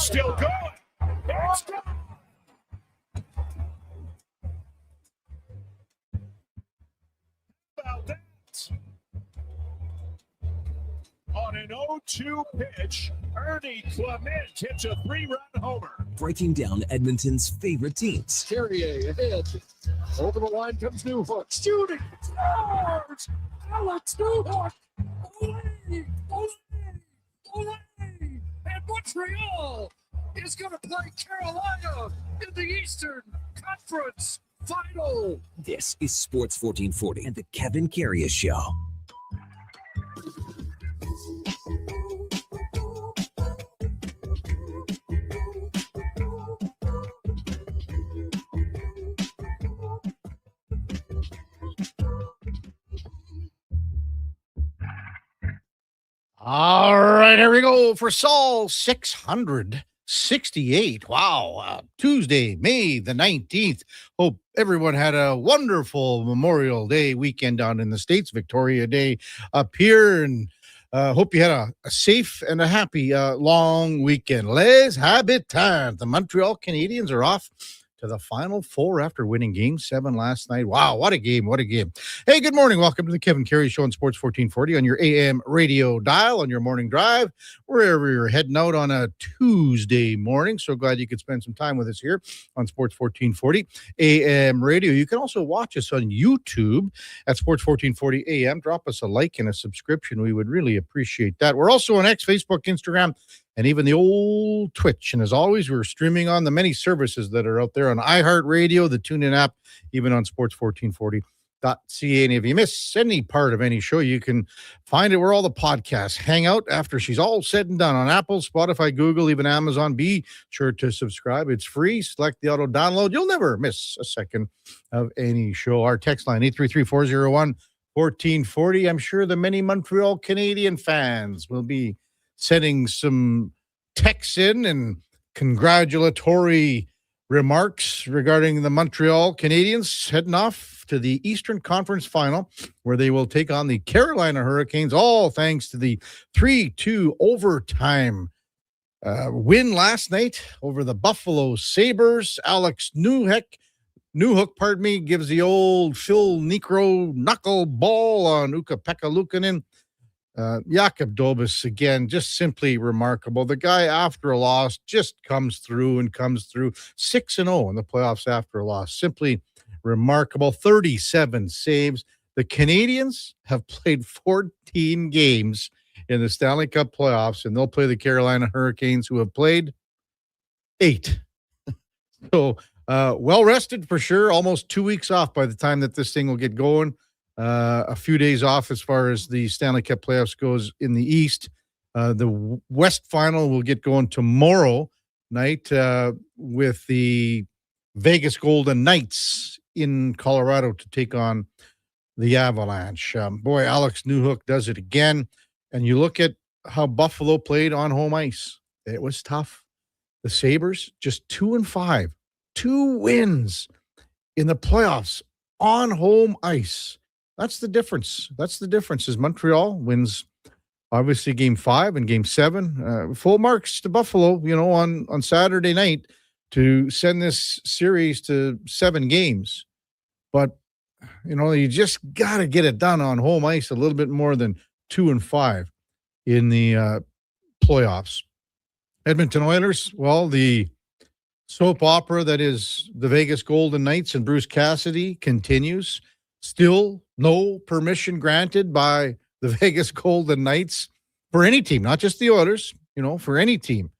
still going. It's gone. About that. On an 0-2 pitch, Ernie Clement hits a 3-run homer. Breaking down Edmonton's favorite teams. Carrier ahead. Over the line comes Newhook. Shooting. Scores! Alex Newhook. Olé! Olé! Olé! And Montreal is going to play Carolina in the Eastern Conference Final. This is Sports 1440 and the Kevin Karius Show. All right, here we go for Sol 668. Wow. Tuesday, May the 19th. Hope everyone had a wonderful Memorial Day weekend down in the States, Victoria Day up here, and hope you had a safe and a happy long weekend. Les habitants. The Montreal Canadiens are off to the Final Four after winning Game 7 last night. Wow, what a game, what a game. Hey, good morning. Welcome to the Kevin Karius Show on Sports 1440 on your AM radio dial, on your morning drive, wherever you're heading out on a Tuesday morning. So glad you could spend some time with us here on Sports 1440 AM radio. You can also watch us on YouTube at Sports 1440 AM. Drop us a like and a subscription. We would really appreciate that. We're also on X, Facebook, Instagram, and even the old Twitch. And as always, we're streaming on the many services that are out there on iHeartRadio, the TuneIn app, even on sports1440.ca. And if you miss any part of any show, you can find it where all the podcasts hang out after she's all said and done on Apple, Spotify, Google, even Amazon. Be sure to subscribe. It's free. Select the auto download. You'll never miss a second of any show. Our text line, 833-401-1440. I'm sure the many Montreal Canadian fans will be sending some texts in and congratulatory remarks regarding the Montreal Canadiens heading off to the Eastern Conference Final, where they will take on the Carolina Hurricanes, all thanks to the 3-2 overtime win last night over the Buffalo Sabres. Alex Newhook, gives the old Phil Niekro knuckleball on Ukko-Pekka Luukkonen. Jakob Dobas, again, just simply remarkable. The guy, after a loss, just comes through. 6-0 in the playoffs after a loss. Simply remarkable. 37 saves. The Canadiens have played 14 games in the Stanley Cup playoffs, and they'll play the Carolina Hurricanes, who have played 8. So, well-rested for sure. Almost 2 weeks off by the time that this thing will get going. A few days off as far as the Stanley Cup playoffs goes in the East. The West Final will get going tomorrow night with the Vegas Golden Knights in Colorado to take on the Avalanche. Boy, Alex Newhook does it again. And you look at how Buffalo played on home ice. It was tough. The Sabres, just 2-5. 2 wins in the playoffs on home ice. That's the difference. Is Montreal wins, obviously, Game 5 and Game 7. Full marks to Buffalo, on Saturday night to send this series to 7 games. But, you just got to get it done on home ice a little bit more than 2-5 in the playoffs. Edmonton Oilers, well, the soap opera that is the Vegas Golden Knights and Bruce Cassidy continues. Still no permission granted by the Vegas Golden Knights for any team, not just the Oilers, for any team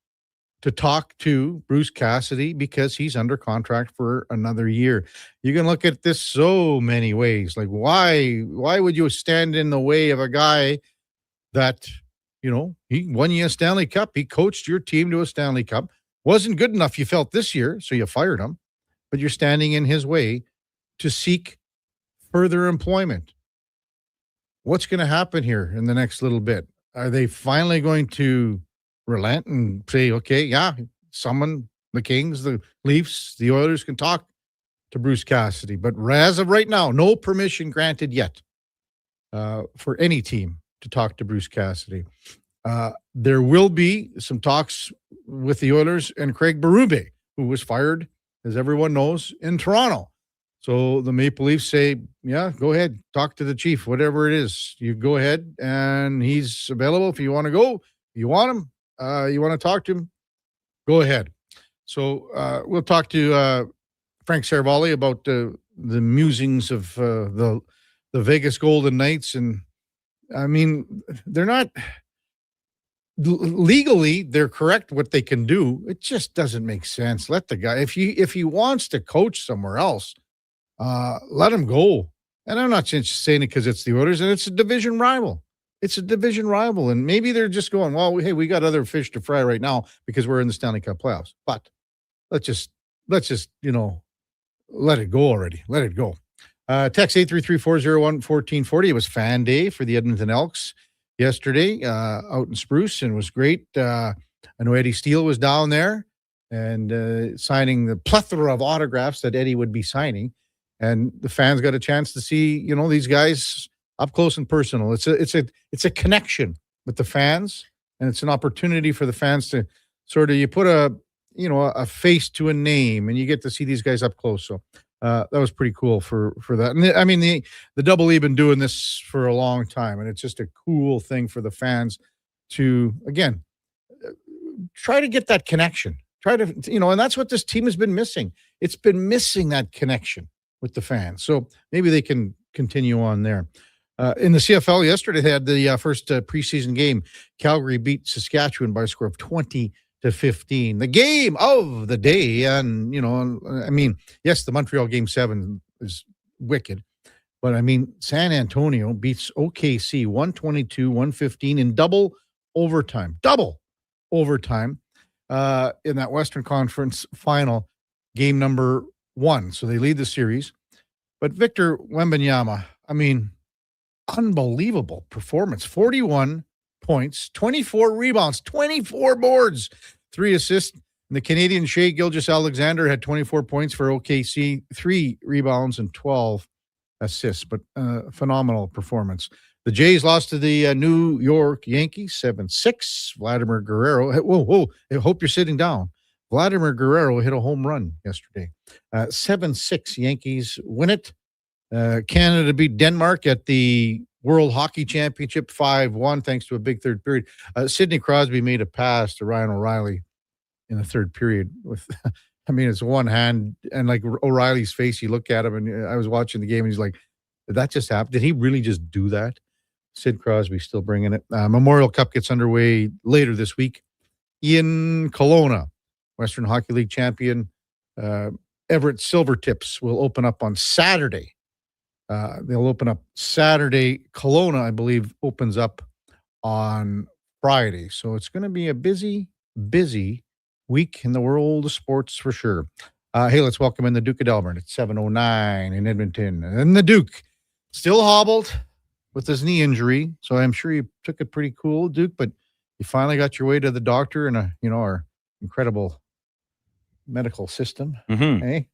to talk to Bruce Cassidy because he's under contract for another year. You can look at this so many ways. Like, why would you stand in the way of a guy that, he won you a Stanley Cup. He coached your team to a Stanley Cup. Wasn't good enough, you felt, this year, so you fired him. But you're standing in his way to seek further employment. What's going to happen here in the next little bit? Are they finally going to relent and say, okay, yeah, someone, the Kings, the Leafs, the Oilers can talk to Bruce Cassidy? But as of right now, no permission granted yet for any team to talk to Bruce Cassidy. There will be some talks with the Oilers and Craig Berube, who was fired, as everyone knows, in Toronto. So the Maple Leafs say, yeah, go ahead, talk to the chief, whatever it is. You go ahead, and he's available if you want to go. You want him, you want to talk to him, go ahead. So we'll talk to Frank Seravalli about the musings of the Vegas Golden Knights. And I mean, they're not legally, they're correct what they can do. It just doesn't make sense. Let the guy, if he wants to coach somewhere else, let him go. And I'm not just saying it because it's the Oilers and it's a division rival. It's a division rival. And maybe they're just going, well, hey, we got other fish to fry right now because we're in the Stanley Cup playoffs. But let's just, let it go already. Let it go. Text 833-401-1440. It was fan day for the Edmonton Elks yesterday out in Spruce, and it was great. I know Eddie Steele was down there and signing the plethora of autographs that Eddie would be signing. And the fans got a chance to see, these guys up close and personal. It's a connection with the fans, and it's an opportunity for the fans to sort of, you put a face to a name, and you get to see these guys up close. So that was pretty cool for that. And I mean, the Double E been doing this for a long time, and it's just a cool thing for the fans to, again, try to get that connection. Try to, and that's what this team has been missing. It's been missing that connection with the fans. So maybe they can continue on there. In the CFL yesterday, they had the first preseason game. Calgary beat Saskatchewan by a score of 20-15. The game of the day. And, I mean, yes, the Montreal game 7 is wicked. But, I mean, San Antonio beats OKC 122-115 in double overtime. Double overtime in that Western Conference final, game number 1. So they lead the series. But Victor Wembanyama, I mean, unbelievable performance. 41 points, 24 rebounds, 24 boards, 3 assists. And the Canadian Shea Gilgeous-Alexander had 24 points for OKC, 3 rebounds and 12 assists. But phenomenal performance. The Jays lost to the New York Yankees 7-6. Vladimir Guerrero. Whoa. I hope you're sitting down. Vladimir Guerrero hit a home run yesterday. 7-6 Yankees win it. Canada beat Denmark at the World Hockey Championship 5-1 thanks to a big third period. Sidney Crosby made a pass to Ryan O'Reilly in the third period with, I mean, it's one hand, and like O'Reilly's face, you look at him, and I was watching the game and he's like, did that just happen? Did he really just do that? Sid Crosby still bringing it. Memorial Cup gets underway later this week in Kelowna. Western Hockey League champion Everett Silvertips will open up on Saturday. They'll open up Saturday. Kelowna, I believe, opens up on Friday. So it's going to be a busy week in the world of sports for sure. Hey, let's welcome in the Duke of Delburne at 7:09 in Edmonton. And the Duke still hobbled with his knee injury. So I'm sure you took it pretty cool, Duke, but you finally got your way to the doctor and our incredible medical system. Mm-hmm. Hey?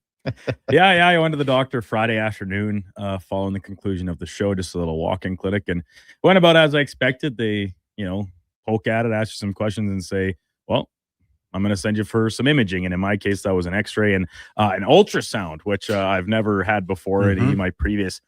Yeah. I went to the doctor Friday afternoon following the conclusion of the show, just a little walk-in clinic, and went about as I expected. They, poke at it, ask you some questions and say, well, I'm going to send you for some imaging. And in my case, that was an x-ray and an ultrasound, which I've never had before. Any of my previous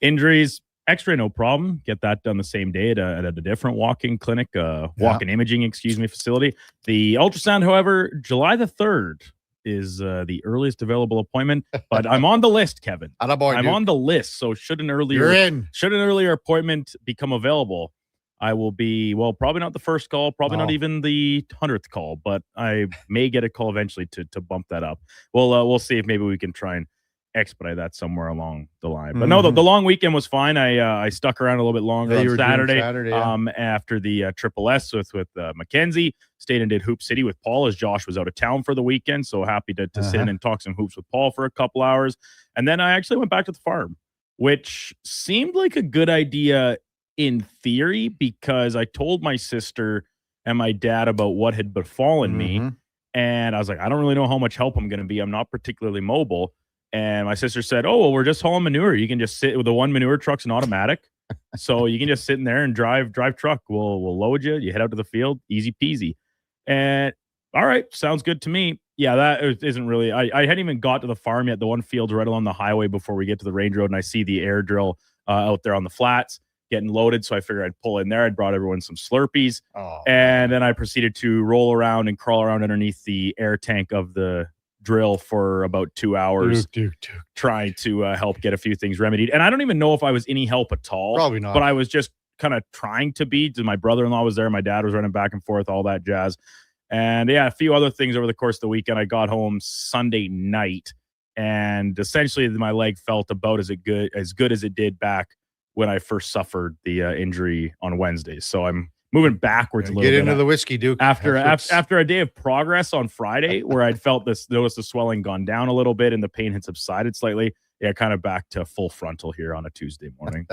injuries. X-ray, no problem. Get that done the same day at a different walk-in clinic, walk-in imaging, facility. The ultrasound, however, July the 3rd is the earliest available appointment, but I'm on the list, Kevin. I'm on the list. So should an earlier appointment become available, I will be, well, probably not the first call, probably not even the 100th call, but I may get a call eventually to bump that up. We'll see if maybe we can try and expedite that somewhere along the line. But no, the long weekend was fine. I stuck around a little bit longer on Saturday after the Triple S with Mackenzie. Stayed and did Hoop City with Paul as Josh was out of town for the weekend. So happy to sit in and talk some hoops with Paul for a couple hours. And then I actually went back to the farm, which seemed like a good idea in theory because I told my sister and my dad about what had befallen me. And I was like, I don't really know how much help I'm going to be. I'm not particularly mobile. And my sister said, oh, well, we're just hauling manure. You can just sit with the one manure truck's an automatic. So you can just sit in there and drive truck. We'll load you. You head out to the field, easy peasy. And all right, sounds good to me. Yeah, that isn't really. I hadn't even got to the farm yet. The one field's right along the highway before we get to the range road, and I see the air drill out there on the flats getting loaded. So I figured I'd pull in there. I'd brought everyone some Slurpees, and then I proceeded to roll around and crawl around underneath the air tank of the drill for about 2 hours, trying to help get a few things remedied. And I don't even know if I was any help at all. Probably not. But I was just kind of trying to be. My brother-in-law was there. My dad was running back and forth, all that jazz. And yeah, a few other things over the course of the weekend. I got home Sunday night, and essentially my leg felt about as good as it did back when I first suffered the injury on Wednesday. So I'm moving backwards a little bit. Get into the whiskey, Duke. After a day of progress on Friday, where I'd noticed the swelling gone down a little bit and the pain had subsided slightly. Yeah, kind of back to full frontal here on a Tuesday morning.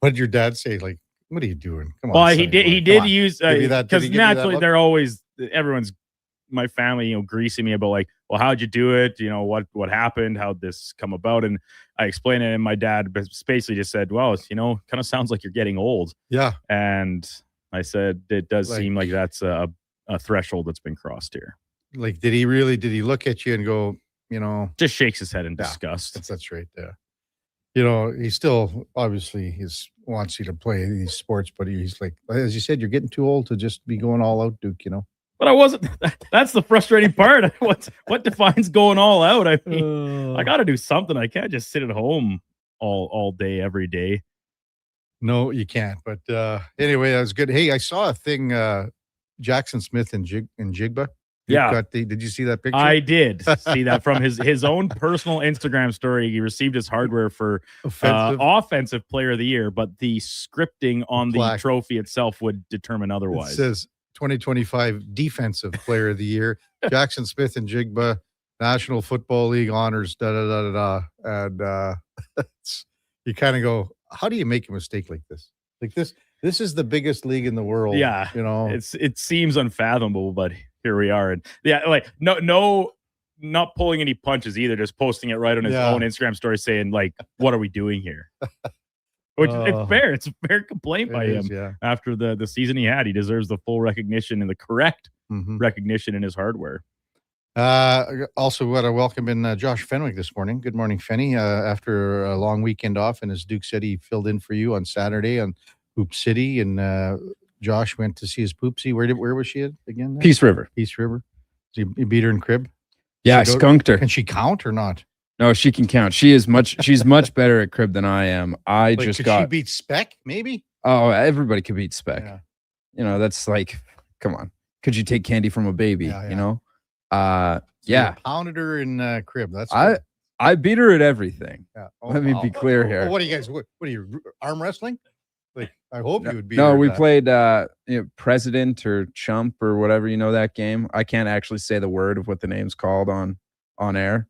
What did your dad say? Like, what are you doing? Come on. Well, Sonny, he did use because naturally they're always my family, greasing me about like, well, how'd you do it? What happened? How'd this come about? And I explained it, and my dad basically just said, well, kind of sounds like you're getting old. Yeah. And I said, it does seem like that's a threshold that's been crossed here. Like, did he look at you and go, just shakes his head in disgust. That's right there. He still obviously wants you to play these sports, but he's like, as you said, you're getting too old to just be going all out, Duke, But I wasn't. That's the frustrating part. What defines going all out? I mean, I got to do something. I can't just sit at home all day, every day. No, you can't. But anyway, that was good. Hey, I saw a thing, Jackson Smith and Jigba. Yeah. Did you see that picture? I did see that from his own personal Instagram story. He received his hardware for offensive player of the year, but the scripting on the trophy itself would determine otherwise. It says 2025 defensive player of the year, Jackson Smith and Jigba, National Football League honors, And you kind of go, how do you make a mistake like this? Like this is the biggest league in the world. Yeah. It seems unfathomable, but here we are. And yeah, like no, not pulling any punches either, just posting it right on his own Instagram story saying, like, what are we doing here? Which it's fair. It's a fair complaint by him. After the season he had. He deserves the full recognition and the correct recognition in his hardware. Also, we got to welcome in Josh Fenwick this morning. Good morning, Fenny. After a long weekend off, and as Duke said, he filled in for you on Saturday on Hoop City, and Josh went to see his poopsie. Where was she at again? Peace River. Peace River. So you beat her in crib? Yeah, I skunked her. Can she count or not? No, she can count. She's much better at crib than I am. Could she beat Spec, maybe? Oh, everybody could beat Spec. Yeah. That's like, come on. Could you take candy from a baby? So you pounded her in crib. That's I beat her at everything. Yeah. Let me be clear here. What do you guys? What are you, arm wrestling? Like, I hope you would be. No, we played President or Chump or whatever. That game. I can't actually say the word of what the name's called on air.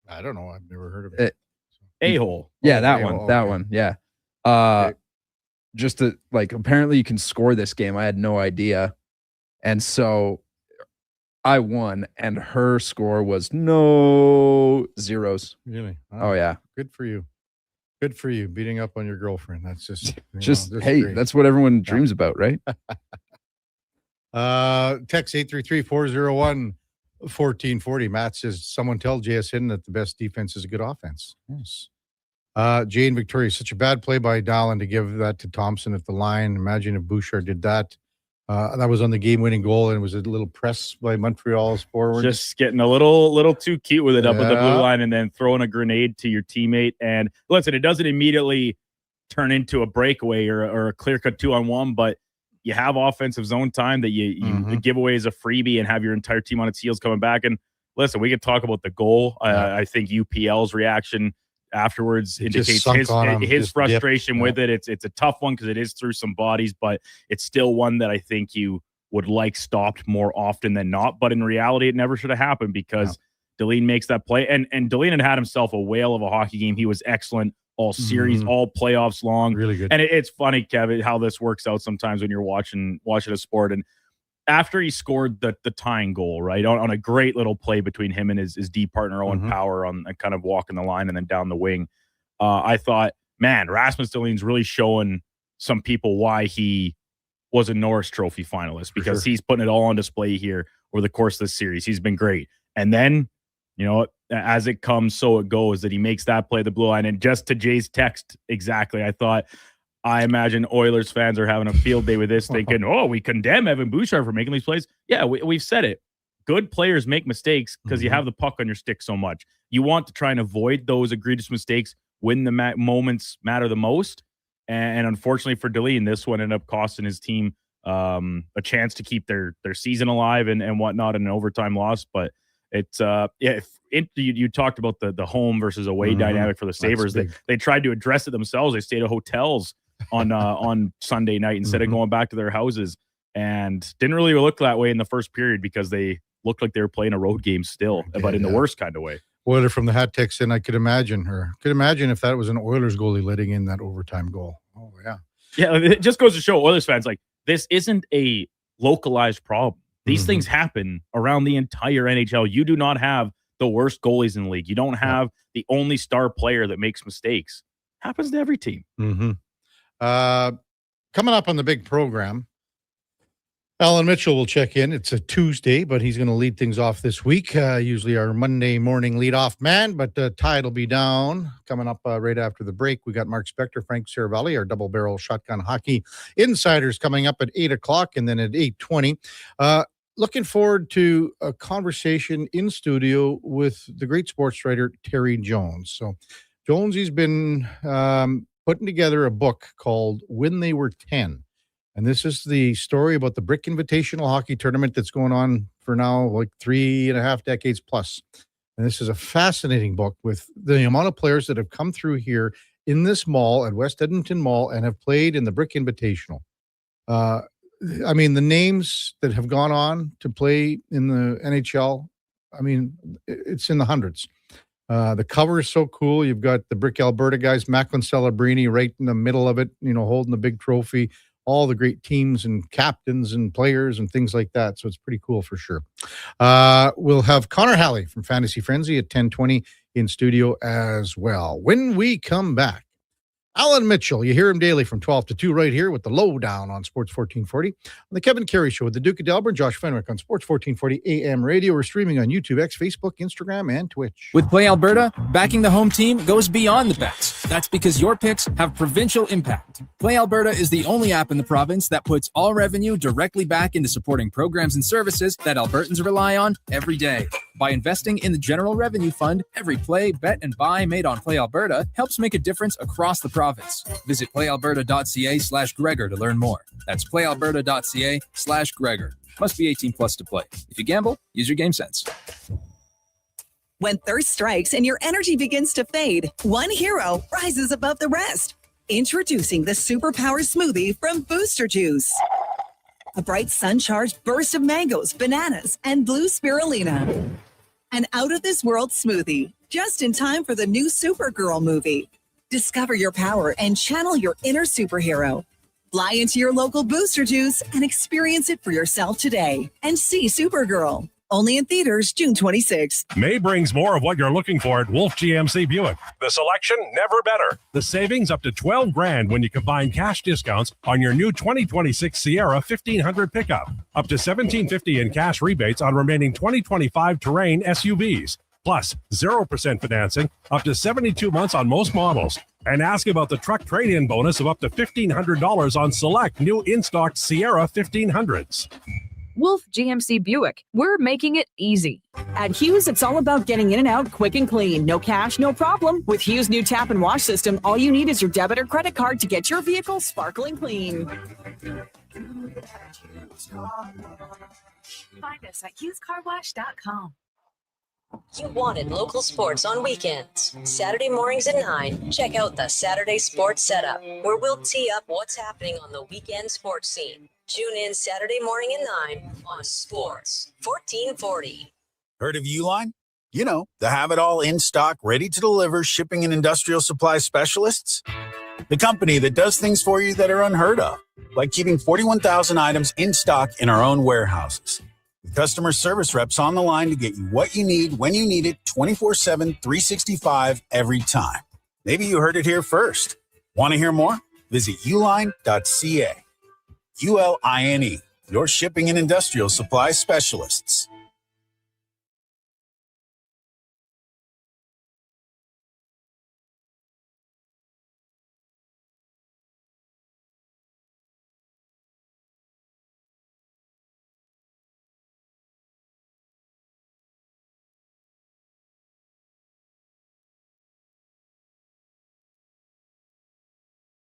I don't know. I've never heard of it. A-hole. Yeah, that one. That one. Yeah. Just to apparently you can score this game. I had no idea. And so I won, and her score was no zeros. Really? Oh yeah. Good for you. Good for you. Beating up on your girlfriend. That's just hey, great. That's what everyone dreams about, right? Text 833-401-1440. Matt says, someone tell JSN that the best defense is a good offense. Yes. Jane Victoria, such a bad play by Dallin to give that to Thompson at the line. Imagine if Bouchard did that. That was on the game-winning goal, and it was a little press by Montreal's forward. Just getting a little too cute with it up at the blue line, and then throwing a grenade to your teammate. And listen, it doesn't immediately turn into a breakaway or a clear-cut 2-on-1, but you have offensive zone time that you give away as a freebie and have your entire team on its heels coming back. And listen, we could talk about the goal. I think UPL's reaction afterwards indicates his frustration with it. It's a tough one because it is through some bodies, but it's still one that I think you would like stopped more often than not. But in reality, it never should have happened because Deline makes that play. And Deline had himself a whale of a hockey game. He was excellent all series, all playoffs long. Really good. And it's funny, Kevin, how this works out sometimes when you're watching a sport. And after he scored the tying goal, right, on a great little play between him and his D partner, Owen Power, on kind of walking the line and then down the wing, I thought, man, Rasmus Dahlin's really showing some people why he was a Norris Trophy finalist, because he's putting it all on display here over the course of this series. He's been great. And then, you know, as it comes, so it goes, that he makes that play the blue line. And just to Jay's text, exactly, I imagine Oilers fans are having a field day with this, thinking, oh, we condemn Evan Bouchard for making these plays. Yeah, we've said it. Good players make mistakes because you have the puck on your stick so much. You want to try and avoid those egregious mistakes when the moments matter the most. And unfortunately for Dahlin, this one ended up costing his team a chance to keep their season alive and whatnot in an overtime loss. But it's you talked about the home versus away dynamic for the Sabres. They tried to address it themselves. They stayed at hotels on Sunday night instead of going back to their houses, and didn't really look that way in the first period because they looked like they were playing a road game still, but in the worst kind of way. Oiler from the hat text in, I could imagine if that was an Oilers goalie letting in that overtime goal. Oh, yeah. Yeah, it just goes to show Oilers fans, like, this isn't a localized problem. These things happen around the entire NHL. You do not have the worst goalies in the league. You don't have the only star player that makes mistakes. Happens to every team. Coming up on the big program, Alan Mitchell will check in. It's a Tuesday, but he's going to lead things off this week. Usually our Monday morning leadoff man, but the tide will be down. Coming up right after the break, we got Mark Spector, Frank Seravalli, our double-barrel shotgun hockey insiders coming up at 8 o'clock and then at 8:20. Looking forward to a conversation in studio with the great sports writer, Terry Jones. So Jonesy's been putting together a book called When They Were 10. And this is the story about the Brick Invitational Hockey Tournament that's going on for now, like 3.5 decades plus. And this is a fascinating book with the amount of players that have come through here in this mall at West Edmonton Mall and have played in the Brick Invitational. I mean, the names that have gone on to play in the NHL, I mean, it's in the hundreds. The cover is so cool. You've got the Brick Alberta guys, Macklin Celebrini right in the middle of it, you know, holding the big trophy. All the great teams and captains and players and things like that. So it's pretty cool for sure. We'll have Connor Halley from Fantasy Frenzy at 10:20 in studio as well. When we come back, Alan Mitchell, you hear him daily from 12 to 2 right here with the lowdown on Sports 1440. On the Kevin Karius Show with the Duke of Delburne, Josh Fenwick on Sports 1440 AM radio. We're streaming on YouTube, X, Facebook, Instagram, and Twitch. With Play Alberta, backing the home team goes beyond the bets. That's because your picks have provincial impact. Play Alberta is the only app in the province that puts all revenue directly back into supporting programs and services that Albertans rely on every day. By investing in the General Revenue Fund, every play, bet, and buy made on Play Alberta helps make a difference across the province. Visit playalberta.ca/Gregor to learn more. That's playalberta.ca/Gregor. Must be 18 plus to play. If you gamble, use your game sense. When thirst strikes and your energy begins to fade, one hero rises above the rest. Introducing the Superpower Smoothie from Booster Juice. A bright sun-charged burst of mangoes, bananas, and blue spirulina. An out-of-this-world smoothie, just in time for the new Supergirl movie. Discover your power and channel your inner superhero. Fly into your local Booster Juice and experience it for yourself today. And see Supergirl. Only in theaters June 26th. May brings more of what you're looking for at Wolf GMC Buick. The selection, never better. The savings up to $12,000 when you combine cash discounts on your new 2026 Sierra 1500 pickup. Up to $1,750 in cash rebates on remaining 2025 Terrain SUVs. Plus 0% financing up to 72 months on most models. And ask about the truck trade-in bonus of up to $1,500 on select new in-stock Sierra 1500s. Wolf GMC Buick. We're making it easy. At Hughes, it's all about getting in and out quick and clean. No cash, no problem. With Hughes' new tap and wash system, all you need is your debit or credit card to get your vehicle sparkling clean. Find us at HughesCarWash.com. You wanted local sports on weekends. Saturday mornings at 9, check out the Saturday Sports Setup, where we'll tee up what's happening on the weekend sports scene. Tune in Saturday morning at 9 on Sports 1440. Heard of Uline? You know, the have-it-all in-stock, ready-to-deliver shipping and industrial supply specialists. The company that does things for you that are unheard of, like keeping 41,000 items in stock in our own warehouses. With customer service reps on the line to get you what you need, when you need it, 24/7, 365, every time. Maybe you heard it here first. Want to hear more? Visit uline.ca. ULINE, your shipping and industrial supply specialists.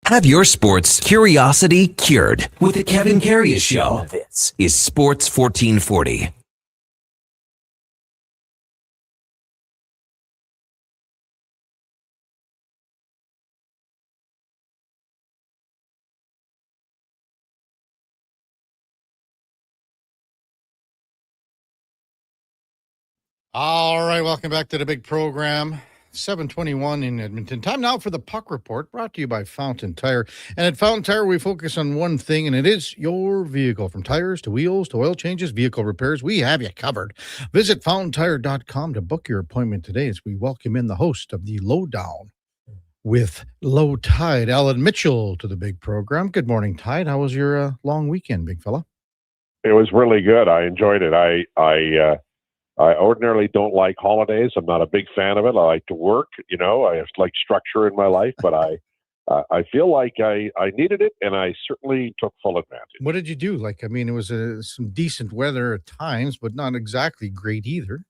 Have your sports curiosity cured with the Kevin Karius Show. This is Sports 1440. All right, welcome back to the big program. 7:21 in Edmonton. Time now for the Puck Report, brought to you by Fountain Tire. And at Fountain Tire, we focus on one thing, and it is your vehicle. From tires to wheels to oil changes, vehicle repairs, we have you covered. Visit fountaintire.com to book your appointment today as we welcome in the host of the Lowdown with Low Tide, Alan Mitchell, to the big program. Good morning, Tide. How was your long weekend, big fella? It was really good. I enjoyed it. I ordinarily don't like holidays. I'm not a big fan of it. I like to work, I like structure in my life, but I feel like I needed it, and I certainly took full advantage. What did you do? It was some decent weather at times, but not exactly great either.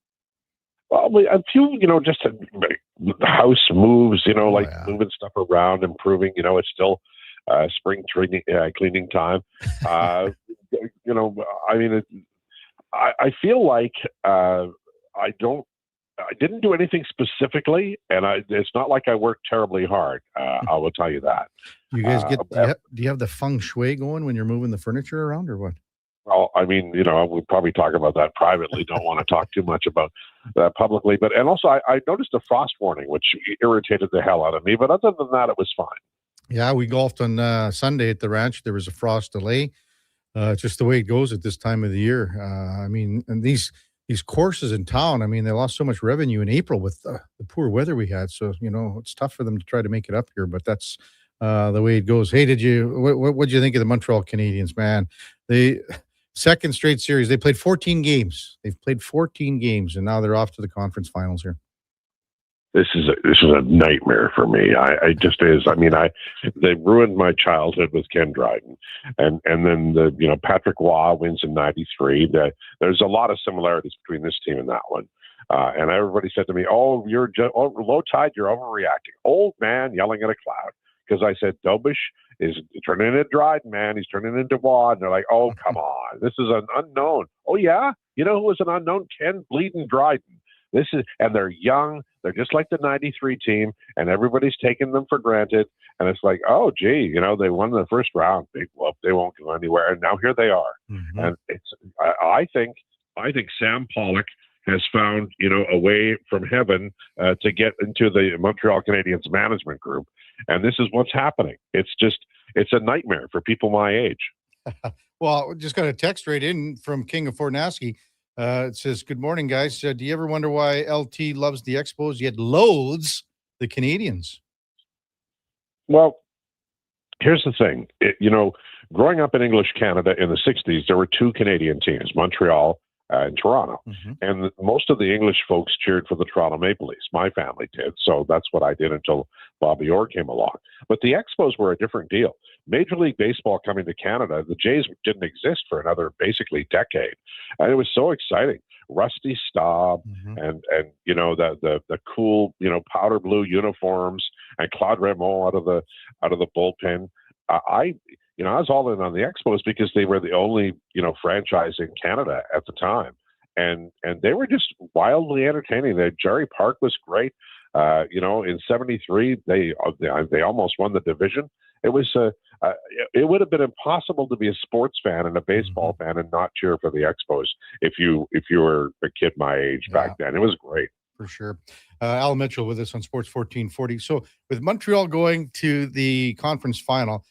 Well, a few, just house moves, moving stuff around, improving, it's still spring cleaning time. I feel like I didn't do anything specifically, and it's not like I worked terribly hard. I will tell you that. You guys do you have the feng shui going when you're moving the furniture around, or what? Well, we'll probably talk about that privately. Don't want to talk too much about that publicly. And also I noticed a frost warning, which irritated the hell out of me. But other than that, it was fine. Yeah, we golfed on Sunday at the ranch. There was a frost delay. It's just the way it goes at this time of the year. And these courses in town, they lost so much revenue in April with the poor weather we had. So, it's tough for them to try to make it up here, but that's the way it goes. Hey, what did you think of the Montreal Canadiens, man? The second straight series, they played 14 games. They've played 14 games, and now they're off to the conference finals here. This is a nightmare for me. It just is. They ruined my childhood with Ken Dryden, and then Patrick Waugh wins in '93. There's a lot of similarities between this team and that one. And everybody said to me, "Oh, Low Tide, you're overreacting." Old man yelling at a cloud, because I said Dobish is turning into Dryden, man. He's turning into Waugh, and they're like, "Oh, come on, this is an unknown." Oh yeah, you know who was an unknown? Ken Bleeding Dryden. And they're young. They're just like the '93 team, and everybody's taking them for granted. And it's like, oh, gee, they won the first round. Big whoop. They won't go anywhere. And now here they are. Mm-hmm. And I think Sam Pollock has found, a way from heaven to get into the Montreal Canadiens management group. And this is what's happening. It's a nightmare for people my age. Well, just got a text right in from King of Fort Nasky. It says, "Good morning, guys. Do you ever wonder why LT loves the Expos yet loathes the Canadians?" Well, here's the thing. Growing up in English Canada in the 60s, there were two Canadian teams, Montreal and Toronto. Mm-hmm. And most of the English folks cheered for the Toronto Maple Leafs. My family did. So that's what I did until Bobby Orr came along. But the Expos were a different deal. Major League Baseball coming to Canada, the Jays didn't exist for another basically decade. And it was so exciting. Rusty Staub and the cool, powder blue uniforms, and Claude Raymond out of the bullpen. I was all in on the Expos because they were the only, franchise in Canada at the time. And they were just wildly entertaining. Jerry Park was great. In '73, they almost won the division. It was it would have been impossible to be a sports fan and a baseball fan and not cheer for the Expos if you were a kid my age back then. It was great. For sure. Al Mitchell with us on Sports 1440. So with Montreal going to the conference final,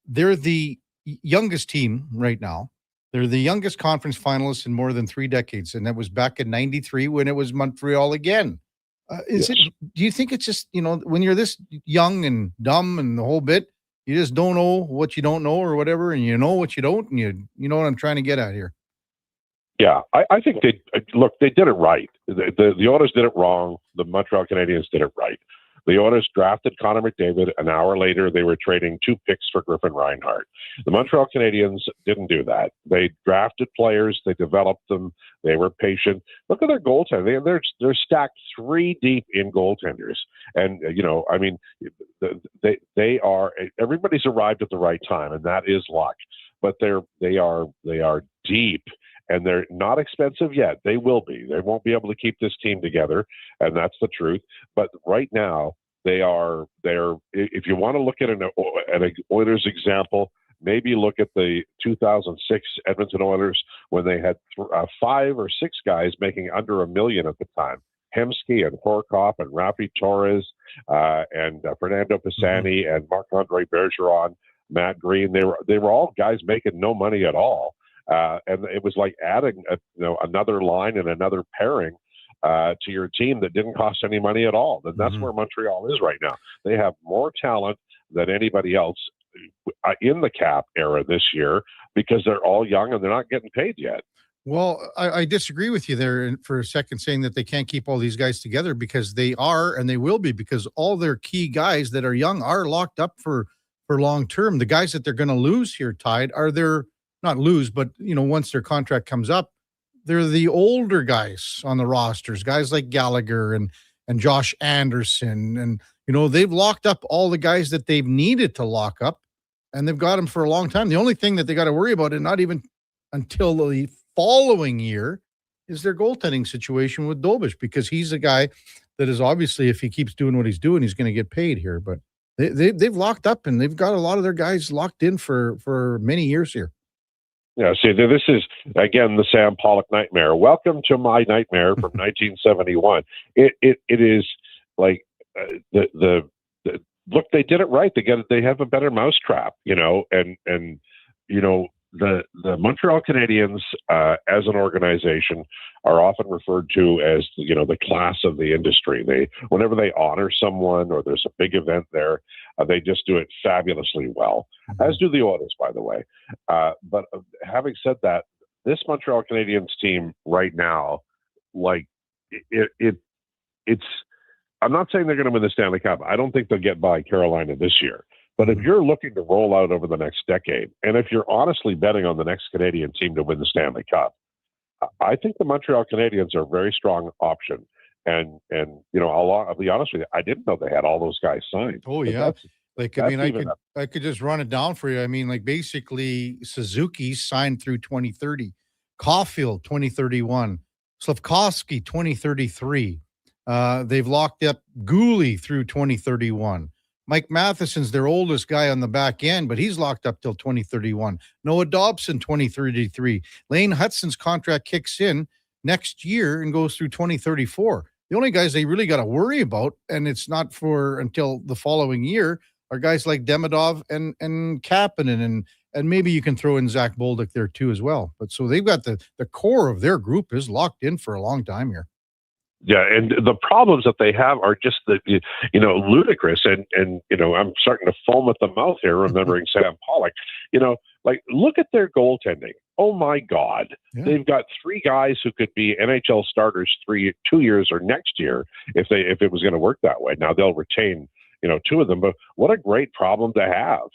they're the youngest team right now. They're the youngest conference finalists in more than 3 decades. And that was back in '93 when it was Montreal again Do you think it's just, when you're this young and dumb and the whole bit, you just don't know what you don't know or whatever, and you know what you don't, and you know what I'm trying to get at here? Yeah, I think they did it right. The Oilers did it wrong. The Montreal Canadiens did it right. The Oilers drafted Connor McDavid. An hour later, they were trading 2 picks for Griffin Reinhart. The Montreal Canadiens didn't do that. They drafted players. They developed them. They were patient. Look at their goaltending. They're stacked 3 deep in goaltenders. And, they are – everybody's arrived at the right time, and that is luck. But they are deep. And they're not expensive yet. They will be. They won't be able to keep this team together, and that's the truth. But right now, they're. If you want to look at an Oilers example, maybe look at the 2006 Edmonton Oilers when they had 5 or 6 guys making under $1 million at the time. Hemsky and Horkoff and Rafi Torres and Fernando Pisani and Marc-Andre Bergeron, Matt Green. They were all guys making no money at all. And it was like adding another line and another pairing to your team that didn't cost any money at all. And that's where Montreal is right now. They have more talent than anybody else in the cap era this year because they're all young and they're not getting paid yet. Well, I disagree with you there for a second, saying that they can't keep all these guys together, because they are, and they will be, because all their key guys that are young are locked up for long term. The guys that they're going to lose here, Tide, are their not lose, but once their contract comes up, they're the older guys on the rosters, guys like Gallagher and Josh Anderson, and they've locked up all the guys that they've needed to lock up, and they've got them for a long time. The only thing that they got to worry about, and not even until the following year, is their goaltending situation with Dolbish, because he's a guy that is obviously, if he keeps doing what he's doing, he's going to get paid here. But they've locked up, and they've got a lot of their guys locked in for many years here. Yeah, see, this is, again, the Sam Pollock nightmare. Welcome to my nightmare from 1971. It is like look, they did it right. They have a better mousetrap, and the Montreal Canadiens as an organization are often referred to as the class of the industry. Whenever they honor someone or there's a big event there, they just do it fabulously well, as do the Oilers, by the way. But having said that, this Montreal Canadiens team right now, like it's. I'm not saying they're going to win the Stanley Cup. I don't think they'll get by Carolina this year. But if you're looking to roll out over the next decade, and if you're honestly betting on the next Canadian team to win the Stanley Cup, I think the Montreal Canadiens are a very strong option. And I'll be honest with you, I didn't know they had all those guys signed. Oh, yeah. I could just run it down for you. I mean, like, basically, Suzuki signed through 2030, Caulfield 2031, Slafkovsky 2033. They've locked up Gooley through 2031. Mike Matheson's their oldest guy on the back end, but he's locked up till 2031. Noah Dobson, 2033. Lane Hudson's contract kicks in next year and goes through 2034. The only guys they really got to worry about, and it's not for until the following year, are guys like Demidov and Kapanen, and maybe you can throw in Zach Bolduc there too as well. But so they've got the core of their group is locked in for a long time here. Yeah, and the problems that they have are just ludicrous, and I'm starting to foam at the mouth here remembering Sam Pollock. Like, look at their goaltending. Oh my God, They've got 3 guys who could be NHL starters 2 years or next year if it was going to work that way. Now they'll retain 2 of them, but what a great problem to have,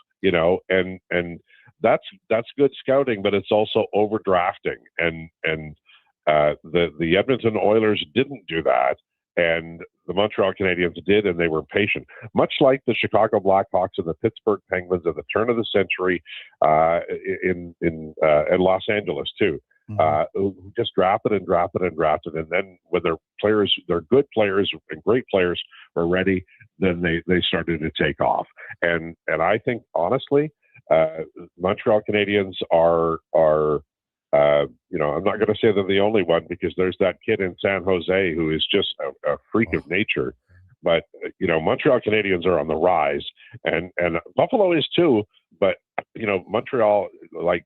and that's good scouting, but it's also overdrafting and. The Edmonton Oilers didn't do that, and the Montreal Canadiens did, and they were patient. Much like the Chicago Blackhawks and the Pittsburgh Penguins at the turn of the century in Los Angeles too, who just drafted, and then when their good players and great players were ready, then they started to take off. And I think honestly, Montreal Canadiens are. I'm not going to say they're the only one, because there's that kid in San Jose who is just a freak of nature. But, Montreal Canadiens are on the rise, and Buffalo is too. But, Montreal, like,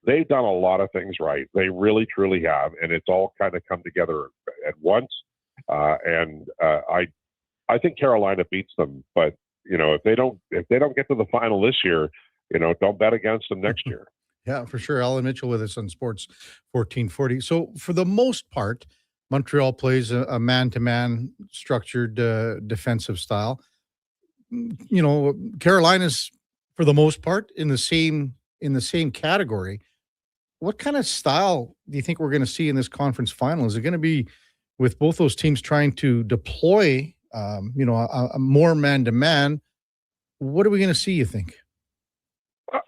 they've done a lot of things right. They really, truly have. And it's all kind of come together at once. I think Carolina beats them, but if they don't get to the final this year, don't bet against them next year. Yeah, for sure. Alan Mitchell with us on Sports 1440. So for the most part, Montreal plays a man-to-man structured defensive style. Carolina's for the most part in the same category. What kind of style do you think we're going to see in this conference final? Is it going to be with both those teams trying to deploy, a more man-to-man? What are we going to see, you think?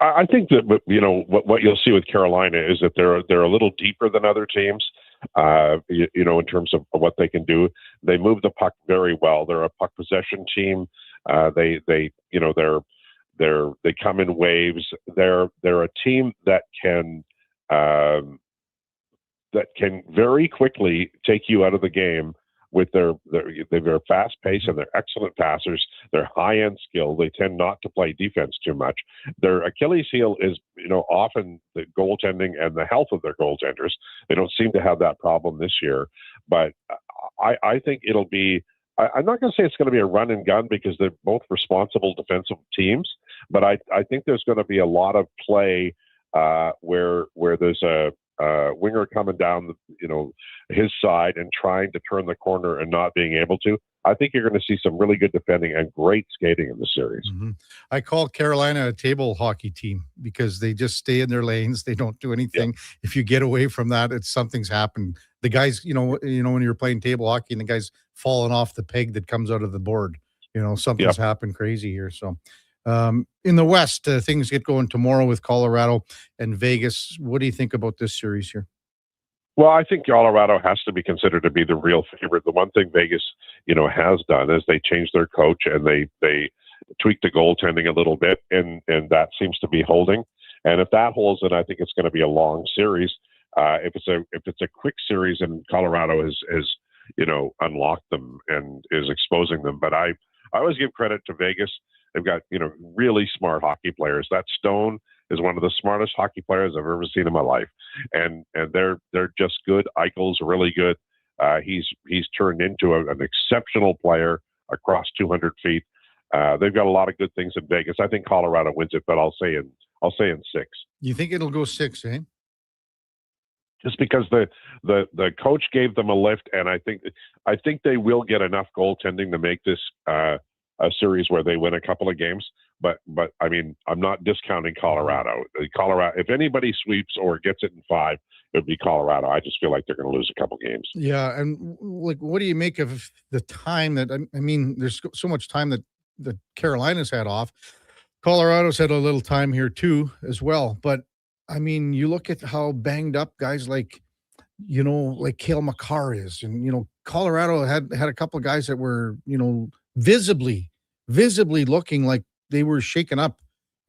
I think that what you'll see with Carolina is that they're a little deeper than other teams. In terms of what they can do, they move the puck very well. They're a puck possession team. They come in waves. They're a team that can very quickly take you out of the game with their fast pace, and they're excellent passers. They're high-end skill. They tend not to play defense too much. Their Achilles heel is, often the goaltending and the health of their goaltenders. They don't seem to have that problem this year. But I think it'll be, I'm not going to say it's going to be a run and gun because they're both responsible defensive teams, but I think there's going to be a lot of play where there's a winger coming down, his side and trying to turn the corner and not being able to. I think you're going to see some really good defending and great skating in the series. Mm-hmm. I call Carolina a table hockey team because they just stay in their lanes. They don't do anything. Yeah. If you get away from that, something's happened. The guys, when you're playing table hockey and the guy's falling off the peg that comes out of the board, something's happened crazy here. So in the West, things get going tomorrow with Colorado and Vegas. What do you think about this series here? Well, I think Colorado has to be considered to be the real favorite. The one thing Vegas, has done is they changed their coach and they tweaked the goaltending a little bit, and that seems to be holding. And if that holds, then I think it's going to be a long series. If it's a quick series, and Colorado has unlocked them and is exposing them, but I always give credit to Vegas. They've got really smart hockey players. That Stone is one of the smartest hockey players I've ever seen in my life, and they're just good. Eichel's really good. He's turned into an exceptional player across 200 feet. They've got a lot of good things in Vegas. I think Colorado wins it, but I'll say in 6. You think it'll go 6, eh? Just because the coach gave them a lift, and I think they will get enough goaltending to make this a series where they win a couple of games. But I mean, I'm not discounting Colorado. If anybody sweeps or gets it in 5, it would be Colorado. I just feel like they're going to lose a couple games. Yeah, and what do you make of the time that there's so much time that Carolina's had off. Colorado's had a little time here too, as well. But you look at how banged up guys like Cale Makar is, and Colorado had a couple of guys that were visibly looking like they were shaken up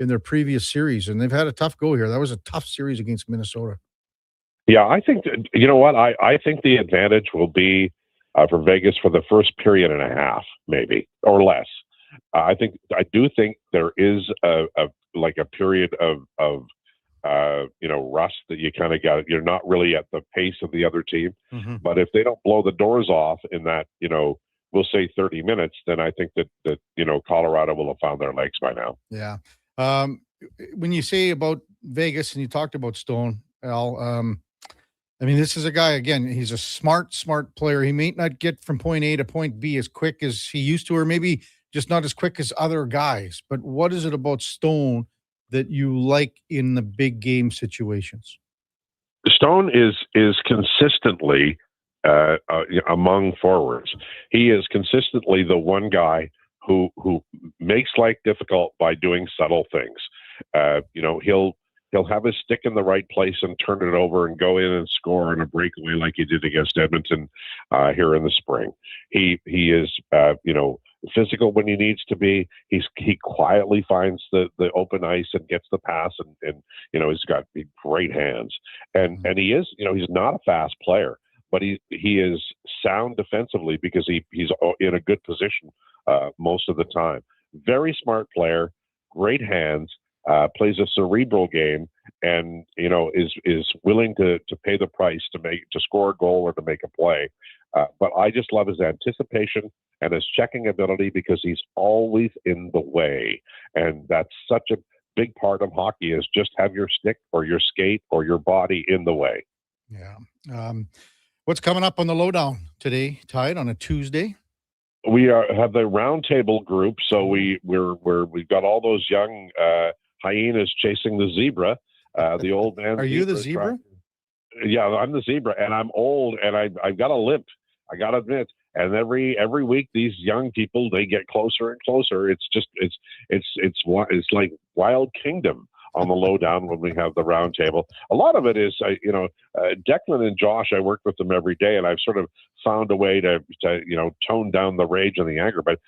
in their previous series, and they've had a tough go here. That was a tough series against Minnesota. Yeah, I think I think the advantage will be for Vegas for the first period and a half, maybe, or less. I do think there is a period of rust that you kind of got. You're not really at the pace of the other team, but if they don't blow the doors off in that, we'll say 30 minutes, then I think that Colorado will have found their legs by now. Yeah. When you say about Vegas and you talked about Stone, Al, this is a guy, again, he's a smart player. He may not get from point A to point B as quick as he used to, or maybe just not as quick as other guys. But what is it about Stone that you like in the big game situations? Stone is consistently among forwards. He is consistently the one guy who makes life difficult by doing subtle things. He'll have his stick in the right place and turn it over and go in and score in a breakaway like he did against Edmonton here in the spring. He is physical when he needs to be. He quietly finds the open ice and gets the pass, and he's got great hands. And he is, he's not a fast player, but he is sound defensively because he's in a good position most of the time. Very smart player, great hands, plays a cerebral game, and is willing to pay the price to score a goal or to make a play. But I just love his anticipation and his checking ability because he's always in the way, and that's such a big part of hockey is just have your stick or your skate or your body in the way. Yeah. What's coming up on the lowdown today, Tide, on a Tuesday? We have the roundtable group, so we've got all those young hyenas chasing the zebra. The old man. Are you the zebra? Yeah, I'm the zebra, and I'm old, and I've got a limp. I got to admit. And every week, these young people, they get closer and closer. It's like Wild Kingdom on the lowdown when we have the round table. A lot of it is, Declan and Josh, I work with them every day, and I've sort of found a way to tone down the rage and the anger. But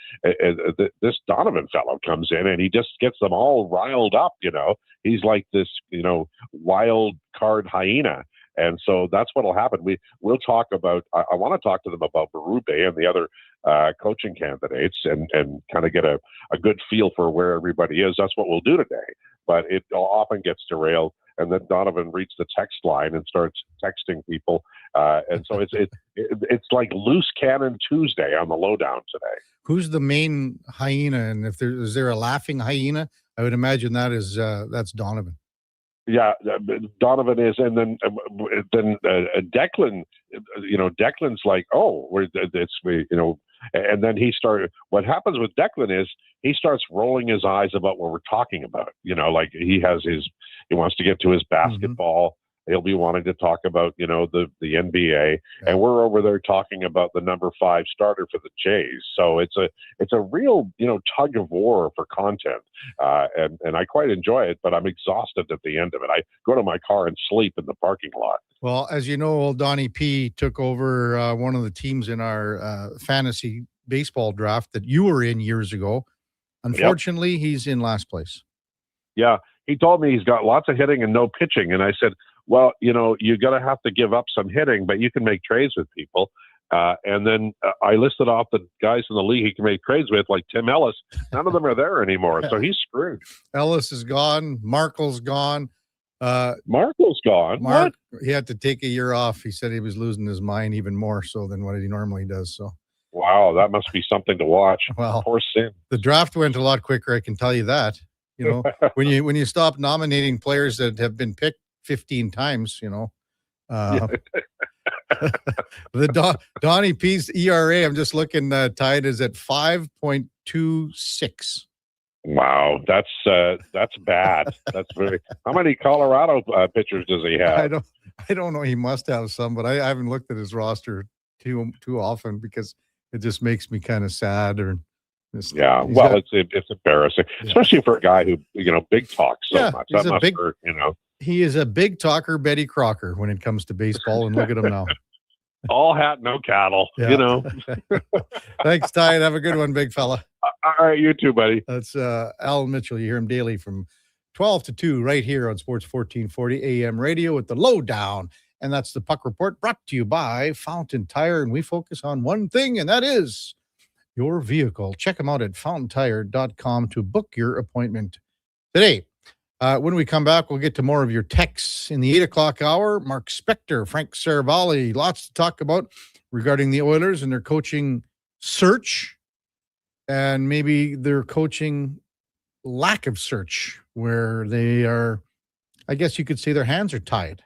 this Donovan fellow comes in, and he just gets them all riled up. He's like this, wild card hyena. And so that's what will happen. We'll talk about, I want to talk to them about Berube and the other coaching candidates and kind of get a good feel for where everybody is. That's what we'll do today. But it often gets derailed. And then Donovan reads the text line and starts texting people. And so it's like loose cannon Tuesday on the lowdown today. Who's the main hyena? And is there a laughing hyena? I would imagine that's Donovan. Yeah, Donovan is, and then Declan. Declan's like, and then he started. What happens with Declan is he starts rolling his eyes about what we're talking about. Like he wants to get to his basketball. He'll be wanting to talk about, the NBA, and we're over there talking about the number 5 starter for the Jays. So it's a real, tug of war for content, and I quite enjoy it. But I'm exhausted at the end of it. I go to my car and sleep in the parking lot. Well, as you know, old Donnie P took over one of the teams in our fantasy baseball draft that you were in years ago. Unfortunately, he's in last place. Yeah, he told me he's got lots of hitting and no pitching, and I said, well, you're going to have to give up some hitting, but you can make trades with people. And then I listed off the guys in the league he can make trades with, like Tim Ellis. None of them are there anymore, so he's screwed. Ellis is gone. Markle's gone. Markle's gone. Mark, he had to take a year off. He said he was losing his mind even more so than what he normally does. So, wow, that must be something to watch. Well, poor Sim. The draft went a lot quicker, I can tell you that. When you stop nominating players that have been picked 15 times, the Donnie P's ERA, I'm just looking, Tide is at 5.26. Wow, that's bad. That's very. How many Colorado pitchers does he have? I don't know. He must have some, but I haven't looked at his roster too often because it just makes me kind of sad. It's embarrassing, especially for a guy who big talks so much. That must hurt, He is a big talker, Betty Crocker, when it comes to baseball, and look at him now. All hat, no cattle. Thanks, Ty, and have a good one, big fella. All right, you too, buddy. That's Alan Mitchell. You hear him daily from 12 to 2 right here on Sports 1440 AM radio with the lowdown. And that's the Puck Report brought to you by Fountain Tire. And we focus on one thing, and that is your vehicle. Check them out at fountaintire.com to book your appointment today. When we come back, we'll get to more of your texts in the 8 o'clock hour. Mark Spector, Frank Seravalli, lots to talk about regarding the Oilers and their coaching search and maybe their coaching lack of search, where they are, I guess you could say their hands are tied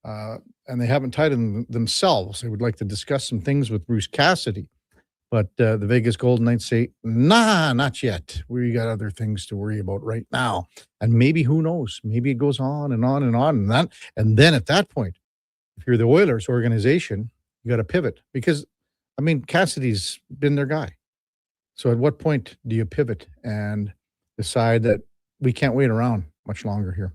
and they haven't tied them themselves. They would like to discuss some things with Bruce Cassidy. But the Vegas Golden Knights say, nah, not yet. We got other things to worry about right now. And maybe, who knows, maybe it goes on and on and on. And then at that point, if you're the Oilers organization, you got to pivot. Because, Cassidy's been their guy. So at what point do you pivot and decide that we can't wait around much longer here?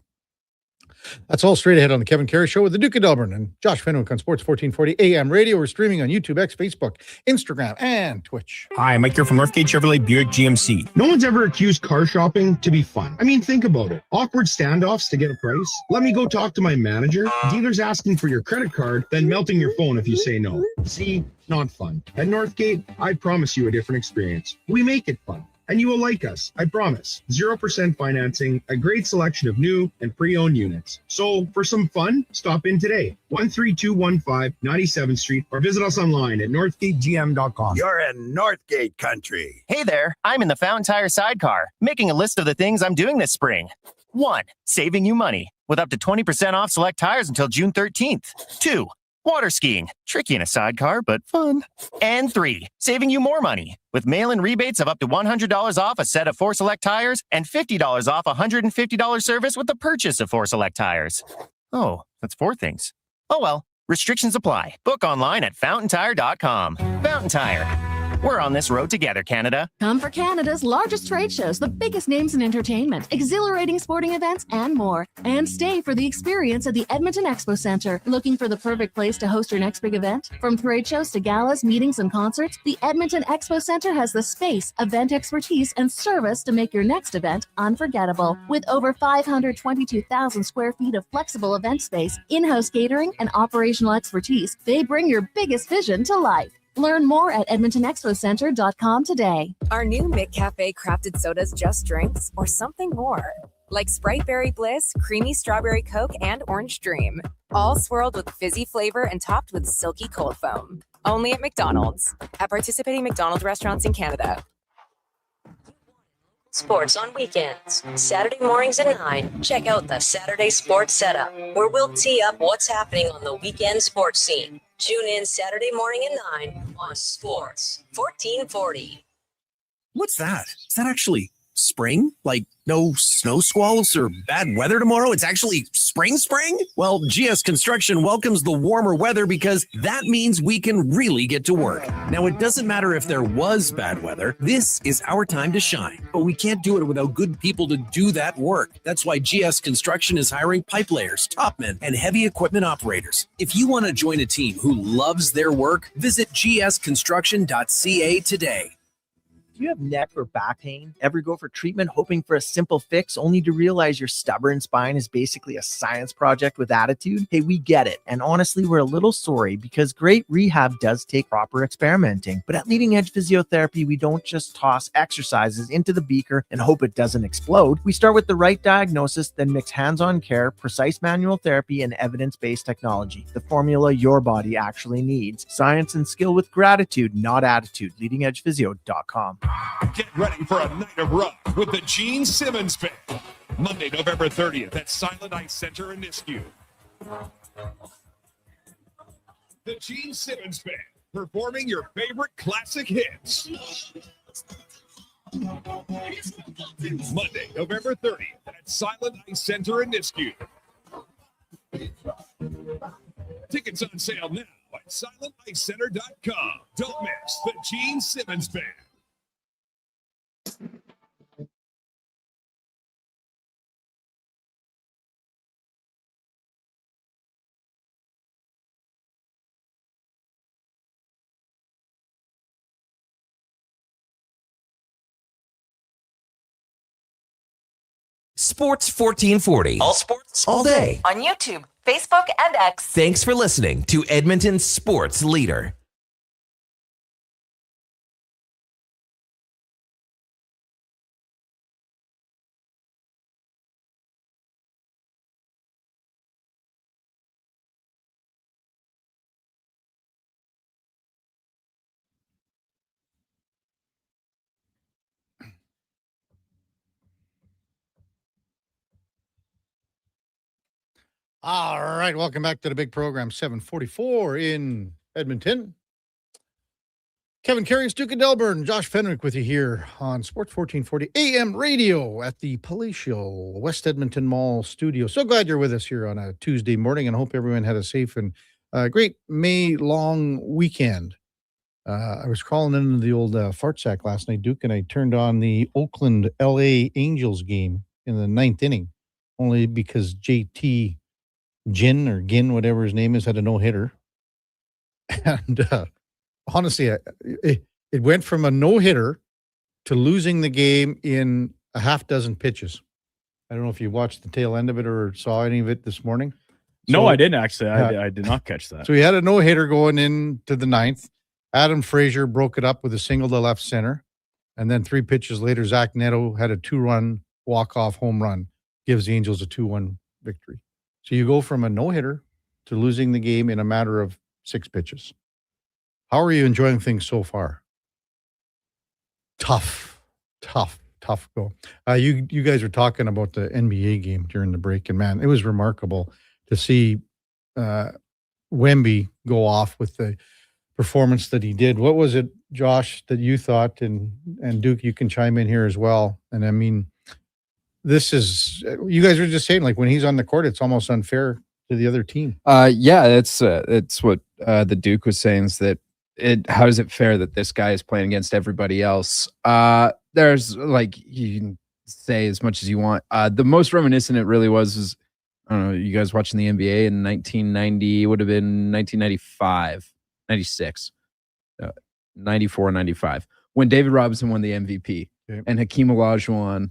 That's all straight ahead on the Kevin Karius Show with the Duke of Delburne and Josh Fenwick on Sports 1440 AM radio. We're streaming on YouTube, X, Facebook, Instagram, and Twitch. Hi, Mike here from Northgate Chevrolet Buick GMC. No one's ever accused car shopping to be fun. Think about it. Awkward standoffs to get a price. Let me go talk to my manager. Dealers asking for your credit card, then melting your phone if you say no. See, not fun. At Northgate, I promise you a different experience. We make it fun. and you will like us. I promise. 0% financing, a great selection of new and pre-owned units. So for some fun, stop in today. 13215 97th Street or visit us online at northgategm.com. You're in Northgate country. Hey there, I'm in the Fountain Tire sidecar, making a list of the things I'm doing this spring. 1. Saving you money with up to 20% off select tires until June 13th. 2. Water skiing, tricky in a sidecar, but fun. And 3, saving you more money with mail-in rebates of up to $100 off a set of 4 select tires and $50 off a $150 service with the purchase of 4 select tires. Oh, that's 4 things. Oh well, restrictions apply. Book online at fountaintire.com. Fountain Tire. We're on this road together, Canada. Come for Canada's largest trade shows, the biggest names in entertainment, exhilarating sporting events, and more. And stay for the experience at the Edmonton Expo Centre. Looking for the perfect place to host your next big event? From trade shows to galas, meetings, and concerts, the Edmonton Expo Centre has the space, event expertise, and service to make your next event unforgettable. With over 522,000 square feet of flexible event space, in-house catering, and operational expertise, they bring your biggest vision to life. Learn more at edmontonexpocentre.com today. Are new McCafe crafted sodas just drinks or something more? Like Sprite Berry Bliss, Creamy Strawberry Coke, and Orange Dream. All swirled with fizzy flavor and topped with silky cold foam. Only at McDonald's. At participating McDonald's restaurants in Canada. Sports on weekends. Saturday mornings at 9. Check out the Saturday Sports Setup, where we'll tee up what's happening on the weekend sports scene. Tune in Saturday morning at 9 on Sports 1440. What's that? Is that actually spring? Like no snow squalls or bad weather tomorrow? It's actually spring? Well, GS Construction welcomes the warmer weather because that means we can really get to work. Now, it doesn't matter if there was bad weather. This is our time to shine. But we can't do it without good people to do that work. That's why GS Construction is hiring pipe layers, topmen, and heavy equipment operators. If you want to join a team who loves their work, visit gsconstruction.ca today. Do you have neck or back pain? Ever go for treatment hoping for a simple fix only to realize your stubborn spine is basically a science project with attitude? Hey, we get it. And honestly, we're a little sorry because great rehab does take proper experimenting. But at Leading Edge Physiotherapy, we don't just toss exercises into the beaker and hope it doesn't explode. We start with the right diagnosis, then mix hands-on care, precise manual therapy, and evidence-based technology. The formula your body actually needs. Science and skill with gratitude, not attitude. LeadingEdgePhysio.com. Get ready for a night of rock with the Gene Simmons Band. Monday, November 30th at Silent Ice Center in Nisku. The Gene Simmons Band, performing your favorite classic hits. Monday, November 30th at Silent Ice Center in Nisku. Tickets on sale now at silenticecenter.com. Don't miss the Gene Simmons Band. Sports 1440. All sports, all day. On YouTube, Facebook, and X. Thanks for listening to Edmonton's sports leader. All right, welcome back to the big program, 744 in Edmonton. Kevin Karius, Duke of Delburne, Josh Fenwick with you here on Sports 1440 AM radio at the Palatial West Edmonton Mall studio. So glad you're with us here on a Tuesday morning, and hope everyone had a safe and great May long weekend. I was crawling into the old fart sack last night, Duke, and I turned on the Oakland LA Angels game in the 9th inning, only because JT Ginn, whatever his name is, had a no-hitter. And honestly, it went from a no-hitter to losing the game in a half dozen pitches. I don't know if you watched the tail end of it or saw any of it this morning. No, I didn't actually. I did not catch that. So he had a no-hitter going into the 9th. Adam Frazier broke it up with a single to left center. And then 3 pitches later, Zach Neto had a 2-run walk-off home run, gives the Angels a 2-1 victory. So you go from a no-hitter to losing the game in a matter of 6 pitches. How are you enjoying things so far? Tough go. You guys were talking about the NBA game during the break, and man, it was remarkable to see Wemby go off with the performance that he did. What was it, Josh, that you thought, and Duke, you can chime in here as well. And I mean, this is, you guys were just saying, like, when he's on the court, it's almost unfair to the other team. Yeah, it's what the Duke was saying, is that how is it fair that this guy is playing against everybody else? There's, like, you can say as much as you want. The most reminiscent it really was I don't know, you guys watching the NBA in 1990, would have been 1995, 96, 94, 95, when David Robinson won the MVP. Okay. And Hakeem Olajuwon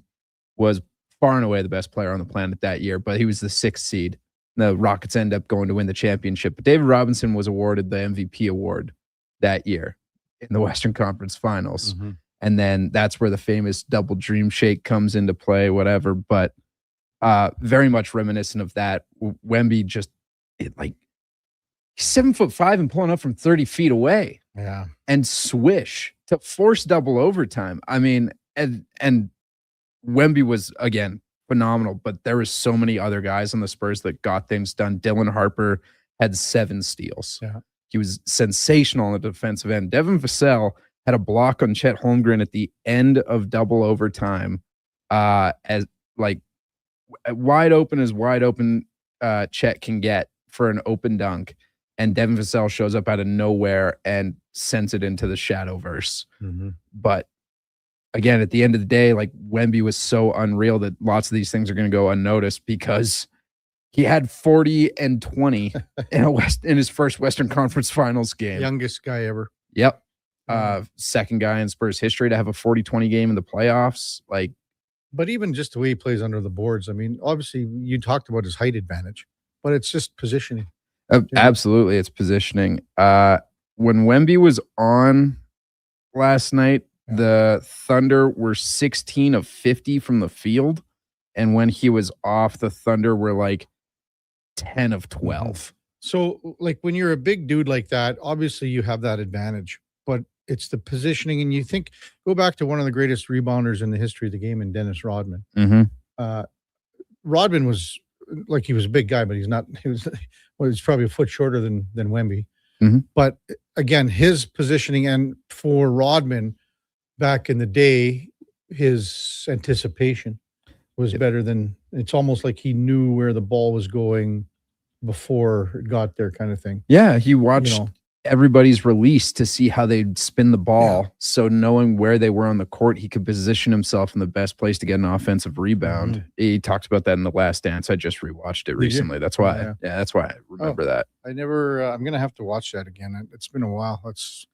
was far and away the best player on the planet that year, but he was the 6th seed. The Rockets end up going to win the championship. But David Robinson was awarded the MVP award that year in the Western Conference Finals. Mm-hmm. And then that's where the famous double dream shake comes into play, whatever. But very much reminiscent of that. Wemby just, he's 7'5" and pulling up from 30 feet away. Yeah. And swish to force double overtime. I mean, and Wemby was, again, phenomenal, but there was so many other guys on the Spurs that got things done. Dylan Harper had 7 steals. Yeah. He was sensational on the defensive end. Devin Vassell had a block on Chet Holmgren at the end of double overtime, as like wide open Chet can get for an open dunk. And Devin Vassell shows up out of nowhere and sends it into the Shadowverse. Mm-hmm. But again, at the end of the day, like, Wemby was so unreal that lots of these things are going to go unnoticed, because he had 40 and 20 in his first Western Conference Finals game. Youngest guy ever. Yep. Second guy in Spurs history to have a 40-20 game in the playoffs. Like, but even just the way he plays under the boards, I mean, obviously you talked about his height advantage, but it's just positioning. Absolutely, it's positioning. When Wemby was on last night, the Thunder were 16 of 50 from the field, and when he was off, the Thunder were like 10 of 12. So, like, when you're a big dude like that, obviously you have that advantage, but it's the positioning. And you think, go back to one of the greatest rebounders in the history of the game, in Dennis Rodman. Mm-hmm. Rodman was, like, he was a big guy, but he's probably a foot shorter than Wemby. Mm-hmm. But again, his positioning, and for Rodman back in the day, his anticipation was better than, it's almost like he knew where the ball was going before it got there, kind of thing. Yeah, he watched everybody's release to see how they'd spin the ball. Yeah. So knowing where they were on the court, he could position himself in the best place to get an offensive rebound. Mm-hmm. He talked about that in The Last Dance. I just rewatched it recently. That's why. Yeah, that's why I remember that. I never, I'm going to have to watch that again. It's been a while. It's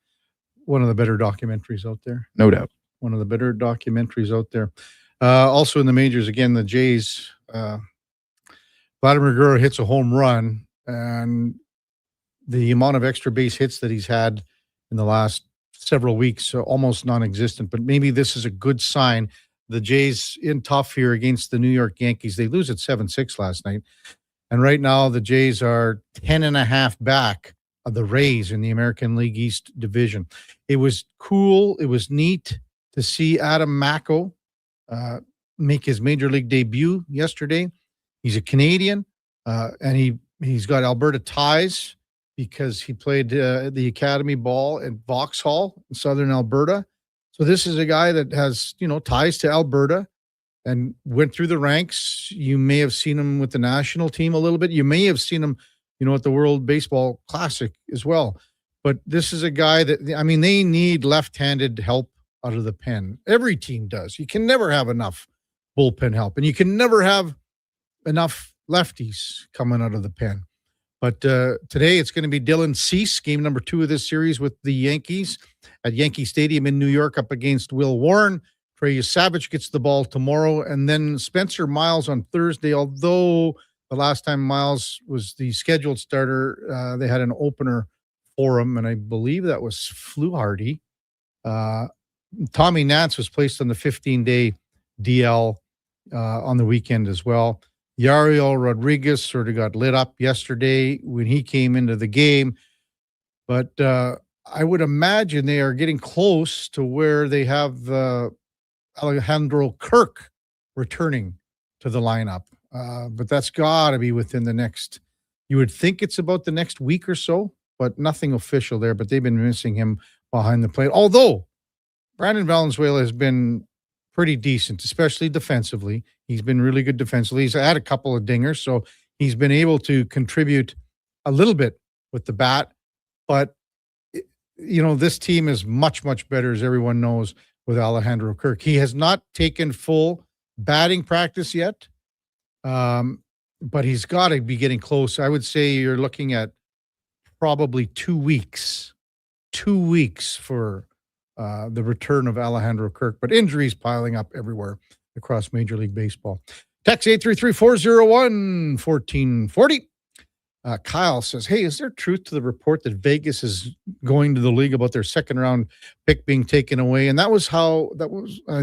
one of the better documentaries out there. No doubt. One of the better documentaries out there. Also in the majors, again, the Jays, Vladimir Guerrero hits a home run, and the amount of extra base hits that he's had in the last several weeks are almost non-existent. But maybe this is a good sign. The Jays in tough here against the New York Yankees. They lose at 7-6 last night. And right now the Jays are 10.5 back of the Rays in the American League East division. It was cool. It was neat to see Adam Macko make his major league debut yesterday. He's a Canadian, and he's got Alberta ties because he played the academy ball at Vauxhall in southern Alberta. So this is a guy that has, ties to Alberta and went through the ranks. You may have seen him with the national team a little bit. You may have seen him, at the World Baseball Classic as well. But this is a guy that, they need left-handed help out of the pen. Every team does. You can never have enough bullpen help, and you can never have enough lefties coming out of the pen. But today it's going to be Dylan Cease, game number 2 of this series with the Yankees at Yankee Stadium in New York up against Will Warren. Trey Savage gets the ball tomorrow, and then Spencer Miles on Thursday. Although the last time Miles was the scheduled starter, they had an opener for him, and I believe that was Fluharty. Tommy Nance was placed on the 15-day DL on the weekend as well. Yariel Rodriguez sort of got lit up yesterday when he came into the game. But I would imagine they are getting close to where they have Alejandro Kirk returning to the lineup. But that's got to be within the next, you would think it's about the next week or so, but nothing official there. But they've been missing him behind the plate. Although Brandon Valenzuela has been pretty decent, especially defensively. He's been really good defensively. He's had a couple of dingers, so he's been able to contribute a little bit with the bat. But, you know, this team is much, much better, as everyone knows, with Alejandro Kirk. He has not taken full batting practice yet, but he's got to be getting close. I would say you're looking at probably 2 weeks. 2 weeks for the return of Alejandro Kirk, but injuries piling up everywhere across Major League Baseball. Text 833-401-1440. Kyle says, hey, is there truth to the report that Vegas is going to the league about their second round pick being taken away? And I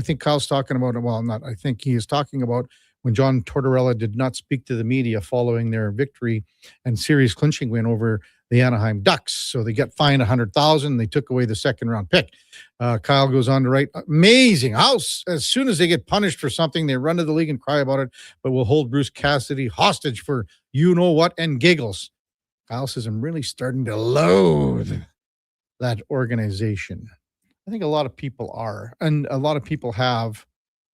think Kyle's talking about it. Well, I think he is talking about when John Tortorella did not speak to the media following their victory and series clinching win over the Anaheim Ducks. So they got fined $100,000. They took away the second round pick. Kyle goes on to write, amazing how as soon as they get punished for something, they run to the league and cry about it, but will hold Bruce Cassidy hostage for you know what and giggles. Kyle says, I'm really starting to loathe that organization. I think a lot of people are, and a lot of people have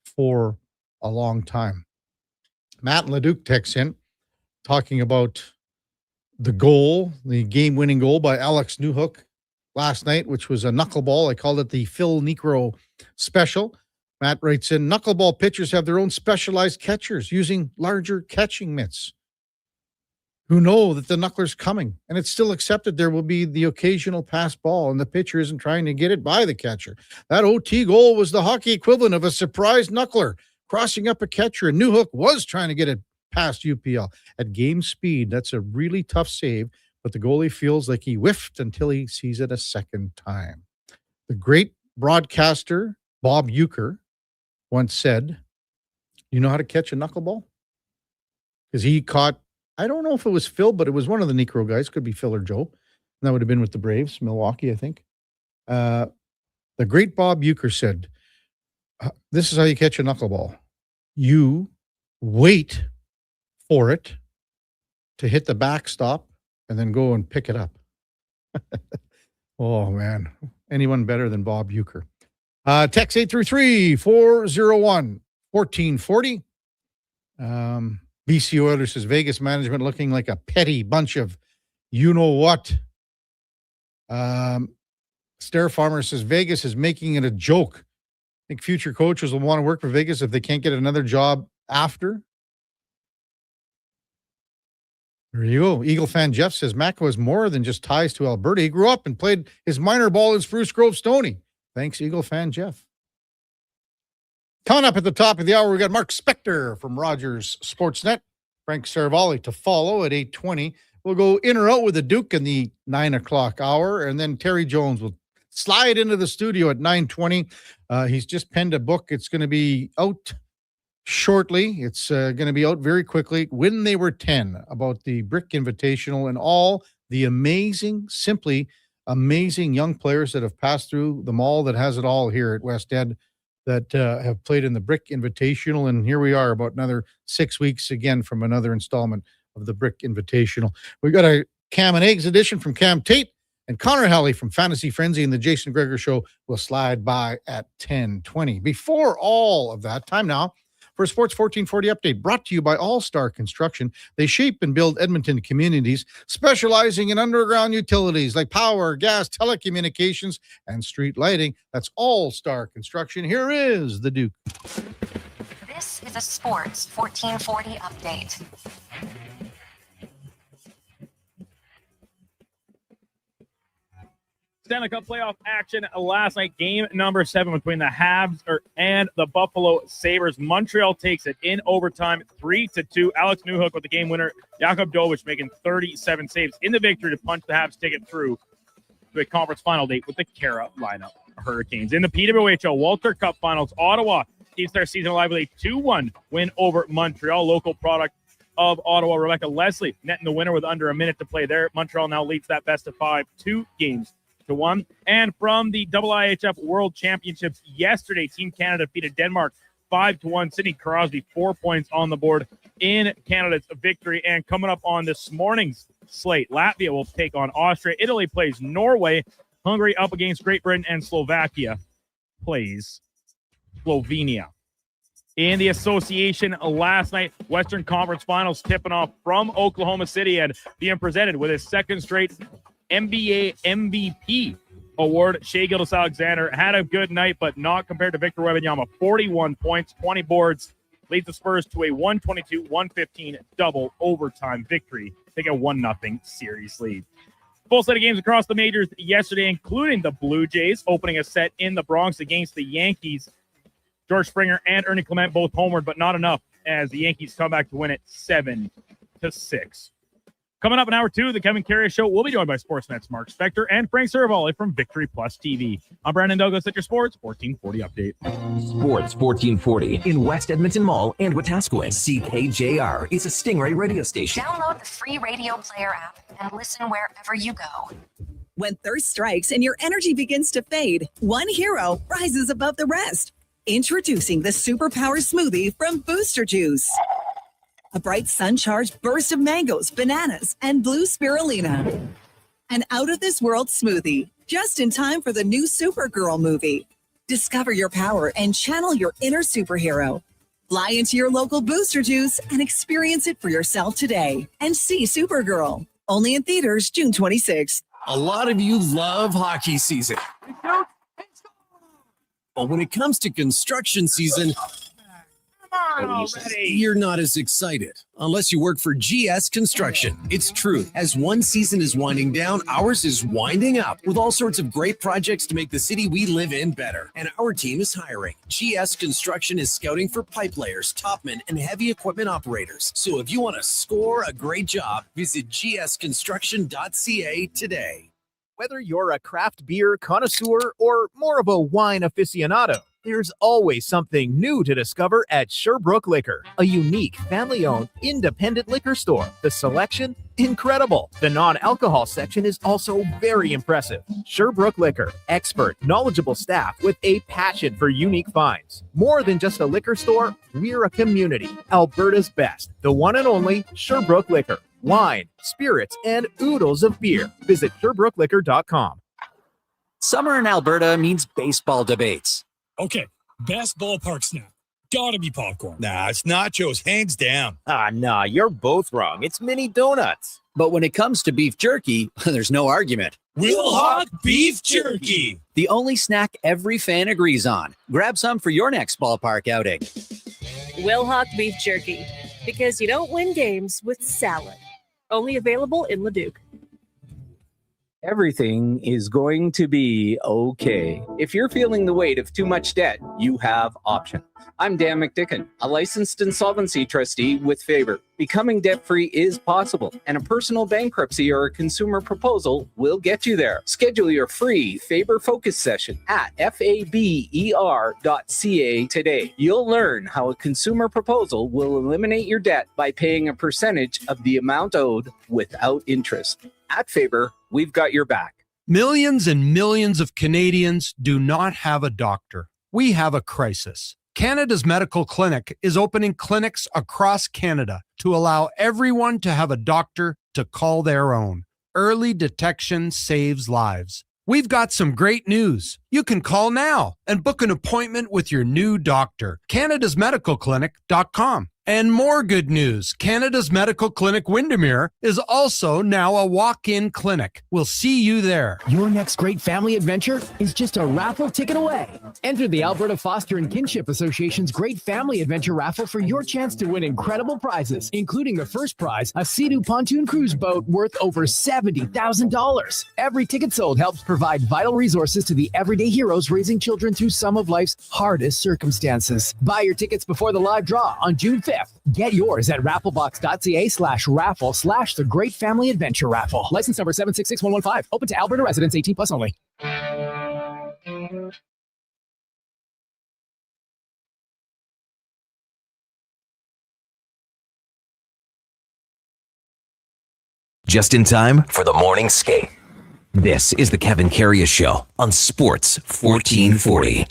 for a long time. Matt Leduc texts in talking about the goal, the game-winning goal by Alex Newhook last night, which was a knuckleball. I called it the Phil Niekro special. Matt writes in, knuckleball pitchers have their own specialized catchers using larger catching mitts who know that the knuckler's coming, and it's still accepted there will be the occasional pass ball, and the pitcher isn't trying to get it by the catcher. That OT goal was the hockey equivalent of a surprise knuckler crossing up a catcher, and Newhook was trying to get it past UPL at game speed. That's a really tough save, but the goalie feels like he whiffed until he sees it a second time. The great broadcaster Bob Uecker once said, you know how to catch a knuckleball? Because he caught, I don't know if it was Phil, but it was one of the Necro guys. Could be Phil or Joe. And that would have been with the Braves, Milwaukee, I think. The great Bob Uecker said, this is how you catch a knuckleball. You wait for it to hit the backstop and then go and pick it up. Oh, man. Anyone better than Bob Uecker? Text 833-401-1440. BC Oilers says Vegas management looking like a petty bunch of you-know-what. Stair Farmer says Vegas is making it a joke. I think future coaches will want to work for Vegas if they can't get another job after. There you go. Eagle fan Jeff says Mako has more than just ties to Alberta. He grew up and played his minor ball in Spruce Grove Stony. Thanks, Eagle fan Jeff. Coming up at the top of the hour, we got Mark Spector from Rogers Sportsnet. Frank Seravalli to follow at 8:20. We'll go in or out with the Duke in the 9 o'clock hour, and then Terry Jones will slide into the studio at 9:20. He's just penned a book. It's going to be out shortly. It's going to be out very quickly. When They Were 10, about the Brick Invitational and all the amazing, simply amazing young players that have passed through the mall that has it all here at West End that have played in the Brick Invitational. And here we are about another 6 weeks again from another installment of the Brick Invitational. We got a Cam and Eggs edition from Cam Tate, and Connor Halley from Fantasy Frenzy and the Jason Greger Show will slide by at 10:20. Before all of that, time now for a Sports 1440 update brought to you by All-Star Construction. They shape and build Edmonton communities, specializing in underground utilities like power, gas, telecommunications, and street lighting. That's All-Star Construction. Here is the Duke. This is a Sports 1440 update. Stanley Cup playoff action last night. Game number 7 between the Habs and the Buffalo Sabres. Montreal takes it in overtime, 3-2. Alex Newhook with the game winner. Jakub Dovich making 37 saves in the victory to punch the Habs ticket through. to a conference final date with the Carolina Hurricanes. In the PWHL Walter Cup Finals, Ottawa keeps their season alive with a 2-1 win over Montreal. Local product of Ottawa, Rebecca Leslie, netting the winner with under a minute to play there. Montreal now leads that best of 5, 2-1. And from the IIHF World Championships yesterday, Team Canada defeated Denmark 5-1. Sidney Crosby, 4 points on the board in Canada's victory. And coming up on this morning's slate, Latvia will take on Austria. Italy plays Norway. Hungary up against Great Britain, and Slovakia plays Slovenia. In the association last night, Western Conference Finals tipping off from Oklahoma City and being presented with his second straight NBA MVP award. Shai Gilgeous-Alexander had a good night, but not compared to Victor Wembanyama. 41 points, 20 boards, leads the Spurs to a 122-115 double overtime victory. Take a 1-0 series lead. Full set of games across the majors yesterday, including the Blue Jays opening a set in the Bronx against the Yankees. George Springer and Ernie Clement both homered, but not enough as the Yankees come back to win it 7-6. Coming up in hour 2 of the Kevin Karius Show, we'll be joined by Sportsnet's Mark Spector and Frank Seravalli from Victory Plus TV. I'm Brandon Douglas at your Sports 1440 update. Sports 1440 in West Edmonton Mall and Wetaskiwin. CKJR is a Stingray radio station. Download the free radio player app and listen wherever you go. When thirst strikes and your energy begins to fade, one hero rises above the rest. Introducing the Superpower Smoothie from Booster Juice. A bright sun-charged burst of mangoes, bananas, and blue spirulina. An out-of-this-world smoothie, just in time for the new Supergirl movie. Discover your power and channel your inner superhero. Fly into your local Booster Juice and experience it for yourself today. And see Supergirl. Only in theaters June 26th. A lot of you love hockey season. But when it comes to construction season, you're not as excited unless you work for GS Construction. It's true. As one season is winding down, ours is winding up with all sorts of great projects to make the city we live in better. And our team is hiring. GS Construction is scouting for pipe layers, topmen, and heavy equipment operators. So if you want to score a great job, visit gsconstruction.ca today. Whether you're a craft beer connoisseur or more of a wine aficionado, there's always something new to discover at Sherbrooke Liquor, a unique family-owned independent liquor store. The selection, incredible. The non-alcohol section is also very impressive. Sherbrooke Liquor, expert, knowledgeable staff with a passion for unique finds. More than just a liquor store, we're a community. Alberta's best, the one and only Sherbrooke Liquor. Wine, spirits, and oodles of beer. Visit SherbrookeLiquor.com. Summer in Alberta means baseball debates. Okay, best ballpark snack. Gotta be popcorn. Nah, it's nachos, hands down. Nah, you're both wrong. It's mini donuts. But when it comes to beef jerky, there's no argument. Wilhauk Beef Jerky. The only snack every fan agrees on. Grab some for your next ballpark outing. Wilhauk Beef Jerky. Because you don't win games with salad. Only available in Leduc. Everything is going to be okay. If you're feeling the weight of too much debt, you have options. I'm Dan McDicken, a licensed insolvency trustee with Faber. Becoming debt-free is possible, and a personal bankruptcy or a consumer proposal will get you there. Schedule your free Faber Focus session at faber.ca today. You'll learn how a consumer proposal will eliminate your debt by paying a percentage of the amount owed without interest. At Faber, we've got your back. Millions and millions of Canadians do not have a doctor. We have a crisis. Canada's Medical Clinic is opening clinics across Canada to allow everyone to have a doctor to call their own. Early detection saves lives. We've got some great news. You can call now and book an appointment with your new doctor. Canada'sMedicalClinic.com. And more good news. Canada's Medical Clinic Windermere is also now a walk-in clinic. We'll see you there. Your next great family adventure is just a raffle ticket away. Enter the Alberta Foster and Kinship Association's Great Family Adventure Raffle for your chance to win incredible prizes, including the first prize, a Sea-Doo pontoon cruise boat worth over $70,000. Every ticket sold helps provide vital resources to the everyday heroes raising children through some of life's hardest circumstances. Buy your tickets before the live draw on June 5th 5th. Get yours at rafflebox.ca/raffle/the Great Family Adventure Raffle. License number 766115. Open to Alberta residents 18 plus only. Just in time for the morning skate. This is the Kevin Karius Show on Sports 1440.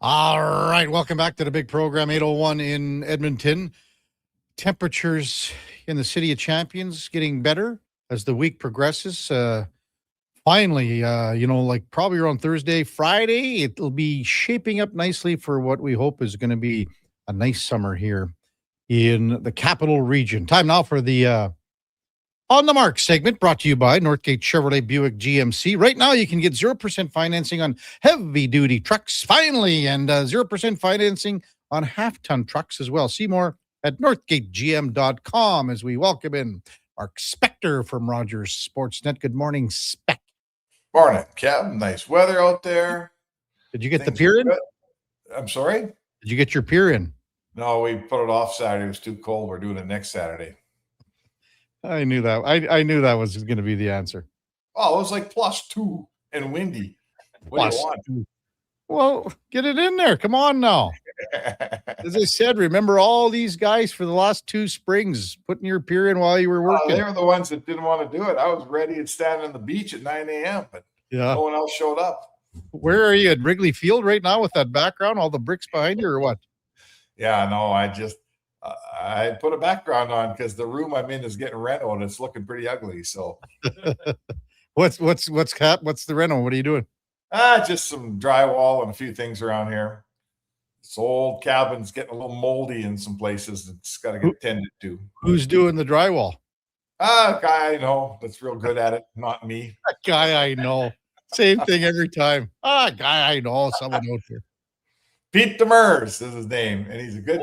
All right, welcome back to the big program, 8:01 in Edmonton. Temperatures in the City of Champions getting better as the week progresses. Finally, like probably around Thursday, Friday, it'll be shaping up nicely for what we hope is going to be a nice summer here in the capital region. Time now for the On the Mark segment, brought to you by Northgate Chevrolet Buick GMC. Right now, you can get 0% financing on heavy-duty trucks, finally, and 0% financing on half-ton trucks as well. See more at northgategm.com as we welcome in Mark Spector from Rogers Sportsnet. Good morning, Spec. Morning, Kev. Nice weather out there. Did you get the pier in? I'm sorry? Did you get your pier in? No, we put it off Saturday. It was too cold. We're doing it next Saturday. I knew that. I knew that was going to be the answer. Oh, it was like +2 and windy. What do you want? Well, get it in there. Come on now. As I said, remember all these guys for the last 2 springs putting your pier in while you were working. They were the ones that didn't want to do it. I was ready and standing on the beach at 9 a.m., but no one else showed up. Where are you, at Wrigley Field right now with that background, all the bricks behind you, or what? Yeah, no, I put a background on because the room I'm in is getting reno and it's looking pretty ugly. So what's the reno? What are you doing? Just some drywall and a few things around here. This old cabin's getting a little moldy in some places. It's got to get tended to. Who's doing the drywall? A guy I know that's real good at it, not me. A guy I know. Same thing every time. A guy I know, someone out there. Pete Demers is his name, and he's a good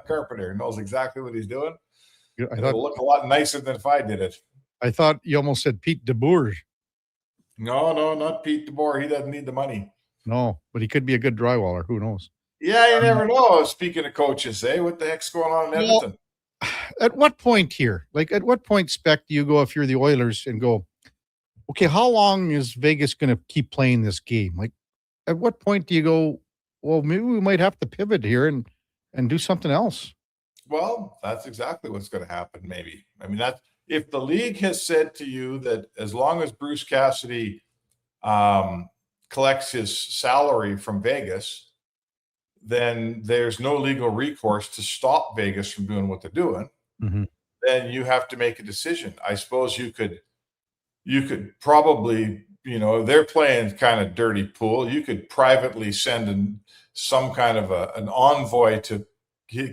carpenter. Knows exactly what he's doing. It'll look a lot nicer than if I did it. I thought you almost said Pete DeBoer. No, not Pete DeBoer. He doesn't need the money. No, but he could be a good drywaller. Who knows? Yeah, you never know. Speaking of coaches, what the heck's going on in Edmonton? At what point here, at what point, Spec, do you go, if you're the Oilers, and go, okay, how long is Vegas going to keep playing this game? At what point do you go, well, maybe we might have to pivot here and do something else? Well, that's exactly what's going to happen, maybe. I mean, if the league has said to you that as long as Bruce Cassidy collects his salary from Vegas, then there's no legal recourse to stop Vegas from doing what they're doing. Mm-hmm. Then you have to make a decision. I suppose you could probably, they're playing kind of dirty pool. You could privately send in some kind of an envoy to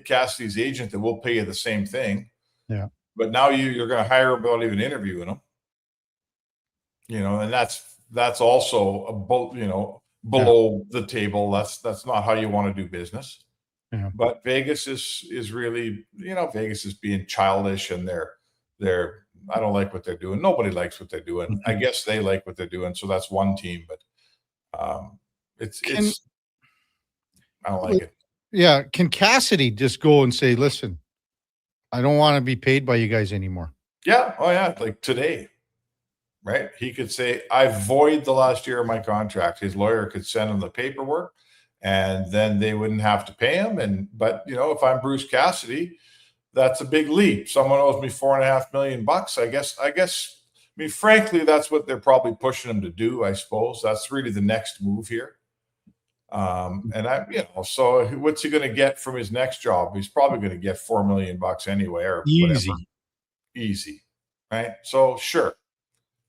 Cassidy's agent that will pay you the same thing. Yeah. But now you're going to hire him without even interviewing him. And that's also below the table. That's not how you want to do business. Yeah. But Vegas is really, Vegas is being childish, and they're I don't like what they're doing. Nobody likes what they're doing. Mm-hmm. I guess they like what they're doing, so that's one team. But it's I don't like it. Yeah, can Cassidy just go and say, "Listen, I don't want to be paid by you guys anymore"? Yeah. Oh yeah. Like today, right? He could say, "I void the last year of my contract." His lawyer could send him the paperwork, and then they wouldn't have to pay him. But if I'm Bruce Cassidy, that's a big leap. Someone owes me $4.5 million. I guess. I mean, frankly, that's what they're probably pushing him to do. I suppose that's really the next move here. So what's he going to get from his next job? He's probably going to get $4 million anyway, or easy, whatever. Easy, right? So sure,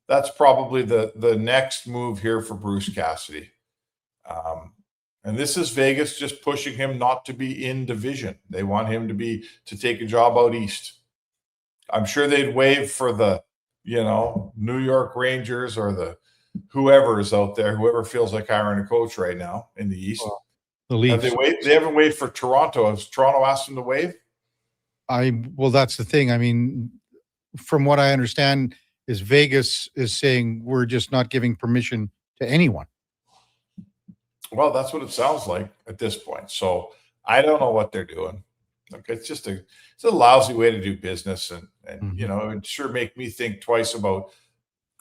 that's probably the next move here for Bruce Cassidy. And this is Vegas just pushing him not to be in division. They want him to take a job out east. I'm sure they'd waive for the, New York Rangers or the whoever is out there, whoever feels like hiring a coach right now in the East. The Leafs. They haven't waived for Toronto. Has Toronto asked them to waive? Well, that's the thing. I mean, from what I understand, is Vegas is saying we're just not giving permission to anyone. Well, that's what it sounds like at this point. So I don't know what they're doing. Like, it's a lousy way to do business, and you know, it would sure make me think twice about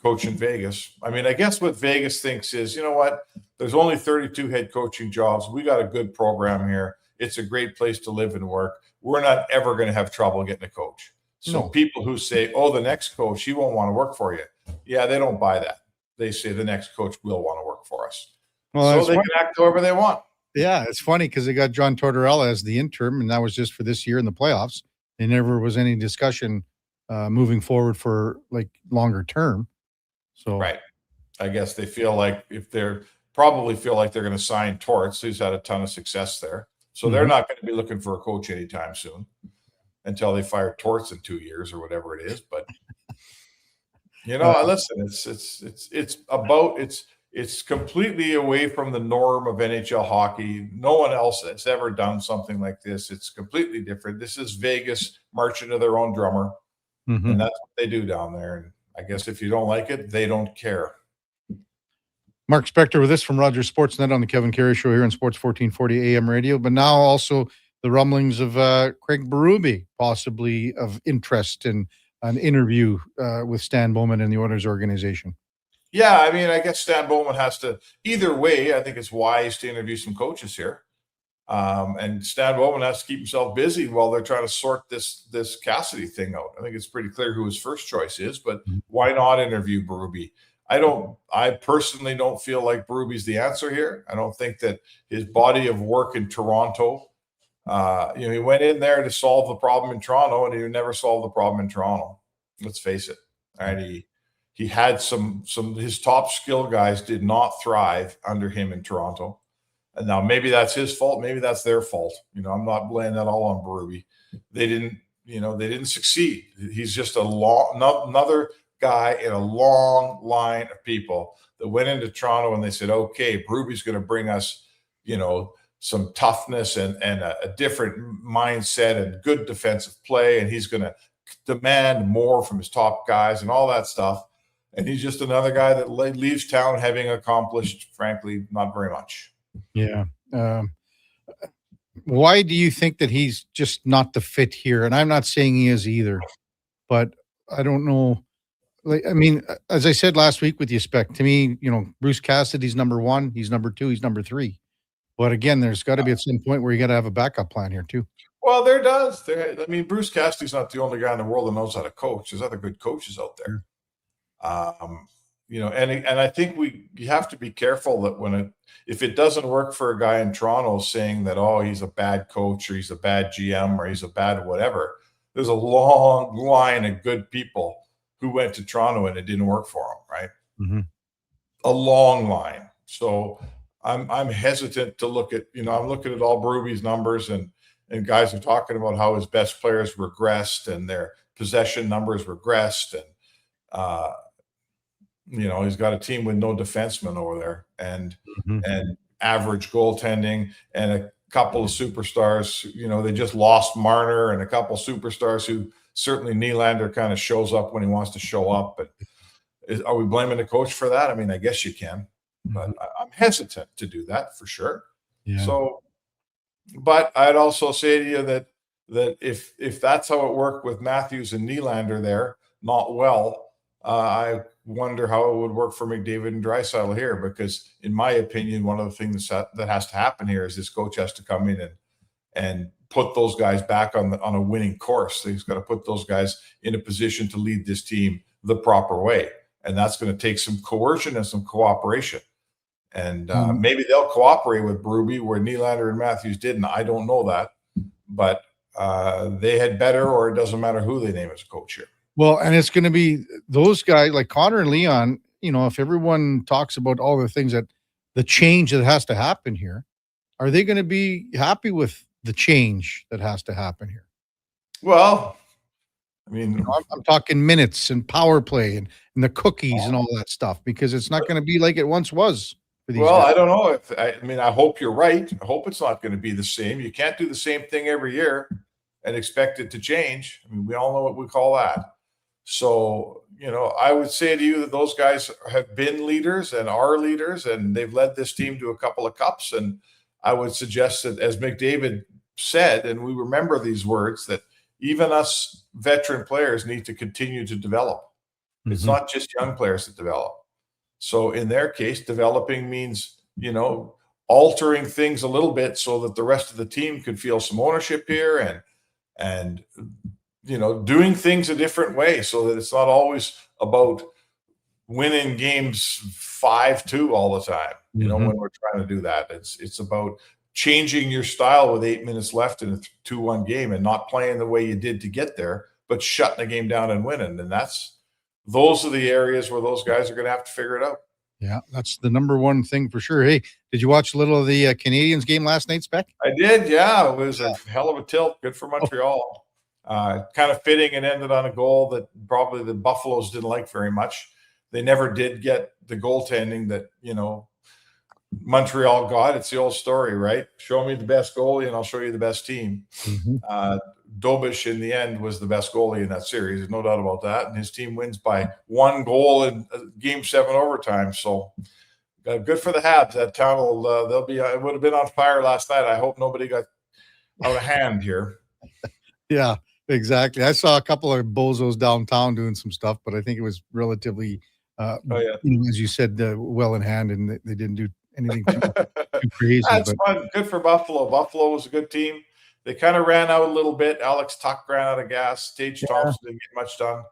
coaching Vegas. I mean, I guess what Vegas thinks is, you know what? There's only 32 head coaching jobs. We got a good program here. It's a great place to live and work. We're not ever going to have trouble getting a coach. So people who say, oh, the next coach, he won't want to work for you. Yeah, they don't buy that. They say the next coach will want to work for us. Well, so they can act however they want. Yeah, it's funny because they got John Tortorella as the interim, and that was just for this year in the playoffs. There never was any discussion moving forward for like longer term. So right. I guess they feel like probably feel like they're going to sign Torts, who's had a ton of success there. So they're not going to be looking for a coach anytime soon until they fire Torts in 2 years or whatever it is. But you know, listen, it's completely away from the norm of NHL hockey. No one else has ever done something like this. It's completely different. This is Vegas marching to their own drummer, and that's what they do down there. And I guess if you don't like it, they don't care. Mark Spector with us from Rogers Sportsnet on the Kevin Karius Show here on Sports 1440 AM radio. But now also the rumblings of Craig Berube possibly of interest in an interview with Stan Bowman and the Oilers organization. Yeah, I mean, I guess Stan Bowman has to. Either way, I think it's wise to interview some coaches here. And Stan Bowman has to keep himself busy while they're trying to sort this Cassidy thing out. I think it's pretty clear who his first choice is, but why not interview Berube? I personally don't feel like Berube's the answer here. I don't think that his body of work in Toronto, he went in there to solve the problem in Toronto, and he never solved the problem in Toronto. Let's face it. And he had some his top skill guys did not thrive under him in Toronto. And now maybe that's his fault. Maybe that's their fault. You know, I'm not blaming that all on Berube. They didn't succeed. He's just another guy in a long line of people that went into Toronto and they said, okay, Berube's going to bring us, some toughness and a different mindset and good defensive play. And he's going to demand more from his top guys and all that stuff. And he's just another guy that leaves town having accomplished, frankly, not very much. Yeah. Why do you think that he's just not the fit here? And I'm not saying he is either, but I don't know. As I said last week with you, Spec, to me, Bruce Cassidy's number one, he's number two, he's number three. But again, there's got to be at some point where you got to have a backup plan here too. Well, there does. Bruce Cassidy's not the only guy in the world that knows how to coach. There's other good coaches out there. And I think you have to be careful that if it doesn't work for a guy in Toronto saying that, oh, he's a bad coach or he's a bad GM or he's a bad whatever, there's a long line of good people who went to Toronto and it didn't work for them, right? Mm-hmm. A long line. So I'm hesitant to look at, I'm looking at all Berube's numbers and guys are talking about how his best players regressed and their possession numbers regressed. And, he's got a team with no defensemen over there and average goaltending and a couple of superstars. They just lost Marner and a couple of superstars who certainly Nylander kind of shows up when he wants to show up. But are we blaming the coach for that? I mean, I guess you can, but I'm hesitant to do that for sure. Yeah. So, but I'd also say to you that if that's how it worked with Matthews and Nylander there, not well, I wonder how it would work for McDavid and Draisaitl here, because in my opinion, one of the things that has to happen here is this coach has to come in and put those guys back on a winning course. He's got to put those guys in a position to lead this team the proper way. And that's going to take some coercion and some cooperation. And maybe they'll cooperate with Berube where Nylander and Matthews didn't. I don't know that, but they had better, or it doesn't matter who they name as a coach here. Well, and it's going to be those guys like Connor and Leon, if everyone talks about all the things that the change that has to happen here, are they going to be happy with the change that has to happen here? Well, I mean, I'm talking minutes and power play and the cookies and all that stuff, because it's not going to be like it once was. For these guys. I don't know. I hope you're right. I hope it's not going to be the same. You can't do the same thing every year and expect it to change. I mean, we all know what we call that. So, I would say to you that those guys have been leaders and are leaders, and they've led this team to a couple of cups. And I would suggest that, as McDavid said, and we remember these words, that even us veteran players need to continue to develop. It's not just young players that develop. So in their case, developing means, altering things a little bit so that the rest of the team could feel some ownership here and doing things a different way so that it's not always about winning games 5-2 all the time. When we're trying to do that, it's about changing your style with 8 minutes left in a 2-1 game and not playing the way you did to get there, but shutting the game down and winning. And those are the areas where those guys are going to have to figure it out. Yeah, that's the number one thing for sure. Hey, did you watch a little of the Canadiens game last night, Spec? I did, yeah. It was a hell of a tilt. Good for Montreal. Kind of fitting and ended on a goal that probably the Buffaloes didn't like very much. They never did get the goaltending that, Montreal got. It's the old story, right? Show me the best goalie and I'll show you the best team. Dobish in the end was the best goalie in that series. There's no doubt about that. And his team wins by 1 goal in game 7 overtime. So good for the Habs. That town will, it would have been on fire last night. I hope nobody got out of hand here. Yeah, exactly. I saw a couple of bozos downtown doing some stuff, but I think it was relatively, as you said, well in hand, and they didn't do anything too crazy. That's fun. Good for Buffalo. Buffalo was a good team. They kind of ran out a little bit. Alex Tuck ran out of gas. Tage Thompson didn't get much done.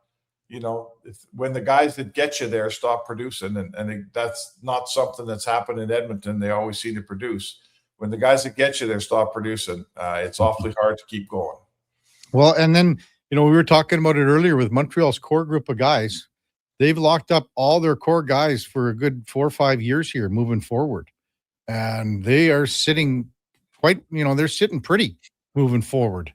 When the guys that get you there stop producing, and that's not something that's happened in Edmonton. They always seem to produce. When the guys that get you there stop producing, it's awfully hard to keep going. Well, and then, we were talking about it earlier with Montreal's core group of guys. They've locked up all their core guys for a good 4 or 5 years here moving forward. And they are sitting they're sitting pretty moving forward.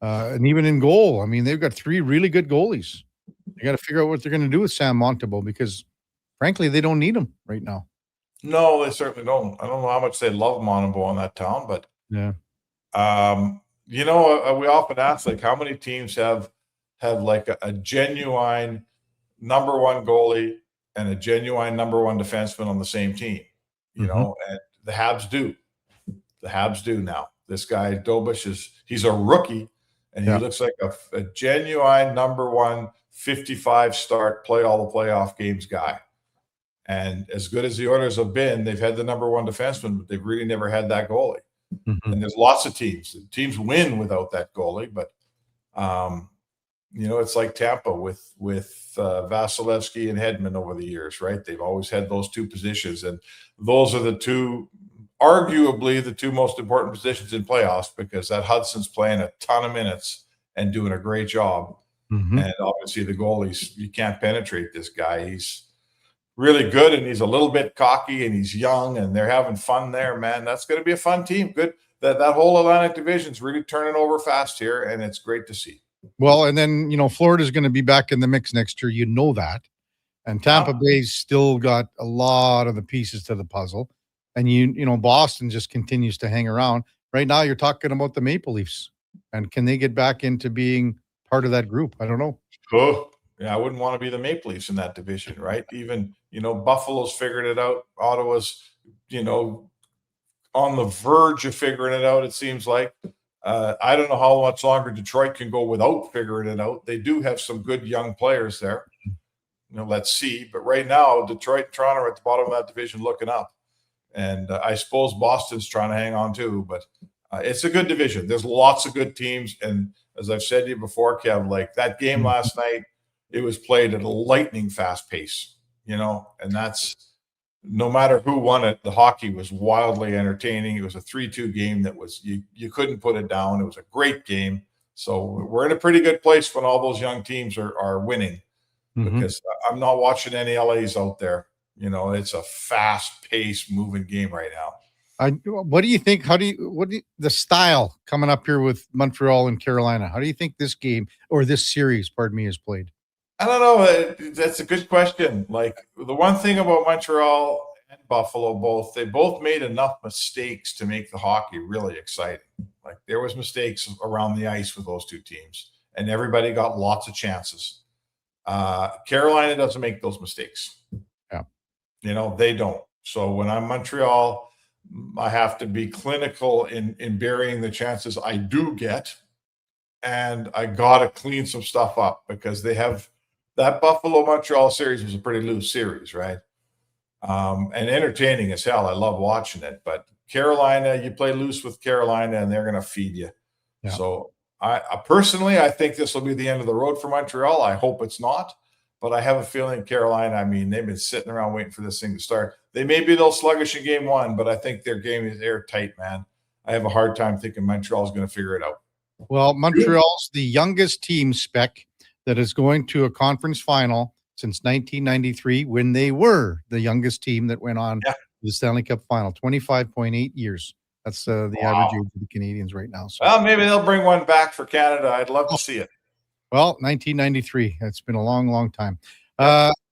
And even in goal, I mean, they've got 3 really good goalies. They got to figure out what they're going to do with Sam Montembeault because, frankly, they don't need him right now. No, they certainly don't. I don't know how much they love Montembeault in that town, but yeah. We often ask, how many teams have like a genuine number 1 goalie and a genuine number 1 defenseman on the same team, and the Habs do. The Habs do now. This guy, Dobish, he's a rookie, and he looks like a genuine number 1, 55 start, play all the playoff games guy. And as good as the Oilers have been, they've had the number 1 defenseman, but they've really never had that goalie. And there's lots of teams. Teams win without that goalie, but it's like Tampa with Vasilevsky and Hedman over the years, right? They've always had those 2 positions, and those are arguably the 2 most important positions in playoffs because that Hudson's playing a ton of minutes and doing a great job. And obviously the goalies, you can't penetrate this guy. He's really good, and he's a little bit cocky, and he's young, and they're having fun there, man. That's going to be a fun team. Good. That whole Atlantic division's really turning over fast here, and it's great to see. Well, and then, Florida's going to be back in the mix next year. That. And Tampa Bay's still got a lot of the pieces to the puzzle. And, Boston just continues to hang around. Right now, you're talking about the Maple Leafs. And can they get back into being part of that group? I don't know. Oh, yeah, I wouldn't want to be the Maple Leafs in that division, right? Even, Buffalo's figured it out. Ottawa's, on the verge of figuring it out, it seems like. I don't know how much longer Detroit can go without figuring it out. They do have some good young players there. Let's see. But right now, Detroit and Toronto are at the bottom of that division looking up. And I suppose Boston's trying to hang on too. But it's a good division. There's lots of good teams. And as I've said to you before, Kev, that game last night, it was played at a lightning fast pace, and that's no matter who won it, the hockey was wildly entertaining. It was a 3-2 game that was you couldn't put it down. It was a great game. So we're in a pretty good place when all those young teams are winning because I'm not watching any LAs out there. It's a fast-paced moving game right now. What do you think? The style coming up here with Montreal and Carolina? How do you think this game or this series, is played? I don't know. That's a good question. The one thing about Montreal and Buffalo, they both made enough mistakes to make the hockey really exciting. Like there was mistakes around the ice with those two teams, and everybody got lots of chances. Carolina doesn't make those mistakes. Yeah. They don't. So when I'm Montreal, I have to be clinical in burying the chances I do get. And I got to clean some stuff up because they have that Buffalo-Montreal series was a pretty loose series, right? And entertaining as hell. I love watching it. But Carolina, you play loose with Carolina and they're going to feed you. Yeah. So I personally, I think this will be the end of the road for Montreal. I hope it's not. But I have a feeling Carolina, I mean, they've been sitting around waiting for this thing to start. They may be a little sluggish in game one, but I think their game is airtight, man. I have a hard time thinking Montreal's going to figure it out. Well, Montreal's the youngest team, Spec, that is going to a conference final since 1993, when they were the youngest team that went on to the Stanley Cup final. 25.8 years. That's the average age of the Canadians right now. So. Well, maybe they'll bring one back for Canada. I'd love to see it. Well, 1993. It's been a long, long time.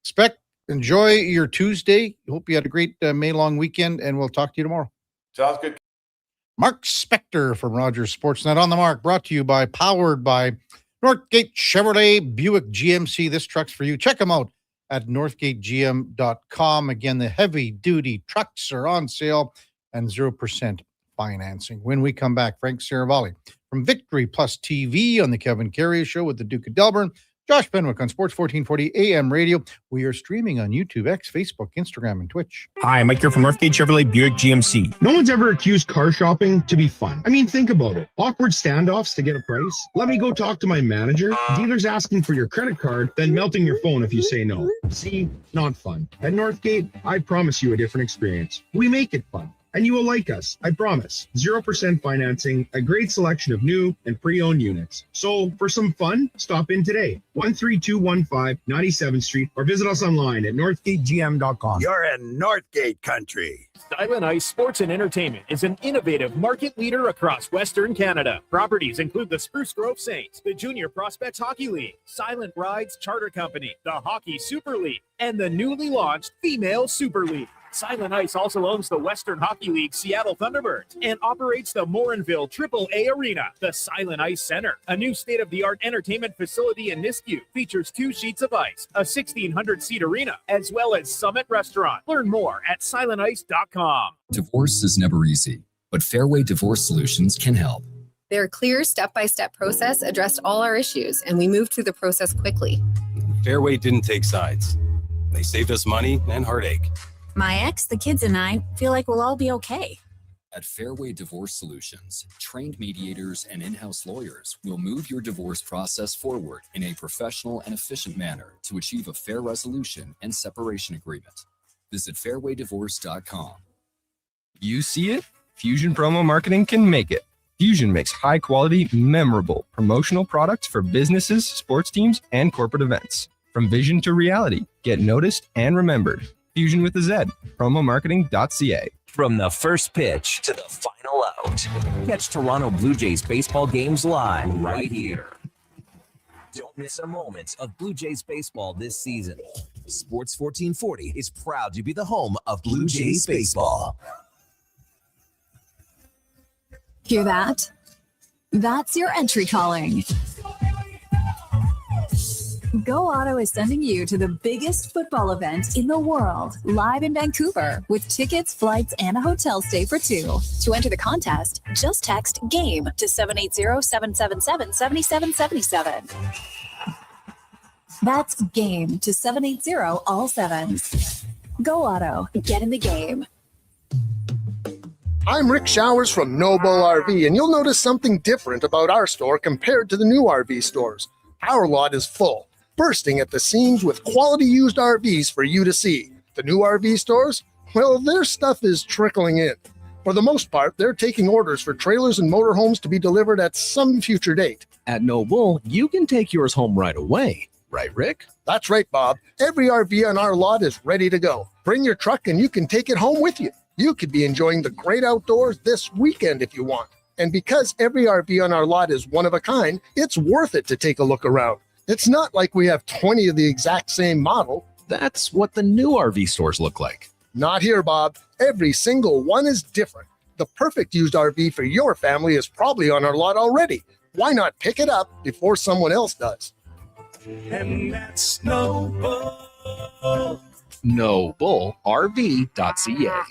Spec, enjoy your Tuesday. Hope you had a great May-long weekend, and we'll talk to you tomorrow. Sounds good. Mark Spector from Rogers Sportsnet on the Mark, brought to you by, powered by Northgate Chevrolet Buick GMC. This truck's for you. Check them out at northgategm.com. Again, the heavy-duty trucks are on sale and 0% financing. When we come back, Frank Seravalli from Victory Plus TV on the Kevin Karius Show with the Duke of Delburne. Josh Benwick on Sports 1440 AM Radio. We are streaming on YouTube, X, Facebook, Instagram, and Twitch. Hi, Mike here from Northgate Chevrolet Buick GMC. No one's ever accused car shopping to be fun. I mean, think about it. Awkward standoffs to get a price. Let me go talk to my manager. Dealers asking for your credit card, then melting your phone if you say no. See, not fun. At Northgate, I promise you a different experience. We make it fun. And you will like us, I promise. 0% financing, a great selection of new and pre-owned units. So for some fun, stop in today. 13215 97th Street, or visit us online at northgategm.com. You're in Northgate country. Silent Ice Sports and Entertainment is an innovative market leader across Western Canada. Properties include the Spruce Grove Saints, the Junior Prospects Hockey League, Silent Rides Charter Company, the Hockey Super League, and the newly launched Female Super League. Silent Ice also owns the Western Hockey League Seattle Thunderbirds and operates the Morinville AAA Arena. The Silent Ice Center, a new state-of-the-art entertainment facility in Nisku, features 2 sheets of ice, a 1,600-seat arena, as well as Summit Restaurant. Learn more at silentice.com. Divorce is never easy, but Fairway Divorce Solutions can help. Their clear step-by-step process addressed all our issues, and we moved through the process quickly. Fairway didn't take sides. They saved us money and heartache. My ex, the kids, and I feel like we'll all be okay. At Fairway Divorce Solutions, trained mediators and in-house lawyers will move your divorce process forward in a professional and efficient manner to achieve a fair resolution and separation agreement. Visit fairwaydivorce.com. You see it? Fusion Promo Marketing can make it. Fusion makes high-quality, memorable promotional products for businesses, sports teams, and corporate events. From vision to reality, get noticed and remembered. Fusion with a Z. Promomarketing.ca. From the first pitch to the final out, catch Toronto Blue Jays baseball games live right here. Don't miss a moment of Blue Jays baseball this season. Sports 1440 is proud to be the home of Blue Jays baseball. Hear that? That's your entry calling. Go Auto is sending you to the biggest football event in the world, live in Vancouver, with tickets, flights, and a hotel stay for 2. To enter the contest, just text GAME to 780-777-7777. That's GAME to 780 all 7s. Go Auto, get in the game. I'm Rick Showers from Noble RV, and you'll notice something different about our store compared to the new RV stores. Our lot is full, bursting at the seams with quality used RVs for you to see. The new RV stores, well, their stuff is trickling in. For the most part, they're taking orders for trailers and motorhomes to be delivered at some future date. At Noble, you can take yours home right away. Right, Rick? That's right, Bob. Every RV on our lot is ready to go. Bring your truck and you can take it home with you. You could be enjoying the great outdoors this weekend if you want. And because every RV on our lot is one of a kind, it's worth it to take a look around. It's not like we have 20 of the exact same model. That's what the new RV stores look like. Not here, Bob. Every single one is different. The perfect used RV for your family is probably on our lot already. Why not pick it up before someone else does? And that's NobleRV.ca.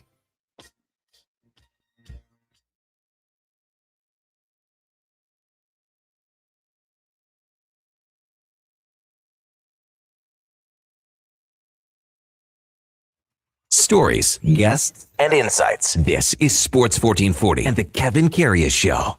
Stories, guests, and insights. This is Sports 1440 and the Kevin Karius Show.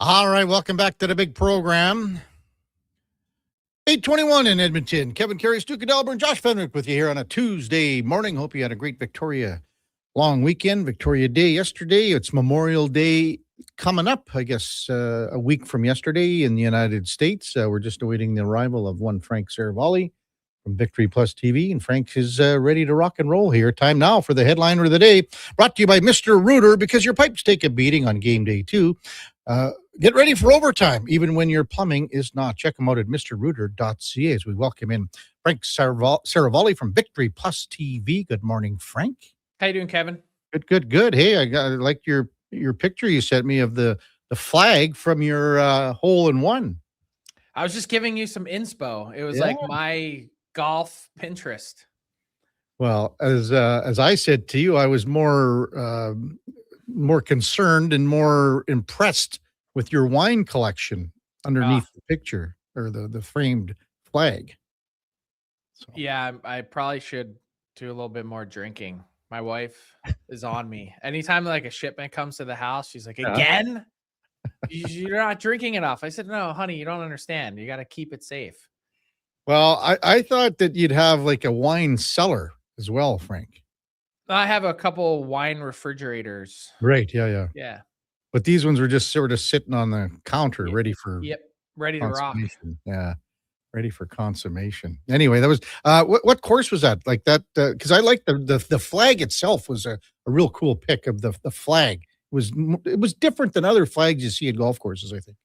All right, welcome back to the big program. 8:21 in Edmonton. Kevin Karius, Duke of Delburne, Josh Fenwick with you here on a Tuesday morning. Hope you had a great Victoria long weekend, Victoria Day yesterday. It's Memorial Day coming up, I guess, a week from yesterday in the United States. We're just awaiting the arrival of one Frank Seravalli from Victory Plus TV, and Frank is ready to rock and roll here. Time now for the headliner of the day, brought to you by Mr. Rooter, because your pipes take a beating on game day too. Get ready for overtime, even when your plumbing is not. Check them out at mrrooter.ca as we welcome in Frank Seravalli from Victory Plus TV. Good morning, Frank. How you doing, Kevin? Good. Hey, I liked your picture you sent me of the flag from your hole-in-one. I was just giving you some inspo. It was like my golf Pinterest. Well, as I said to you, I was more concerned and more impressed with your wine collection underneath the picture or the framed flag. So. Yeah, I probably should do a little bit more drinking. My wife is on me. Anytime like a shipment comes to the house, she's like, again? You're not drinking enough. I said, no, honey, you don't understand. You got to keep it safe. Well, I thought that you'd have like a wine cellar as well, Frank. I have a couple wine refrigerators. Right. Yeah. But these ones were just sort of sitting on the counter, ready for ready to rock. Yeah, ready for consummation. Anyway, that was what course was that? Like that because I like the flag itself was a real cool pic of the flag. It was different than other flags you see at golf courses, I think.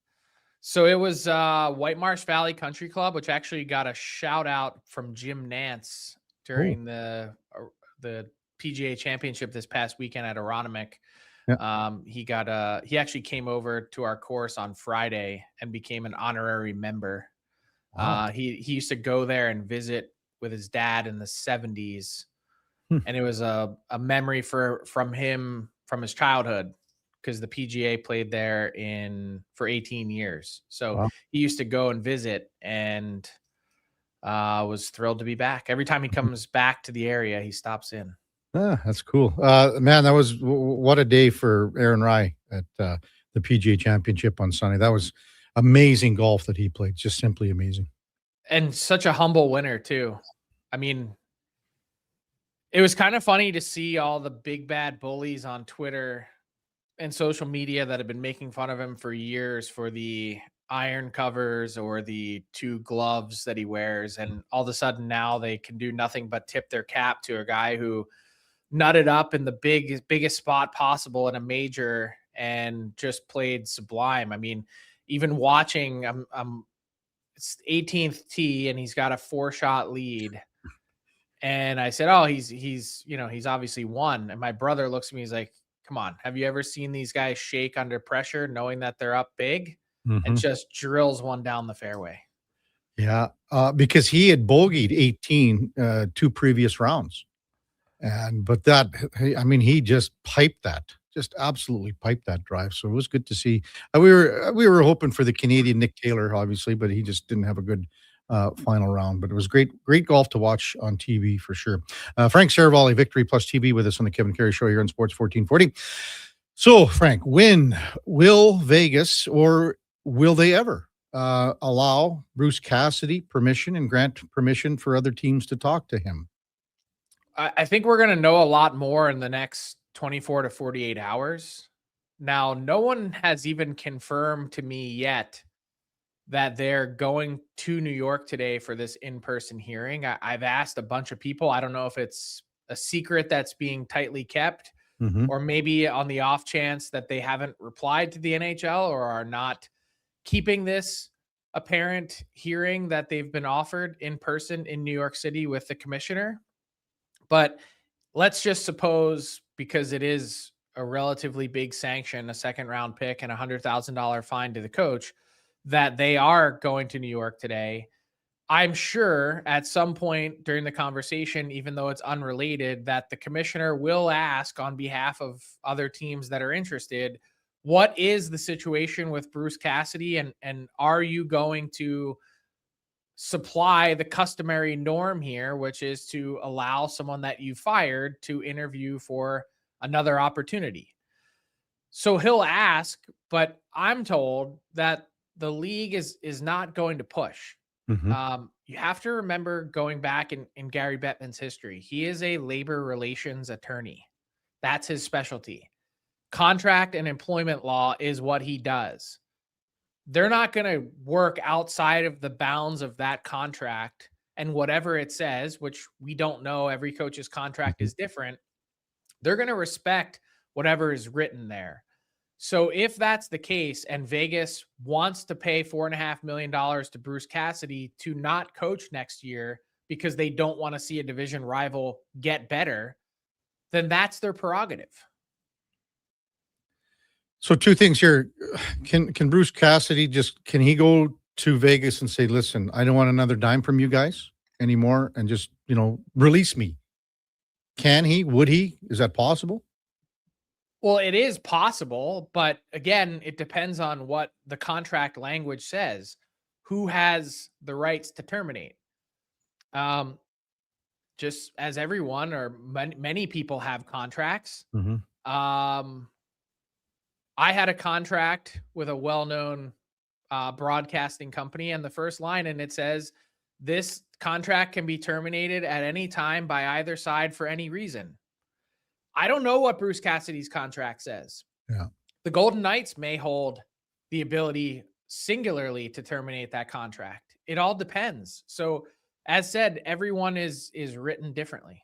So it was White Marsh Valley Country Club, which actually got a shout out from Jim Nance during the PGA Championship this past weekend at Aronimink. Yeah. He actually came over to our course on Friday and became an honorary member. Wow. He used to go there and visit with his dad in the 70s. And it was a memory from him from his childhood, because the PGA played there for 18 years. So he used to go and visit and was thrilled to be back. Every time he comes back to the area, he stops in. That's cool. Man, that was what a day for Aaron Rai at the PGA Championship on Sunday. That was amazing golf that he played. Just simply amazing. And such a humble winner too. I mean, it was kind of funny to see all the big bad bullies on Twitter and social media that have been making fun of him for years for the iron covers or the 2 gloves that he wears. And all of a sudden now they can do nothing but tip their cap to a guy who nutted up in the biggest spot possible in a major and just played sublime. I mean, even watching, it's 18th tee and he's got a 4-shot lead. And I said, oh, he's obviously won. And my brother looks at me, he's like, come on, have you ever seen these guys shake under pressure knowing that they're up big? And just drills one down the fairway. Yeah, because he had bogeyed 18 2 previous rounds. But he just piped that, just absolutely piped that drive. So it was good to see. We were hoping for the Canadian Nick Taylor, obviously, but he just didn't have a good final round. But it was great golf to watch on TV for sure. Frank Seravalli, Victory Plus TV, with us on the Kevin Karius Show here on Sports 1440. So, Frank, when will Vegas, or will they ever allow Bruce Cassidy permission and grant permission for other teams to talk to him? I think we're going to know a lot more in the next 24 to 48 hours. Now, no one has even confirmed to me yet that they're going to New York today for this in-person hearing. I've asked a bunch of people. I don't know if it's a secret that's being tightly kept or maybe on the off chance that they haven't replied to the NHL or are not keeping this apparent hearing that they've been offered in person in New York City with the commissioner. But let's just suppose, because it is a relatively big sanction, a second round pick and $100,000 fine to the coach, that they are going to New York today. I'm sure at some point during the conversation, even though it's unrelated, that the commissioner will ask on behalf of other teams that are interested, what is the situation with Bruce Cassidy, and are you going to supply the customary norm here, which is to allow someone that you fired to interview for another opportunity? So he'll ask, but I'm told that the league is not going to push. You have to remember, going back in Gary Bettman's history, he is a labor relations attorney. That's his specialty. Contract and employment law is what he does. They're not going to work outside of the bounds of that contract and whatever it says, which we don't know. Every coach's contract is different. They're going to respect whatever is written there. So if that's the case, and Vegas wants to pay $4.5 million to Bruce Cassidy to not coach next year because they don't want to see a division rival get better, then that's their prerogative. So two things here. Can Bruce Cassidy can he go to Vegas and say, listen, I don't want another dime from you guys anymore, and just, release me? Can he? Would he? Is that possible? Well, it is possible, but again, it depends on what the contract language says. Who has the rights to terminate? Just as everyone, or many people have contracts. I had a contract with a well-known broadcasting company, and the first line, and it says, this contract can be terminated at any time by either side for any reason. I don't know what Bruce Cassidy's contract says. Yeah. The Golden Knights may hold the ability singularly to terminate that contract. It all depends. So, as said, everyone is written differently.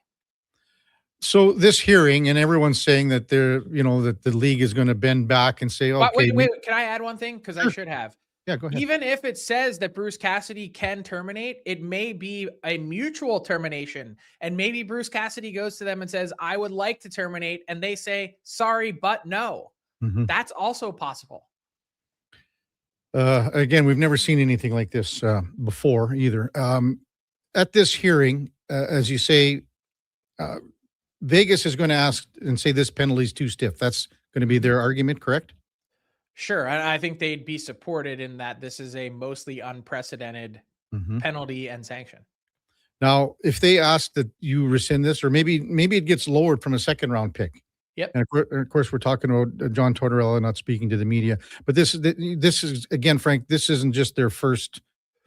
So this hearing, and everyone's saying that that the league is going to bend back and say, okay. Wait, can I add one thing? Because I should have. Yeah, go ahead. Even if it says that Bruce Cassidy can terminate, it may be a mutual termination. And maybe Bruce Cassidy goes to them and says, I would like to terminate. And they say, sorry, but no. That's also possible. Again, we've never seen anything like this before either. At this hearing, as you say, Vegas is going to ask and say this penalty is too stiff. That's going to be their argument, correct? Sure. I think they'd be supported in that this is a mostly unprecedented penalty and sanction. Now, if they ask that you rescind this, or maybe it gets lowered from a second round pick. Yep. And of course, we're talking about John Tortorella not speaking to the media. But this is again, Frank, this isn't just their first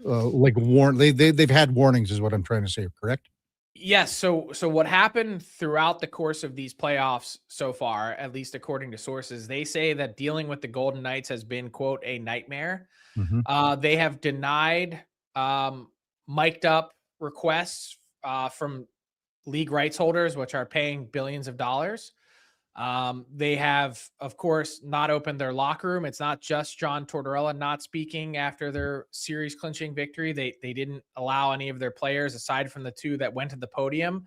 warn. They've had warnings, is what I'm trying to say, correct? Yes. So what happened throughout the course of these playoffs so far, at least according to sources, they say that dealing with the Golden Knights has been, quote, a nightmare. They have denied mic'd up requests from league rights holders, which are paying billions of dollars. They have, of course, not opened their locker room. It's not just John Tortorella not speaking after their series clinching victory. They didn't allow any of their players, aside from the two that went to the podium,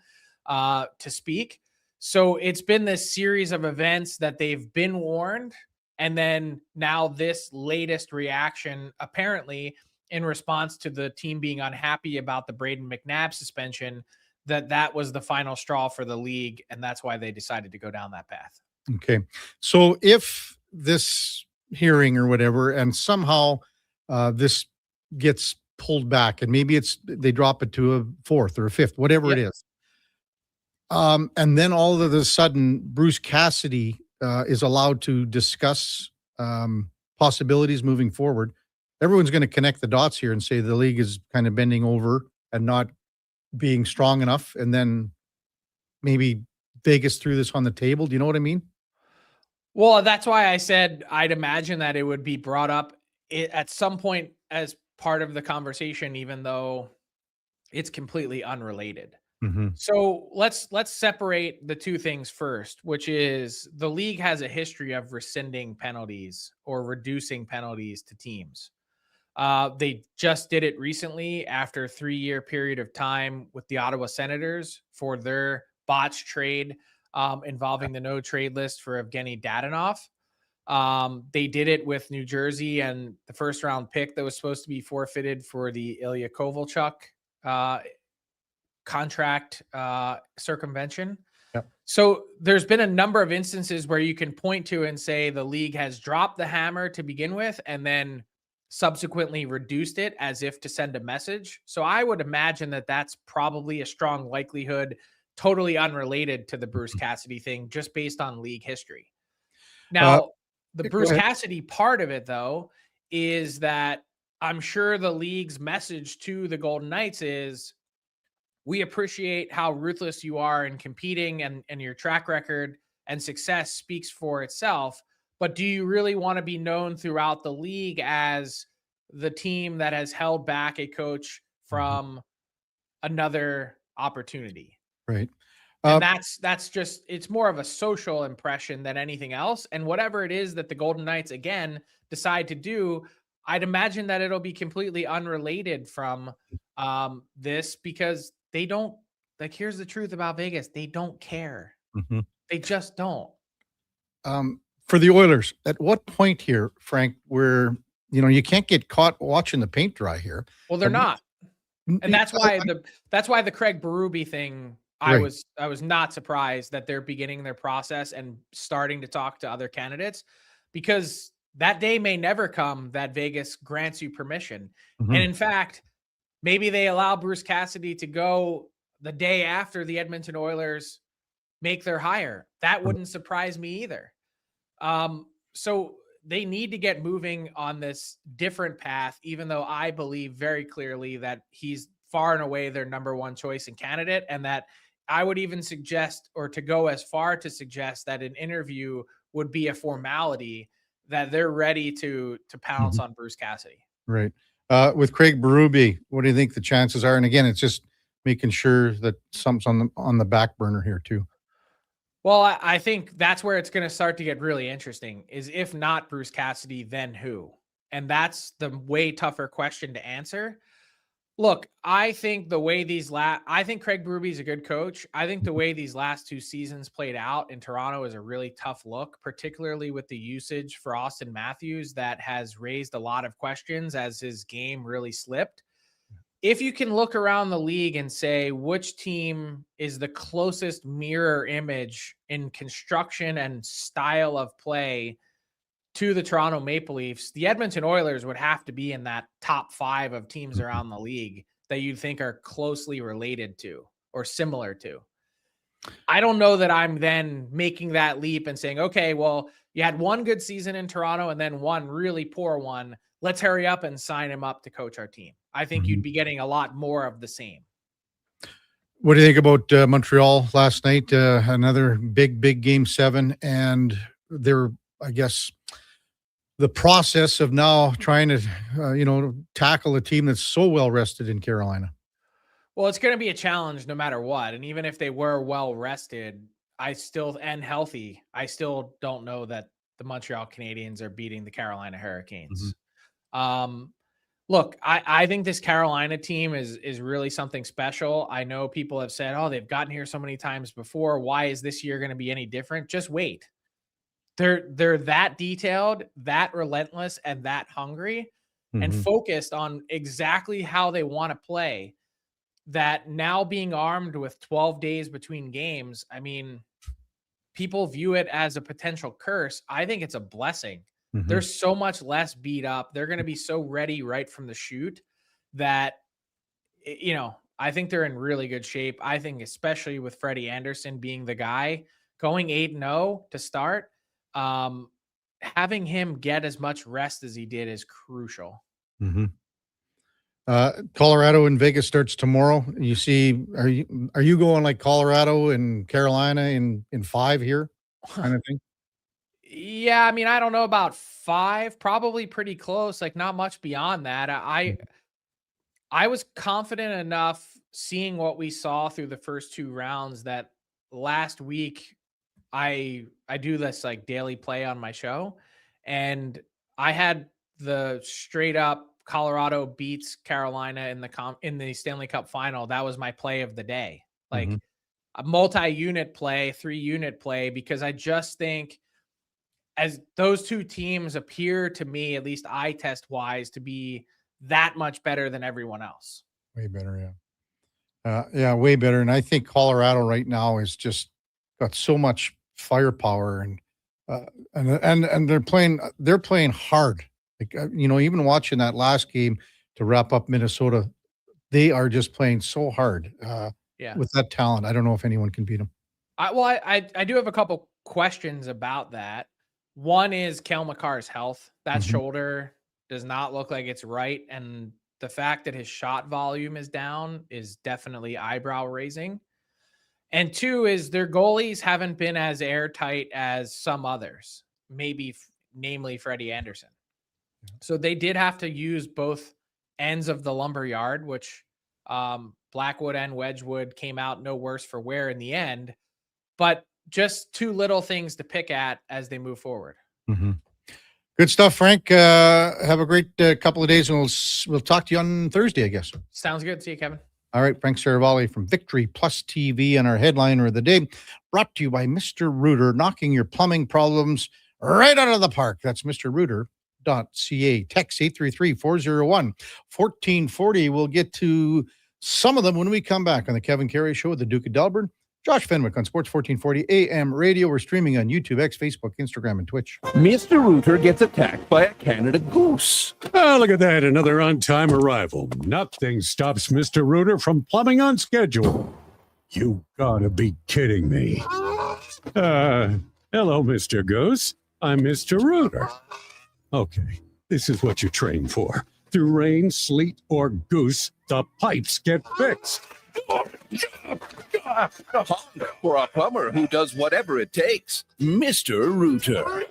to speak. So it's been this series of events that they've been warned. And then now this latest reaction, apparently in response to the team being unhappy about the Braden McNabb suspension, that was the final straw for the league, and that's why they decided to go down that path. Okay. So if this hearing or whatever, and somehow this gets pulled back, and maybe they drop it to a fourth or a fifth, whatever it is. And then all of a sudden, Bruce Cassidy is allowed to discuss possibilities moving forward. Everyone's going to connect the dots here and say the league is kind of bending over and not being strong enough, and then maybe Vegas threw this on the table. Do you know what I mean? Well, that's why I said I'd imagine that it would be brought up at some point as part of the conversation, even though it's completely unrelated. So let's separate the two things first, which is the league has a history of rescinding penalties or reducing penalties to teams. They just did it recently after a 3-year period of time with the Ottawa Senators for their botched trade involving the no trade list for Evgeny Dadonov. They did it with New Jersey and the first round pick that was supposed to be forfeited for the Ilya Kovalchuk contract circumvention. Yep. So there's been a number of instances where you can point to and say the league has dropped the hammer to begin with and then subsequently reduced it as if to send a message. So I would imagine that that's probably a strong likelihood, totally unrelated to the Bruce Cassidy thing, just based on league history. Now, the Bruce Cassidy part of it, though, is that I'm sure the league's message to the Golden Knights is, we appreciate how ruthless you are in competing and your track record and success speaks for itself. But do you really want to be known throughout the league as the team that has held back a coach from another opportunity? Right. And that's just, it's more of a social impression than anything else. And whatever it is that the Golden Knights, again, decide to do, I'd imagine that it'll be completely unrelated from this, because they don't, like, here's the truth about Vegas. They don't care. They just don't. For the Oilers, at what point here, Frank, where, you can't get caught watching the paint dry here? Well, they're not. And that's why the Craig Berube thing, I was not surprised that they're beginning their process and starting to talk to other candidates, because that day may never come that Vegas grants you permission. And in fact, maybe they allow Bruce Cassidy to go the day after the Edmonton Oilers make their hire. That wouldn't surprise me either. So they need to get moving on this different path, even though I believe very clearly that he's far and away their number one choice and candidate. And that I would even suggest, or to go as far to suggest, that an interview would be a formality, that they're ready to pounce on Bruce Cassidy. Right. With Craig Berube, what do you think the chances are? And again, it's just making sure that something's on the back burner here too. Well, I think that's where it's going to start to get really interesting, is if not Bruce Cassidy, then who? And that's the way tougher question to answer. Look, I think the way I think Craig Berube is a good coach. I think the way these last 2 seasons played out in Toronto is a really tough look, particularly with the usage for Austin Matthews that has raised a lot of questions as his game really slipped. If you can look around the league and say which team is the closest mirror image in construction and style of play to the Toronto Maple Leafs, the Edmonton Oilers would have to be in that top 5 of teams around the league that you think are closely related to or similar to. I don't know that I'm then making that leap and saying, okay, well, you had one good season in Toronto and then one really poor one. Let's hurry up and sign him up to coach our team. I think you'd be getting a lot more of the same. What do you think about Montreal last night? Another big game 7, and they're, I guess, the process of now trying to, tackle a team that's so well rested in Carolina. Well, it's going to be a challenge no matter what. And even if they were well rested, and healthy, I still don't know that the Montreal Canadiens are beating the Carolina Hurricanes. Look, I think this Carolina team is really something special. I know people have said, oh, they've gotten here so many times before. Why is this year going to be any different? Just wait. They're that detailed, that relentless, and that hungry and focused on exactly how they want to play, that now being armed with 12 days between games, I mean, people view it as a potential curse. I think it's a blessing. They're so much less beat up. They're going to be so ready right from the shoot that, I think they're in really good shape. I think especially with Freddie Anderson being the guy going 8-0 to start, having him get as much rest as he did is crucial. Colorado and Vegas starts tomorrow. You see, are you going like Colorado and Carolina in 5 here kind of thing? Yeah, I mean, I don't know about 5, probably pretty close, like not much beyond that. I was confident enough seeing what we saw through the first 2 rounds that last week I do this like daily play on my show, and I had the straight up Colorado beats Carolina in the Stanley Cup final. That was my play of the day. Like a multi-unit play, 3-unit play, because I just think as those 2 teams appear to me, at least eye test wise, to be that much better than everyone else. Way better, yeah. Way better. And I think Colorado right now is just got so much firepower, and they're playing hard. Like, even watching that last game to wrap up Minnesota, they are just playing so hard. With that talent, I don't know if anyone can beat them. I do have a couple questions about that. One is Cale Makar's health. That shoulder does not look like it's right, and the fact that his shot volume is down is definitely eyebrow raising. And 2 is their goalies haven't been as airtight as some others, namely Freddie Anderson. So they did have to use both ends of the lumber yard, which Blackwood and Wedgwood came out no worse for wear in the end, but just 2 little things to pick at as they move forward. Good stuff, Frank. Have a great couple of days, and we'll talk to you on Thursday, I guess. Sounds good. See you, Kevin. All right, Frank Seravalli from Victory Plus TV, and our headliner of the day, brought to you by Mr. Rooter, knocking your plumbing problems right out of the park. That's mrrooter.ca. Text 833-401-1440. We'll get to some of them when we come back on the Kevin Carey Show with the Duke of Delburne. Josh Fenwick on Sports 1440 AM radio. We're streaming on YouTube, X, Facebook, Instagram, and Twitch. Mr. Rooter gets attacked by a Canada goose. Oh, look at that. Another on-time arrival. Nothing stops Mr. Rooter from plumbing on schedule. You gotta be kidding me. Hello, Mr. Goose. I'm Mr. Rooter. Okay, this is what you train for. Through rain, sleet, or goose, the pipes get fixed. For a plumber who does whatever it takes, Mr. Rooter.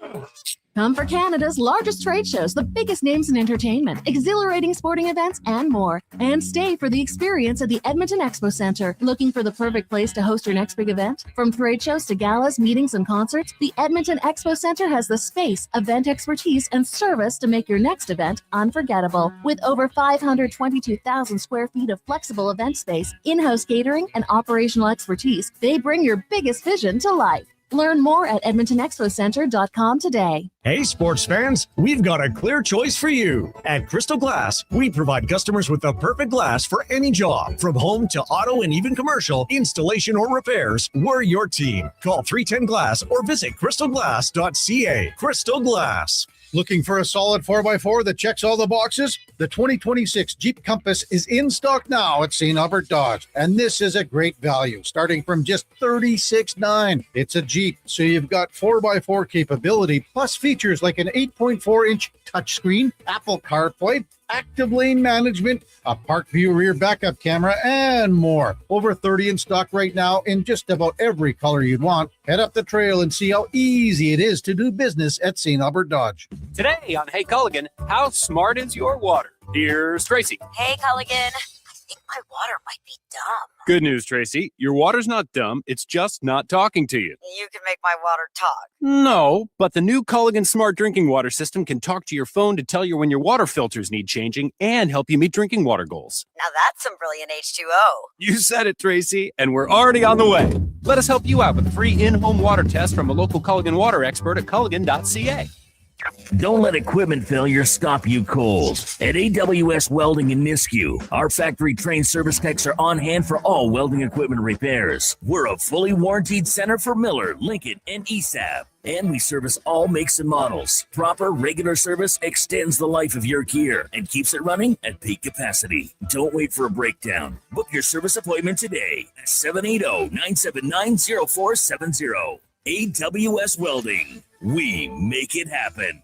Come for Canada's largest trade shows, the biggest names in entertainment, exhilarating sporting events, and more. And stay for the experience at the Edmonton Expo Centre. Looking for the perfect place to host your next big event? From trade shows to galas, meetings, and concerts, the Edmonton Expo Centre has the space, event expertise, and service to make your next event unforgettable. With over 522,000 square feet of flexible event space, in-house catering, and operational expertise, they bring your biggest vision to life. Learn more at EdmontonExpoCenter.com today. Hey, sports fans, we've got a clear choice for you. At Crystal Glass, we provide customers with the perfect glass for any job. From home to auto and even commercial, installation or repairs, we're your team. Call 310-GLASS or visit crystalglass.ca. Crystal Glass. Looking for a solid 4x4 that checks all the boxes? The 2026 Jeep Compass is in stock now at St. Albert Dodge, and this is a great value, starting from just $36,900. It's a Jeep, so you've got 4x4 capability, plus features like an 8.4-inch touchscreen, Apple CarPlay, active lane management, a Park View rear backup camera, and more. Over 30 in stock right now in just about every color you'd want. Head up the trail and see how easy it is to do business at St. Albert Dodge. Today on Hey Culligan, how smart is your water? Here's Tracy. Hey, Culligan. I think my water might be dumb. Good news, Tracy. Your water's not dumb. It's just not talking to you. You can make my water talk. No, but the new Culligan Smart Drinking Water System can talk to your phone to tell you when your water filters need changing and help you meet drinking water goals. Now that's some brilliant H2O. You said it, Tracy, and we're already on the way. Let us help you out with a free in-home water test from a local Culligan water expert at culligan.ca. Don't let equipment failure stop you cold. At AWS Welding in Nisku, our factory-trained service techs are on hand for all welding equipment repairs. We're a fully warranted center for Miller, Lincoln, and ESAB. And we service all makes and models. Proper, regular service extends the life of your gear and keeps it running at peak capacity. Don't wait for a breakdown. Book your service appointment today at 780-979-0470. AWS Welding. We make it happen.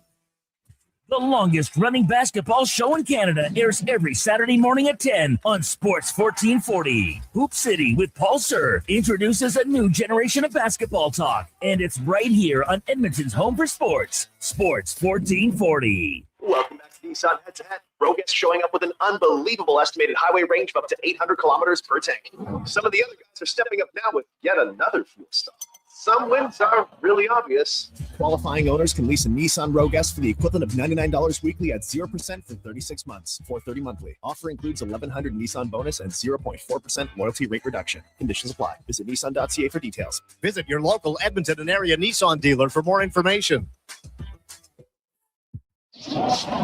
The longest running basketball show in Canada airs every Saturday morning at 10 on Sports 1440. Hoop City with Paul Sir introduces a new generation of basketball talk, and it's right here on Edmonton's home for sports, Sports 1440. Welcome back to the Nissan head-to-head. Rogas showing up with an unbelievable estimated highway range of up to 800 kilometers per tank. Some of the other guys are stepping up now with yet another fuel stop. Some wins are really obvious. Qualifying owners can lease a Nissan Rogas for the equivalent of $99 weekly at 0% for 36 months, $430 monthly. Offer includes $1,100 Nissan bonus and 0.4% loyalty rate reduction. Conditions apply. Visit Nissan.ca for details. Visit your local Edmonton and area Nissan dealer for more information.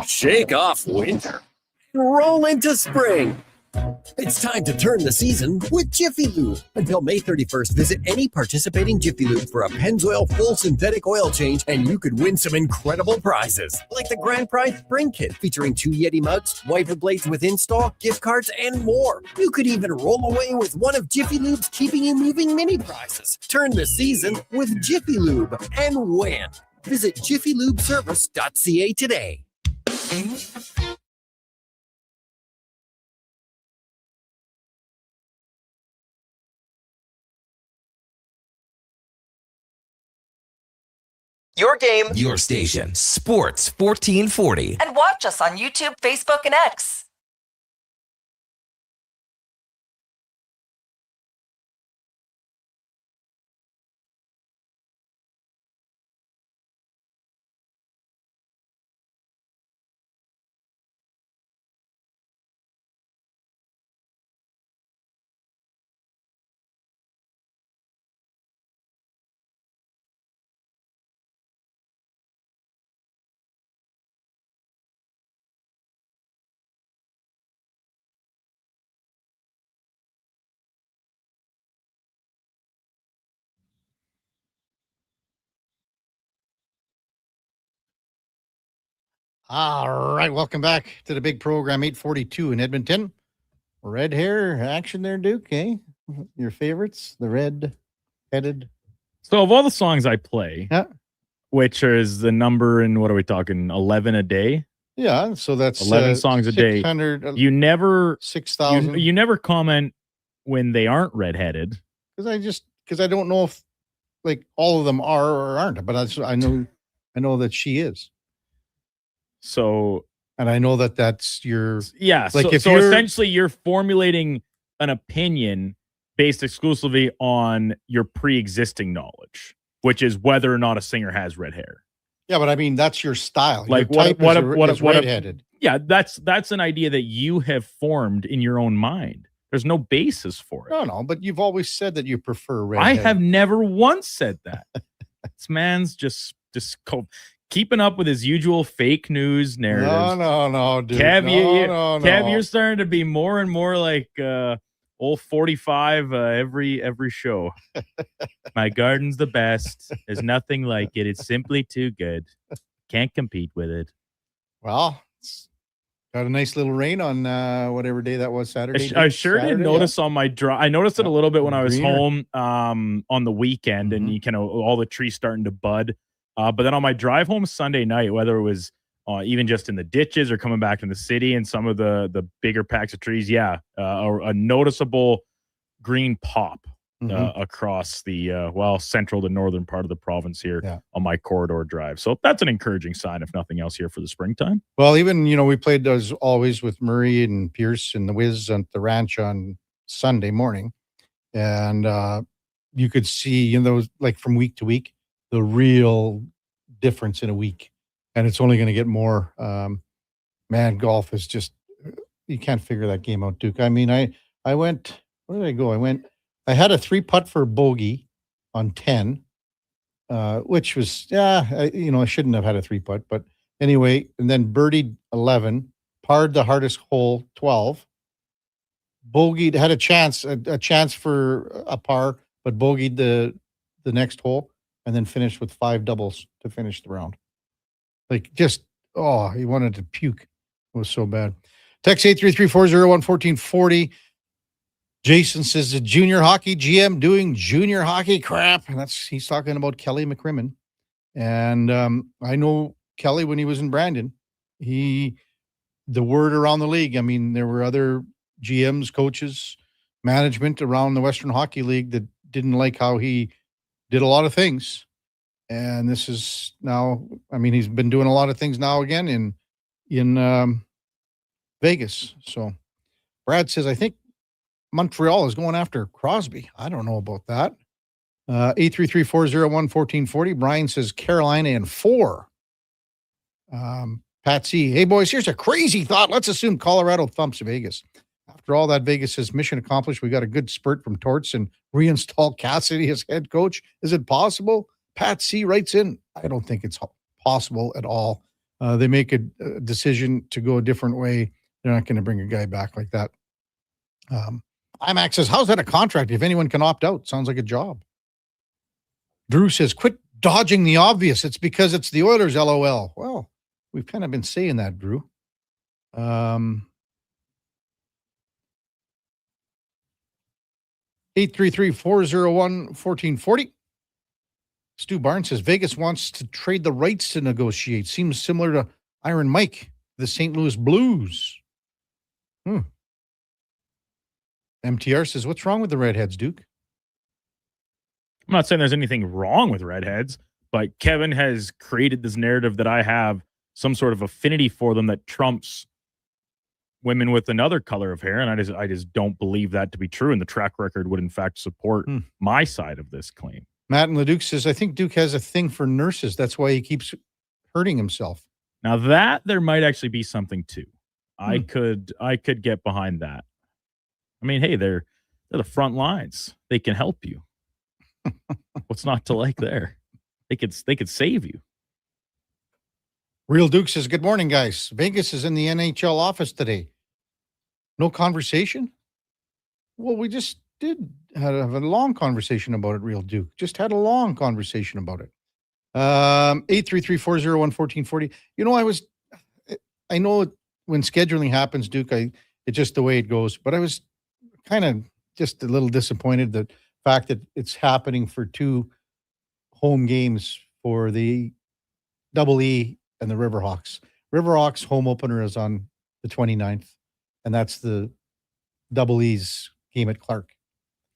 Shake off winter. Roll into spring. It's time to turn the season with Jiffy Lube. Until May 31st, visit any participating Jiffy Lube for a Pennzoil full synthetic oil change, and you could win some incredible prizes, like the Grand Prize Spring Kit featuring 2 Yeti mugs, wiper blades with install, gift cards, and more. You could even roll away with one of Jiffy Lube's Keeping You Moving mini prizes. Turn the season with Jiffy Lube and win. Visit jiffylubeservice.ca today. Your game, your station. Sports 1440. And watch us on YouTube, Facebook, and X. All right, welcome back to the big program, 842 in Edmonton. Red hair action there, Duke, eh? Your favorites, the red-headed. So of all the songs I play, which is the number in, what are we talking, 11 a day? Yeah, so that's 11 songs a day. You never 6,000. You never comment when they aren't redheaded. Because I don't know if like all of them are or aren't, but I know that she is. So, and I know that that's your like. So essentially, you're formulating an opinion based exclusively on your pre-existing knowledge, which is whether or not a singer has red hair. Yeah, but I mean that's your style. Like your what redheaded. Yeah, that's an idea that you have formed in your own mind. There's no basis for it. No, but you've always said that you prefer redheaded. I have never once said that. This man's just keeping up with his usual fake news narrative. No, dude. Kev, you're starting to be more and more like old 45 every show. My garden's the best. There's nothing like it. It's simply too good. Can't compete with it. Well, it's got a nice little rain on whatever day that was, Saturday. I sure did notice on my drive. I noticed it a little bit when I was home on the weekend, and you all the trees starting to bud. But then on my drive home Sunday night, whether it was even just in the ditches or coming back in the city and some of the bigger packs of trees, a noticeable green pop across the central to northern part of the province here on my corridor drive. So that's an encouraging sign, if nothing else, here for the springtime. Well, even, we played as always with Murray and Pierce and the Wiz at the ranch on Sunday morning. And you could see, like from week to week, the real difference in a week. And it's only going to get more. Man, golf is just, you can't figure that game out, Duke. I mean, I went, where did I go? I had a 3-putt for bogey on 10, which was, I shouldn't have had a 3-putt, but anyway, and then birdied 11, parred the hardest hole 12, bogeyed, had a chance for a par, but bogeyed the next hole, and then finished with 5 doubles to finish the round. Like just, he wanted to puke. It was so bad. Text 833-401-1440. Jason says the junior hockey GM doing junior hockey crap. And he's talking about Kelly McCrimmon. And I know Kelly when he was in Brandon. The word around the league, I mean, there were other GMs, coaches, management around the Western Hockey League that didn't like how he did a lot of things. And this is now, I mean, he's been doing a lot of things now again in in Vegas. So Brad says, I think Montreal is going after Crosby. I don't know about that. 833-401-1440. Brian says Carolina in 4. Pat C. Hey, boys, here's a crazy thought. Let's assume Colorado thumps Vegas. After all that, Vegas says mission accomplished. We got a good spurt from Torts and reinstall Cassidy as head coach. Is it possible? Pat C. writes in, I don't think it's possible at all. They make a decision to go a different way. They're not going to bring a guy back like that. IMAX says, how's that a contract if anyone can opt out? Sounds like a job. Drew says, quit dodging the obvious. It's because it's the Oilers, LOL. Well, we've kind of been saying that, Drew. 833-401-1440. Stu Barnes says, Vegas wants to trade the rights to negotiate. Seems similar to Iron Mike, the St. Louis Blues. MTR says, what's wrong with the Redheads, Duke? I'm not saying there's anything wrong with Redheads, but Kevin has created this narrative that I have some sort of affinity for them that trumps women with another color of hair, and I just don't believe that to be true, and the track record would in fact support my side of this claim. Matt and Leduc says, I think Duke has a thing for nurses. That's why he keeps hurting himself. Now that there might actually be something to. I could get behind that. I mean, hey, they're the front lines. They can help you. What's not to like there? They could save you. Real Duke says, good morning, guys. Vegas is in the NHL office today. No conversation? Well, we just did have a long conversation about it, Real Duke. Just had a long conversation about it. 833-401-1440. You know, I know when scheduling happens, Duke, it's just the way it goes. But I was kind of just a little disappointed that fact that it's happening for 2 home games for the Double E and the Riverhawks. Riverhawks home opener is on the 29th, and that's the Double E's game at Clark.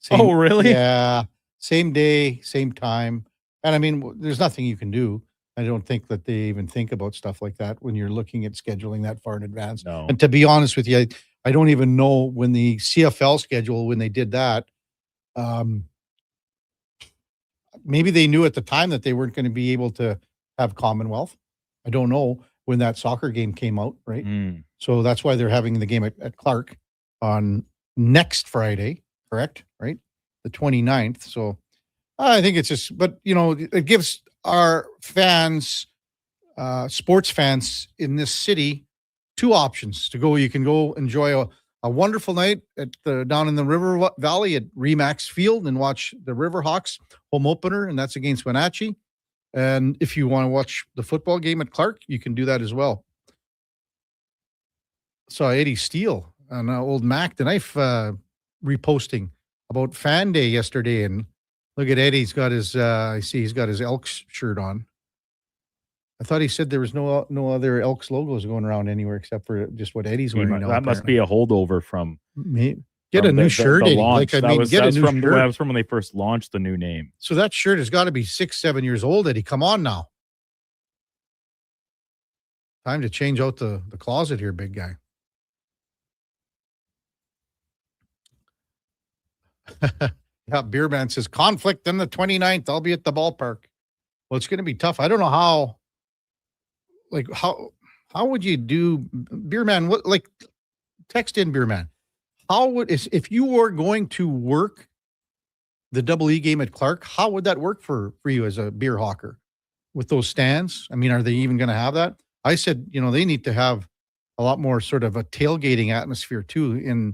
Oh, really? Yeah. Same day, same time. And I mean, there's nothing you can do. I don't think that they even think about stuff like that when you're looking at scheduling that far in advance. No. And to be honest with you, I don't even know when the CFL schedule, when they did that, maybe they knew at the time that they weren't going to be able to have Commonwealth. I don't know when that soccer game came out, right? So that's why they're having the game at Clark on next Friday, correct? Right? The 29th. So I think it's just, but you know, it gives our fans, sports fans in this city, 2 options to go. You can go enjoy a wonderful night at down in the River Valley at Remax Field and watch the Riverhawks home opener, and that's against Wenatchee. And if you want to watch the football game at Clark, you can do that as well. Saw Eddie Steele on old Mac the Knife reposting about Fan Day yesterday, and look at Eddie. He's got his I see he's got his Elks shirt on. I thought he said there was no other Elks logos going around anywhere except for just what Eddie's wearing now. That must be a holdover from get a new shirt. The Eddie. launch. Like, I mean, get a new shirt. That was from when they first launched the new name. So that shirt has got to be 6-7 years old, Eddie. Come on now. Time to change out the closet here, big guy. Yeah, Beerman says, conflict on the 29th. I'll be at the ballpark. Well, it's going to be tough. I don't know how. Like, how would you do, Beerman? What, like, text in, Beerman. How would, if you were going to work the Double E game at Clark, how would that work for you as a beer hawker with those stands? I mean, are they even going to have that? I said, you know, they need to have a lot more sort of a tailgating atmosphere too,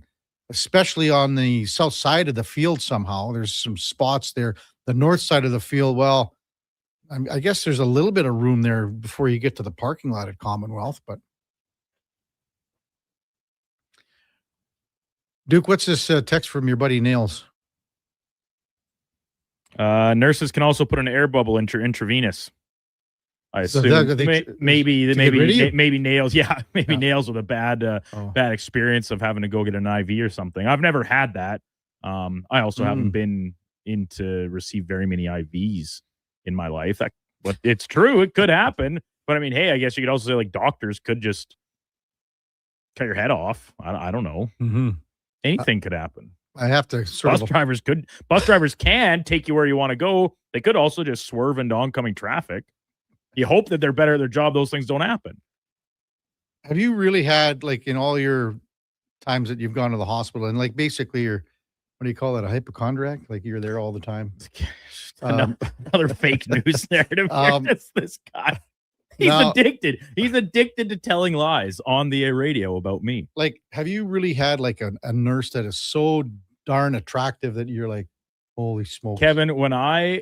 especially on the south side of the field somehow. There's some spots there. The north side of the field, well, I guess there's a little bit of room there before you get to the parking lot at Commonwealth, but Duke, what's this text from your buddy Nails? Nurses can also put an air bubble intravenous. I assume maybe Nails. Yeah, maybe Nails with a bad experience of having to go get an IV or something. I've never had that. I also haven't been in to receive very many IVs in my life. It's true. It could happen. But I mean, hey, I guess you could also say like doctors could just cut your head off. I don't know. Mm-hmm. Anything could happen. I have to Bus drivers can take you where you want to go. They could also just swerve into oncoming traffic. You hope that they're better at their job. Those things don't happen. Have you really had, like, in all your times that you've gone to the hospital and, like, basically you're, what do you call it, a hypochondriac? Like, you're there all the time. Another fake news narrative. This guy. He's addicted. He's addicted to telling lies on the radio about me. Like, have you really had like a nurse that is so darn attractive that you're like, holy smokes? Kevin, when I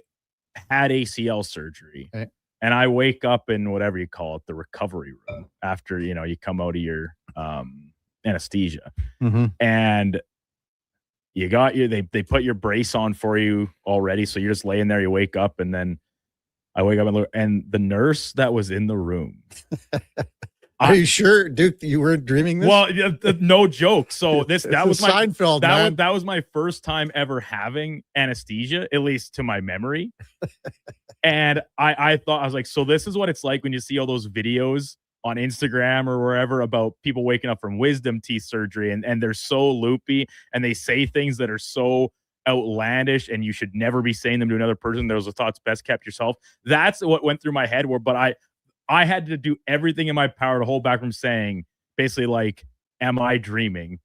had ACL surgery and I wake up in whatever you call it, the recovery room after, you come out of your anesthesia, and they put your brace on for you already. So you're just laying there, you wake up, and then I wake up and the nurse that was in the room. Are you sure, Duke, you weren't dreaming this? Well, no joke. So that was my Seinfeld, that was my first time ever having anesthesia, at least to my memory. And I thought, I was like, so this is what it's like when you see all those videos on Instagram or wherever about people waking up from wisdom teeth surgery, and they're so loopy and they say things that are so outlandish and you should never be saying them to another person. Those are thoughts best kept yourself. That's what went through my head. But I had to do everything in my power to hold back from saying basically, like, am I dreaming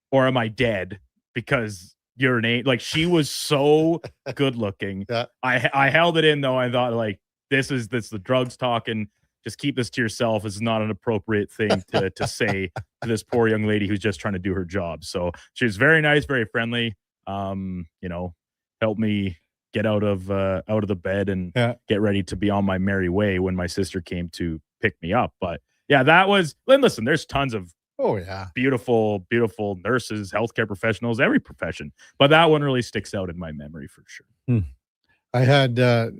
or am I dead? Because your name, like, she was so good looking. Yeah. I held it in though. I thought, like, this is the drugs talking. Just keep this to yourself. This is not an appropriate thing to say to this poor young lady who's just trying to do her job. So she was very nice, very friendly. Helped me get out of the bed and get ready to be on my merry way when my sister came to pick me up. But yeah, that was, and listen, there's tons of beautiful nurses, healthcare professionals, every profession, but that one really sticks out in my memory for sure. I had a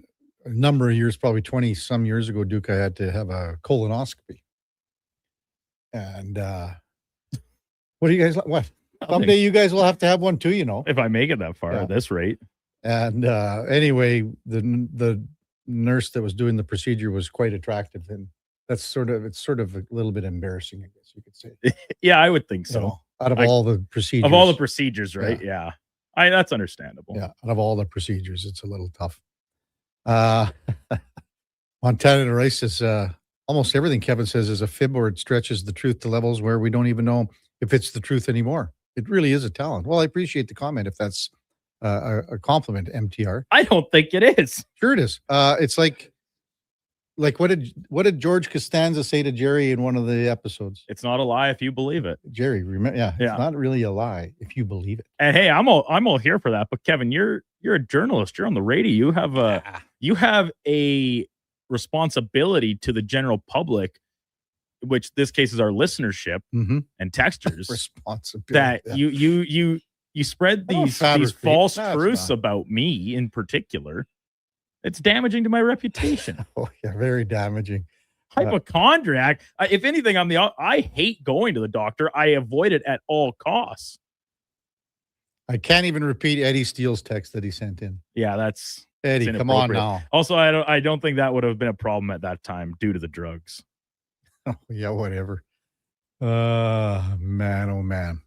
number of years, probably 20 some years ago, Duke, I had to have a colonoscopy. And what do you guys, what? Someday you guys will have to have one too, if I make it that far at this rate. And anyway, the nurse that was doing the procedure was quite attractive, and it's sort of a little bit embarrassing, I guess you could say. Yeah, I would think so. Out of all the procedures. Of all the procedures, right? Yeah. That's understandable. Yeah, out of all the procedures, it's a little tough. Montana Rice says, almost everything Kevin says is a fib, or it stretches the truth to levels where we don't even know if it's the truth anymore. It really is a talent. Well, I appreciate the comment if that's a compliment, MTR. I don't think it is. Sure it is. It's like what did George Costanza say to Jerry in one of the episodes? It's not a lie if you believe it. Jerry, remember? Yeah, it's not really a lie if you believe it. And hey, I'm all here for that. But Kevin, you're a journalist. You're on the radio. You have a responsibility to the general public, which this case is our listenership and texters. Responsibility. That you spread these false truths about me in particular. It's damaging to my reputation. Oh yeah, very damaging. Hypochondriac. If anything, I hate going to the doctor. I avoid it at all costs. I can't even repeat Eddie Steele's text that he sent in. Yeah, that's Eddie. Come on now. Also, I don't think that would have been a problem at that time due to the drugs. Oh yeah, whatever. Man, oh man.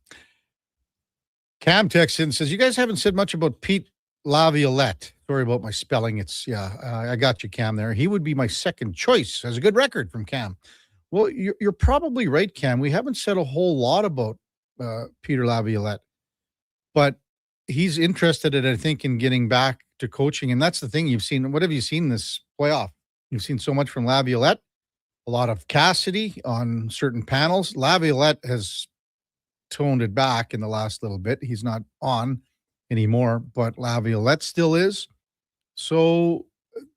Cam texts in, says, you guys haven't said much about Pete Laviolette. Sorry about my spelling. I got you, Cam, there. He would be my second choice. Has a good record from Cam. Well, you're probably right, Cam. We haven't said a whole lot about Peter Laviolette, but he's interested in, I think, in getting back to coaching. And that's the thing you've seen. What have you seen this playoff? You've seen so much from Laviolette, a lot of Cassidy on certain panels. Laviolette has toned it back in the last little bit. He's not on anymore, but Laviolette still is. So,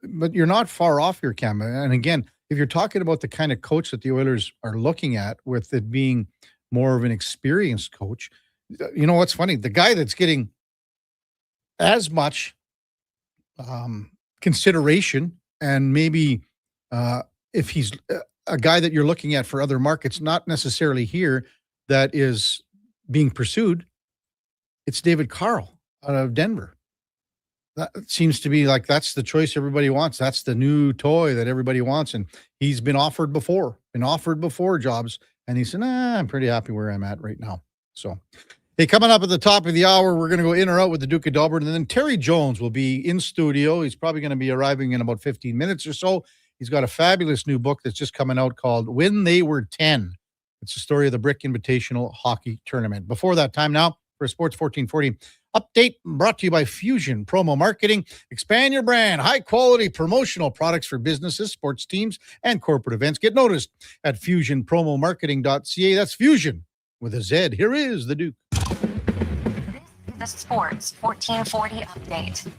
but you're not far off here, Cam. And again, if you're talking about the kind of coach that the Oilers are looking at, with it being more of an experienced coach, you know what's funny? The guy that's getting as much consideration, and maybe if he's a guy that you're looking at for other markets, not necessarily here, that is being pursued, it's David Carl out of Denver. that seems to be like that's the choice everybody wants. That's the new toy that everybody wants. And he's been offered before jobs. And he said, I'm pretty happy where I'm at right now. So, hey, coming up at the top of the hour, we're going to go in or out with the Duke of Delburne. And then Terry Jones will be in studio. He's probably going to be arriving in about 15 minutes or so. He's got a fabulous new book that's just coming out called When They Were 10. It's the story of the Brick Invitational Hockey Tournament. Before that, time now for a Sports 1440 update brought to you by Fusion Promo Marketing. Expand your brand. High-quality promotional products for businesses, sports teams, and corporate events. Get noticed at fusionpromomarketing.ca. That's Fusion with a Z. Here is the Duke. The Sports 1440 update.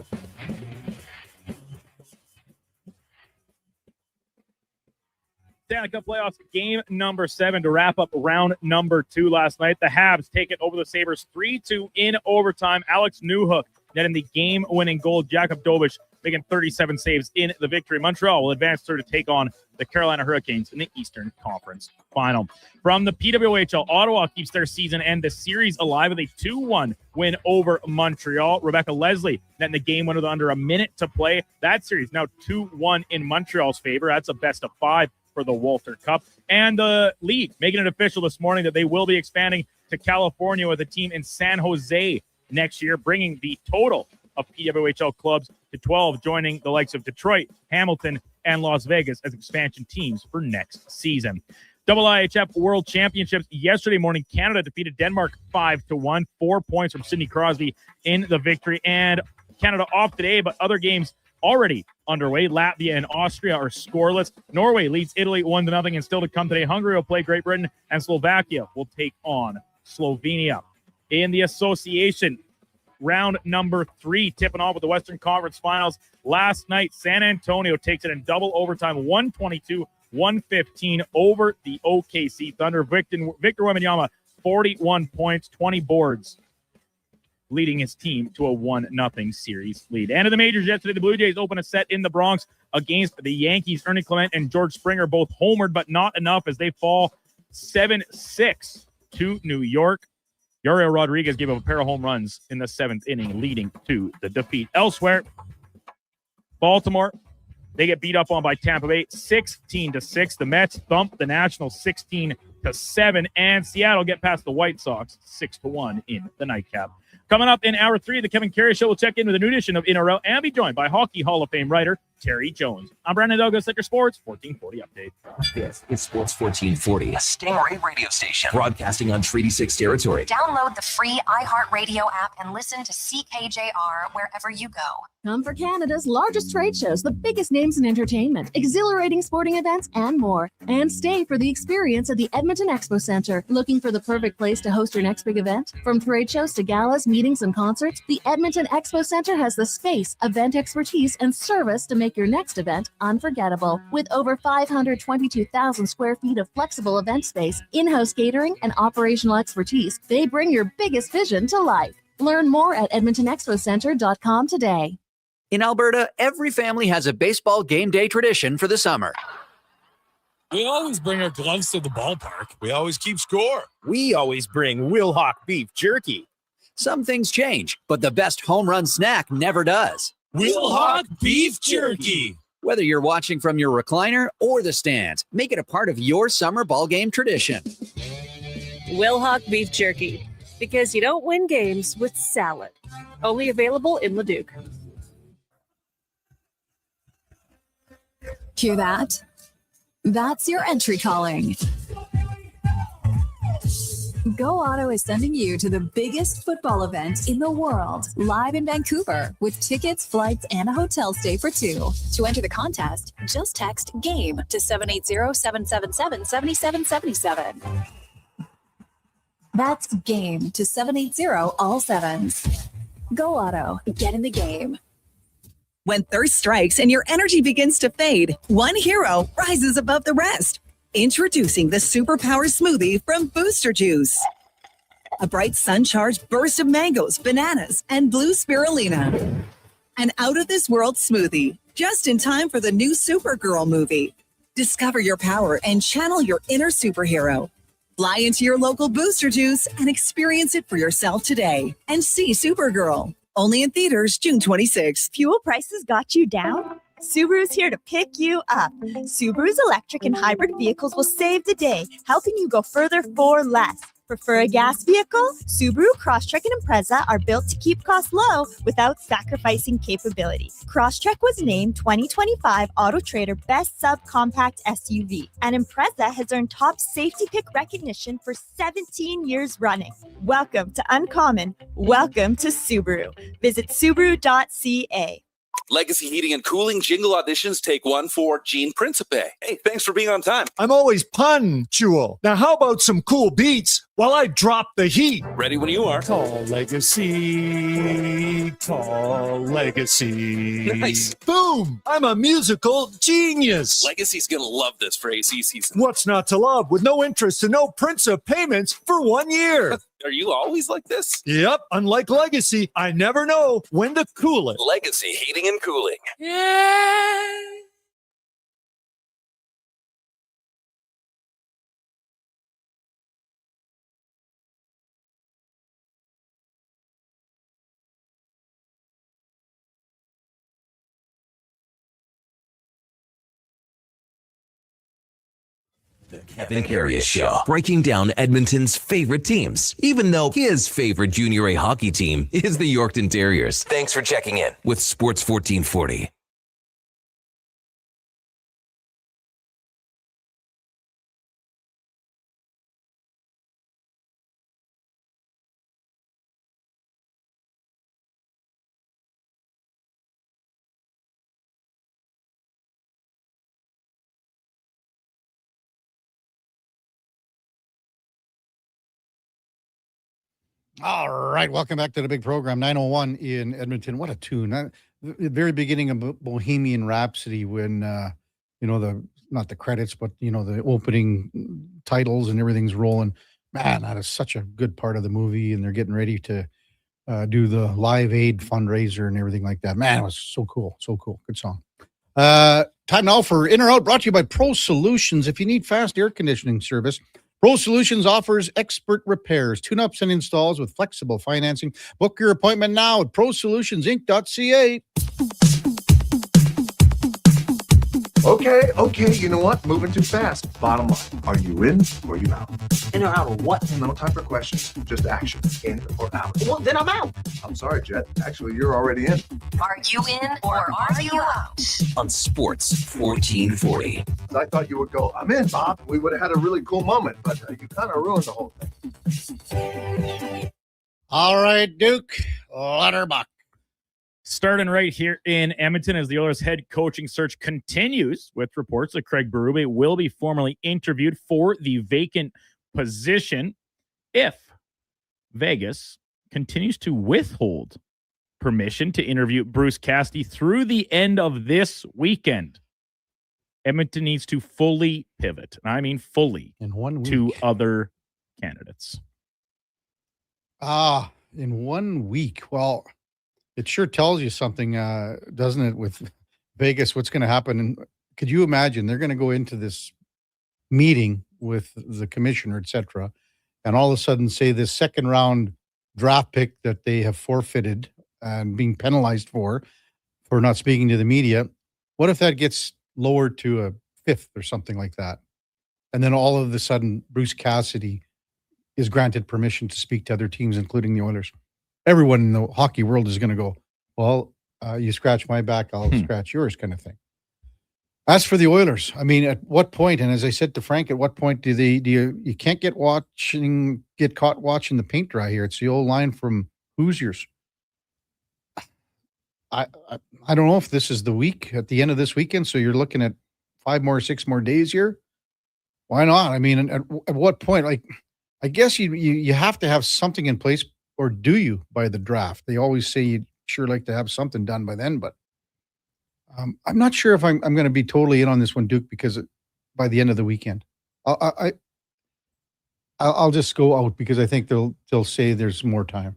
Stanley Cup playoffs game number 7 to wrap up round number 2 last night. The Habs take it over the Sabres 3-2 in overtime. Alex Newhook netting the game-winning goal. Jakub Dobeš making 37 saves in the victory. Montreal will advance through to take on the Carolina Hurricanes in the Eastern Conference Final. From the PWHL, Ottawa keeps their season and the series alive with a 2-1 win over Montreal. Rebecca Leslie netting the game winner with under a minute to play. That series now 2-1 in Montreal's favor. That's a best of 5 for the Walter Cup. And the league making it official this morning that they will be expanding to California with a team in San Jose next year, bringing the total of PWHL clubs to 12, joining the likes of Detroit, Hamilton, and Las Vegas as expansion teams for next season. IIHF World Championships yesterday morning, Canada defeated Denmark 5-1, 4 points from Sidney Crosby in the victory. And Canada off today, but other games already underway. Latvia and Austria are scoreless. Norway leads Italy 1-0, and still to come today, Hungary will play Great Britain, and Slovakia will take on Slovenia. In the association, round number 3, tipping off with the Western Conference Finals. Last night, San Antonio takes it in double overtime, 122-115 over the OKC Thunder. Victor Wembanyama, 41 points, 20 boards, leading his team to a 1-0 series lead. And in the majors yesterday, the Blue Jays open a set in the Bronx against the Yankees. Ernie Clement and George Springer both homered, but not enough as they fall 7-6 to New York. Yariel Rodriguez gave up a pair of home runs in the 7th inning, leading to the defeat. Elsewhere, Baltimore, they get beat up on by Tampa Bay 16-6. The Mets thump the Nationals 16-7, and Seattle get past the White Sox 6-1 in the nightcap. Coming up in hour 3, the Kevin Karius Show will check in with a new edition of In or Out and be joined by Hockey Hall of Fame writer Terry Jones. I'm Brandon Douglas at your Sports 1440 update. This is Sports 1440, a Stingray radio station broadcasting on Treaty 6 territory. Download the free iHeartRadio app and listen to CKJR wherever you go. Come for Canada's largest trade shows, the biggest names in entertainment, exhilarating sporting events, and more. And stay for the experience at the Edmonton Expo Centre. Looking for the perfect place to host your next big event? From trade shows to galas, meetings, and concerts, the Edmonton Expo Centre has the space, event expertise, and service to make your next event unforgettable. With over 522,000 square feet of flexible event space, in-house catering, and operational expertise, they bring your biggest vision to life. Learn more at edmontonexpocentre.com today. In Alberta, every family has a baseball game day tradition for the summer. We always bring our gloves to the ballpark. We always keep score. We always bring Wilhauk beef jerky. Some things change, but the best home run snack never does. Wilhauk beef jerky. Whether you're watching from your recliner or the stands, make it a part of your summer ball game tradition. Wilhauk beef jerky, because you don't win games with salad. Only available in Leduc. Hear that? That's your entry calling. Go Auto is sending you to the biggest football event in the world, live in Vancouver, with tickets, flights, and a hotel stay for 2. To enter the contest, just text GAME to 780-777-7777. That's GAME to 780 all 7's. Go Auto, get in the game. When thirst strikes and your energy begins to fade, one hero rises above the rest. Introducing the Superpower Smoothie from Booster Juice. A bright sun-charged burst of mangoes, bananas, and blue spirulina. An out-of-this-world smoothie, just in time for the new Supergirl movie. Discover your power and channel your inner superhero. Fly into your local Booster Juice and experience it for yourself today and see Supergirl. Only in theaters June 26th. Fuel prices got you down? Subaru's here to pick you up. Subaru's electric and hybrid vehicles will save the day, helping you go further for less. Prefer a gas vehicle? Subaru, Crosstrek, and Impreza are built to keep costs low without sacrificing capability. Crosstrek was named 2025 Auto Trader Best Subcompact SUV, and Impreza has earned top safety pick recognition for 17 years running. Welcome to Uncommon. Welcome to Subaru. Visit Subaru.ca. Legacy Heating and Cooling jingle auditions take one for Gene Principe. Hey, thanks for being on time. I'm always punctual. Now, how about some cool beats while I drop the heat? Ready when you are. Tall legacy, tall legacy. Nice. Boom! I'm a musical genius. Legacy's gonna love this for AC season. What's not to love with no interest and no Principe payments for 1 year? Are you always like this? Yep, unlike Legacy, I never know when to cool it. Legacy Heating and Cooling. Yeah. The Kevin Karius Show, breaking down Edmonton's favorite teams, even though his favorite Junior A hockey team is the Yorkton Terriers. Thanks for checking in with Sports 1440. All right, welcome back to the big program. 901 in Edmonton. What a tune! The very beginning of Bohemian Rhapsody, when not the credits, but the opening titles and everything's rolling. Man, that is such a good part of the movie, and they're getting ready to do the Live Aid fundraiser and everything like that. Man, it was so cool, so cool. Good song. Time now for In or Out, brought to you by Pro Solutions. If you need fast air conditioning service, Pro Solutions offers expert repairs, tune-ups, and installs with flexible financing. Book your appointment now at prosolutionsinc.ca. Okay, you know what? Moving too fast. Bottom line, are you in or are you out? In or out of what? No time for questions, just action. In or out. Well, then I'm out. I'm sorry, Jet. Actually, you're already in. Are you in or are you out? On Sports 1440. I thought you would go, I'm in, Bob. We would have had a really cool moment, but you kind of ruined the whole thing. All right, Duke, Letterbuck. Starting right here in Edmonton as the Oilers' head coaching search continues, with reports that Craig Berube will be formally interviewed for the vacant position if Vegas continues to withhold permission to interview Bruce Cassidy through the end of this weekend. Edmonton needs to fully pivot, and I mean fully, in 1 week, to other candidates. In 1 week. Well, it sure tells you something, doesn't it, with Vegas, what's going to happen. And could you imagine they're going to go into this meeting with the commissioner, et cetera, and all of a sudden say this second round draft pick that they have forfeited and being penalized for not speaking to the media. What if that gets lowered to a fifth or something like that? And then all of a sudden, Bruce Cassidy is granted permission to speak to other teams, including the Oilers. Everyone in the hockey world is going to go, well, you scratch my back, I'll scratch yours, kind of thing. As for the Oilers, I mean, at what point, and as I said to Frank, at what point do you can't get caught watching the paint dry here? It's the old line from Hoosiers. I don't know if this is the week at the end of this weekend, so you're looking at 6 more days here. Why not? I mean, at what point? Like, I guess you have to have something in place. Or do you by the draft? They always say you'd sure like to have something done by then, but I'm not sure if I'm going to be totally in on this one, Duke, because by the end of the weekend, I'll just go out because I think they'll say there's more time.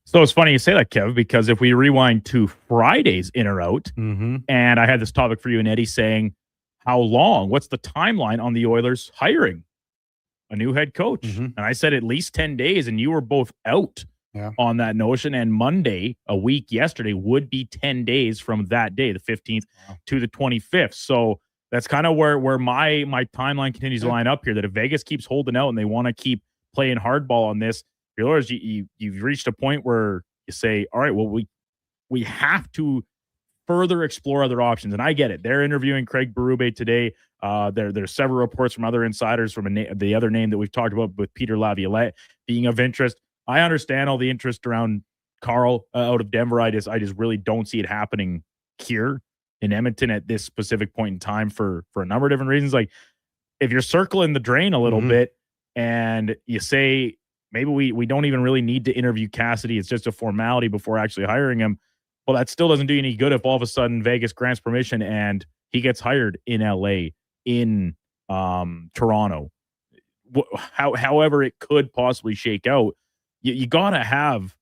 So it's funny you say that, Kev, because if we rewind to Friday's In or Out, and I had this topic for you and Eddie saying, how long? What's the timeline on the Oilers hiring a new head coach? And I said at least 10 days, and you were both out on that notion. And Monday, a week yesterday, would be 10 days from that day, the 15th to the 25th. So that's kind of where my timeline continues to line up here, that if Vegas keeps holding out and they want to keep playing hardball on this, you've reached a point where you say, all right, well, we have to further explore other options. And I get it. They're interviewing Craig Berube today. There's several reports from other insiders from the other name that we've talked about with Peter Laviolette being of interest. I understand all the interest around Carl out of Denver. I just really don't see it happening here in Edmonton at this specific point in time for a number of different reasons. Like, if you're circling the drain a little bit and you say, maybe we don't even really need to interview Cassidy, it's just a formality before actually hiring him. Well, that still doesn't do you any good if all of a sudden Vegas grants permission and he gets hired in LA, in Toronto. However it could possibly shake out, you got to have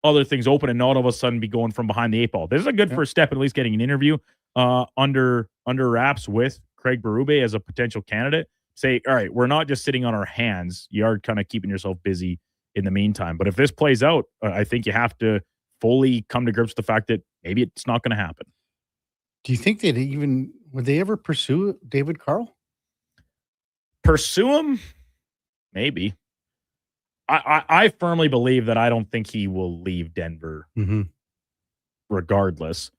other things open and not all of a sudden be going from behind the eight ball. This is a good first step, at least getting an interview under wraps with Craig Berube as a potential candidate. Say, all right, we're not just sitting on our hands. You are kind of keeping yourself busy in the meantime. But if this plays out, I think you have to fully come to grips with the fact that maybe it's not going to happen. Do you think would they ever pursue David Carl? Pursue him? Maybe. I firmly believe that I don't think he will leave Denver regardless.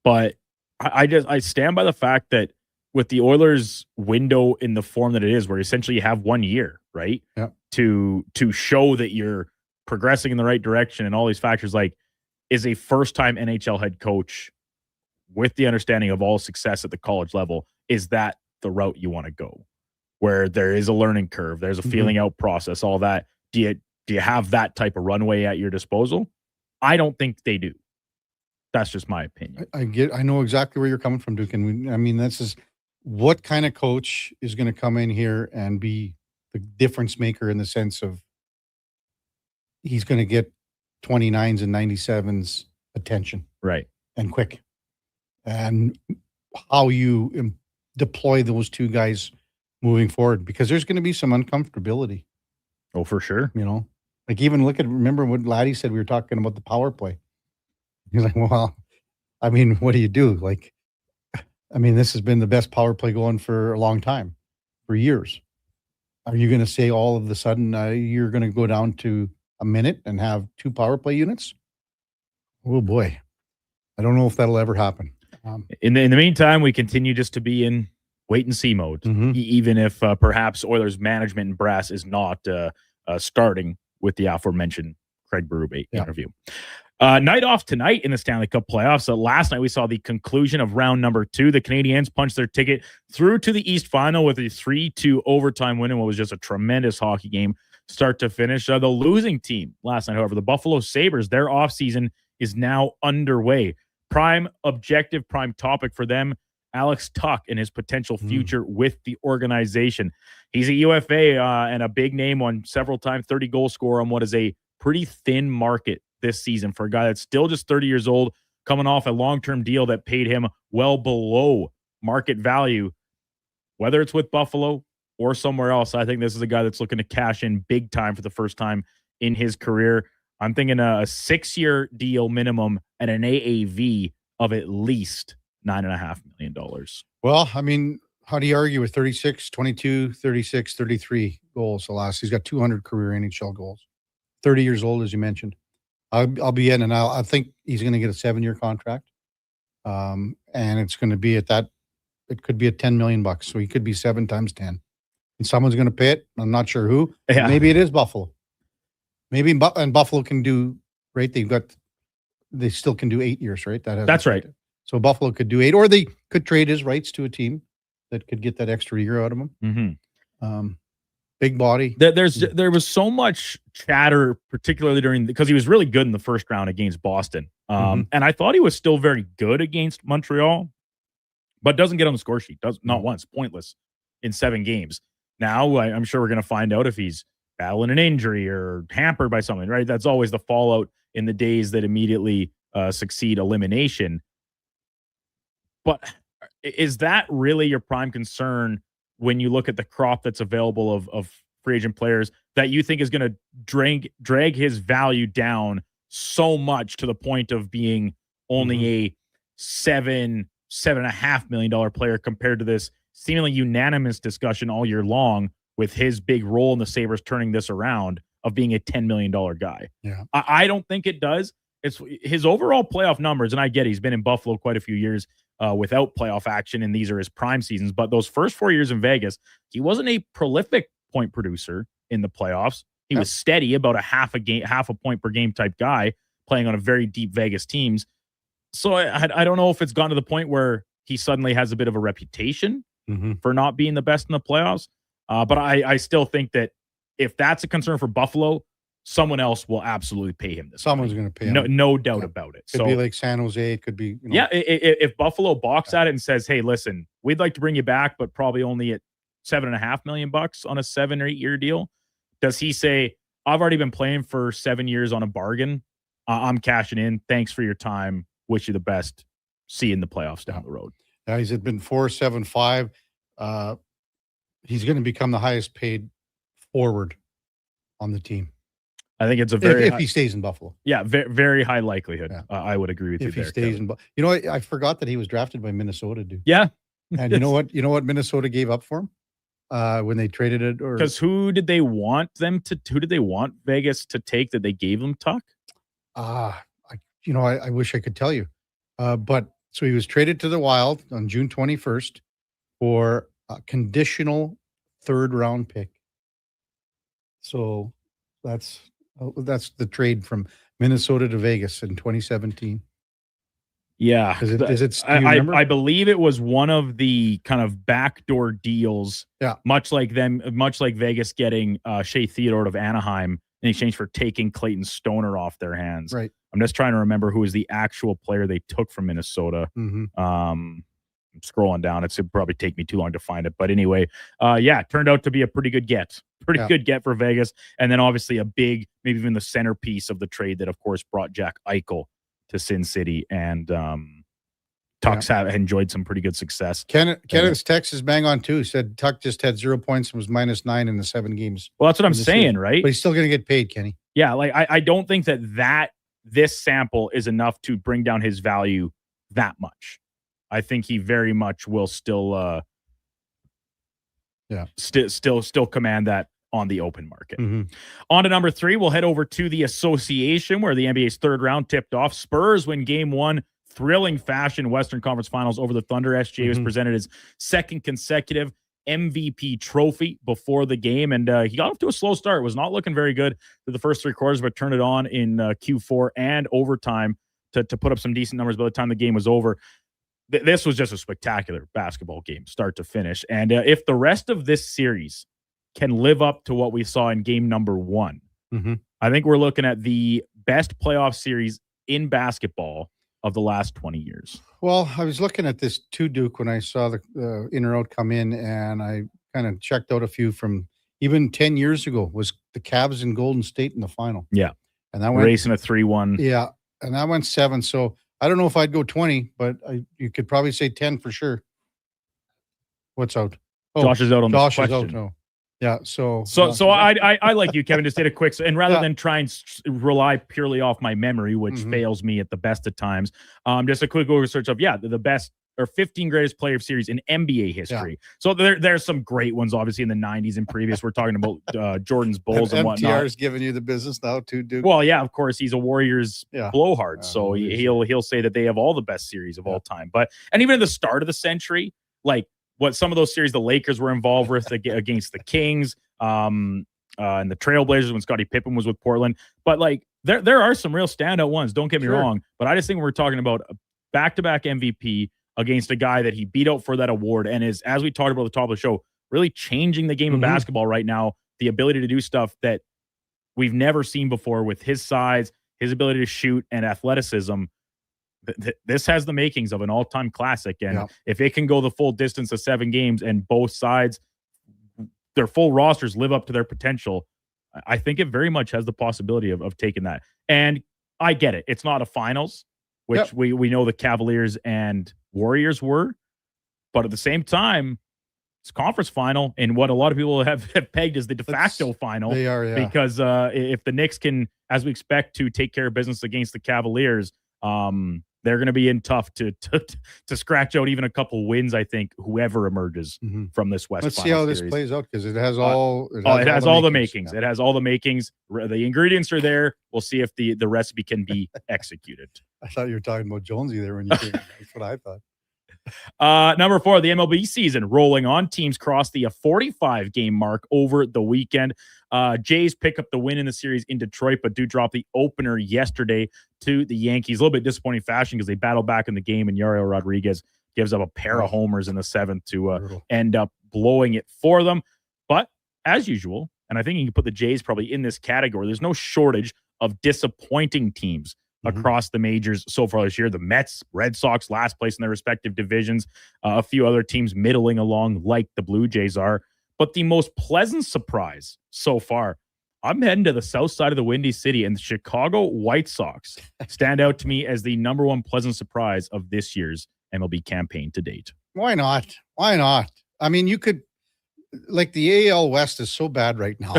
But I stand by the fact that with the Oilers window in the form that it is, where essentially you have 1 year, right? Yeah. To show that you're progressing in the right direction and all these factors, like, is a first-time NHL head coach with the understanding of all success at the college level, is that the route you want to go? Where there is a learning curve, there's a feeling out process, all that. Do you have that type of runway at your disposal? I don't think they do. That's just my opinion. I know exactly where you're coming from, Duke. And this is what kind of coach is going to come in here and be the difference maker, in the sense of he's going to get 29s and 97s attention. Right. And quick. And how you deploy those two guys moving forward, because there's going to be some uncomfortability. Oh, for sure. Like, even remember what Laddie said, we were talking about the power play. He's like, well, what do you do? Like, this has been the best power play going for a long time, for years. Are you going to say all of a sudden you're going to go down to a minute and have two power play units? Oh boy. I don't know if that'll ever happen. In the meantime, we continue just to be in wait and see mode, even if perhaps Oilers management and brass is not starting with the aforementioned Craig Berube interview. Night off tonight in the Stanley Cup playoffs. So last night we saw the conclusion of round number 2. The Canadiens punched their ticket through to the East Final with a 3-2 overtime win in what was just a tremendous hockey game, start to finish. The losing team last night, however, the Buffalo Sabres, their offseason is now underway. Prime objective, prime topic for them, Alex Tuch and his potential future with the organization. He's a UFA and a big name on several-time 30-goal scorer on what is a pretty thin market this season for a guy that's still just 30 years old, coming off a long-term deal that paid him well below market value. Whether it's with Buffalo or somewhere else, I think this is a guy that's looking to cash in big time for the first time in his career. I'm thinking a 6-year deal minimum and an AAV of at least $9.5 million. Well, how do you argue with 36, 22, 36, 33 goals the last? He's got 200 career NHL goals. 30 years old, as you mentioned. I'll be in, and I think he's going to get a 7-year contract. And it's going to be at that, it could be at $10 million. So he could be 7 times 10. And someone's going to pay it. I'm not sure who. Yeah. Maybe it is Buffalo. Maybe and Buffalo can do, right? They still can do 8 years, right? That's right. So Buffalo could do 8, or they could trade his rights to a team that could get that extra year out of him. Big body. There was so much chatter, particularly because he was really good in the first round against Boston. And I thought he was still very good against Montreal, but doesn't get on the score sheet. Not once. Pointless in 7 games. Now, I'm sure we're going to find out if he's battling an injury or hampered by something, right? That's always the fallout in the days that immediately succeed elimination. But is that really your prime concern when you look at the crop that's available of free agent players that you think is going to drag his value down so much to the point of being only a $7.5 million player compared to this seemingly unanimous discussion all year long with his big role in the Sabres turning this around of being a $10 million guy. Yeah. I don't think it does. It's his overall playoff numbers, and I get he's been in Buffalo quite a few years without playoff action, and these are his prime seasons. But those first 4 years in Vegas, he wasn't a prolific point producer in the playoffs. He was steady, about half a point per game type guy, playing on a very deep Vegas teams. So I don't know if it's gotten to the point where he suddenly has a bit of a reputation for not being the best in the playoffs. But I still think that if that's a concern for Buffalo, someone else will absolutely pay him this. Someone's going to pay him. No doubt about it. Could be like San Jose. It could be. If Buffalo balks at it and says, "Hey, listen, we'd like to bring you back, but probably only at $7.5 million on a 7 or 8 year deal," does he say, "I've already been playing for 7 years on a bargain. I'm cashing in. Thanks for your time. Wish you the best. See you in the playoffs down the road." He's been 4.75. He's going to become the highest paid forward on the team. I think it's a very if he stays in Buffalo. Yeah, very high likelihood. I would agree with you if there. If he stays in Buffalo. You know, I forgot that he was drafted by Minnesota, dude. Yeah. And you know what Minnesota gave up for him when they traded it? Or because who did they want Vegas to take that they gave him Tuck? I wish I could tell you. But so he was traded to the Wild on June 21st for a conditional 3rd round pick. So that's the trade from Minnesota to Vegas in 2017. Yeah. I believe it was one of the kind of backdoor deals. Yeah. Much like Vegas getting Shea Theodore of Anaheim in exchange for taking Clayton Stoner off their hands. Right. I'm just trying to remember who was the actual player they took from Minnesota. I'm scrolling down. It'd probably take me too long to find it. But anyway, turned out to be a pretty good get. Good get for Vegas. And then obviously a big, maybe even the centerpiece of the trade that, of course, brought Jack Eichel to Sin City. And Tuck's have enjoyed some pretty good success. Kenneth's text is bang on, too. He said Tuck just had 0 points and was -9 in the 7 games. Well, that's what I'm saying, right? But he's still going to get paid, Kenny. Yeah, like I don't think that this sample is enough to bring down his value that much. I think he very much will still still command that on the open market. On to number 3, we'll head over to the association where the NBA's 3rd round tipped off. Spurs win game 1, thrilling fashion, Western Conference Finals over the Thunder. SGA was presented his 2nd consecutive MVP trophy before the game, and he got off to a slow start. Was not looking very good for the first 3 quarters, but turned it on in Q4 and overtime to put up some decent numbers by the time the game was over. This was just a spectacular basketball game, start to finish. And if the rest of this series can live up to what we saw in game number 1, I think we're looking at the best playoff series in basketball of the last 20 years. Well, I was looking at this too, Duke, when I saw the in or out come in, and I kind of checked out a few from even 10 years ago. Was the Cavs and Golden State in the final? Yeah. And that went racing a 3-1. Yeah. And that went 7. So I don't know if I'd go 20, but you could probably say 10 for sure. What's out? Oh, Josh is out on Josh the is question. out. No. Yeah. So I like you, Kevin, just did a quick, and rather than try and rely purely off my memory, which fails me at the best of times, just a quick Google search of the best or 15 greatest player series in NBA history. So there's some great ones, obviously, in the 90s and previous. We're talking about Jordan's Bulls and whatnot. MTR's giving you the business now too, Duke. Well, yeah, of course, he's a Warriors blowhard, so he'll say that they have all the best series of all time. And even at the start of the century, like what some of those series the Lakers were involved with against the Kings, and the Trailblazers when Scottie Pippen was with Portland. But like there are some real standout ones. Don't get me wrong, but I just think we're talking about a back-to-back MVP against a guy that he beat out for that award and is, as we talked about at the top of the show, really changing the game of basketball right now. The ability to do stuff that we've never seen before with his size, his ability to shoot, and athleticism. This has the makings of an all-time classic. And if it can go the full distance of 7 games and both sides, their full rosters live up to their potential, I think it very much has the possibility of taking that. And I get it. It's not a finals, which we know the Cavaliers and Warriors were. But at the same time, It's conference final, and what a lot of people have pegged as the de facto final. They are, yeah. Because if the Knicks can, as we expect, to take care of business against the Cavaliers, they're going to be in tough to scratch out even a couple wins. I think whoever emerges from this West. Let's see final how series. this plays out, because it has all. It has all the makings. Yeah. It has all the makings. The ingredients are there. We'll see if the recipe can be executed. I thought you were talking about Jonesy there when you came. That's what I thought. Number 4, the MLB season rolling on. Teams crossed the 45 game mark over the weekend. Jays pick up the win in the series in Detroit, but do drop the opener yesterday to the Yankees. A little bit disappointing fashion because they battled back in the game, and Yariel Rodriguez gives up a pair of homers in the 7th to end up blowing it for them. But as usual, and I think you can put the Jays probably in this category, there's no shortage of disappointing teams across the majors so far this year. The Mets, Red Sox, last place in their respective divisions. A few other teams middling along like the Blue Jays are. But the most pleasant surprise so far, I'm heading to the south side of the Windy City, and the Chicago White Sox stand out to me as the number one pleasant surprise of this year's MLB campaign to date. Why not? Why not? I mean, you could, like, the AL West is so bad right now.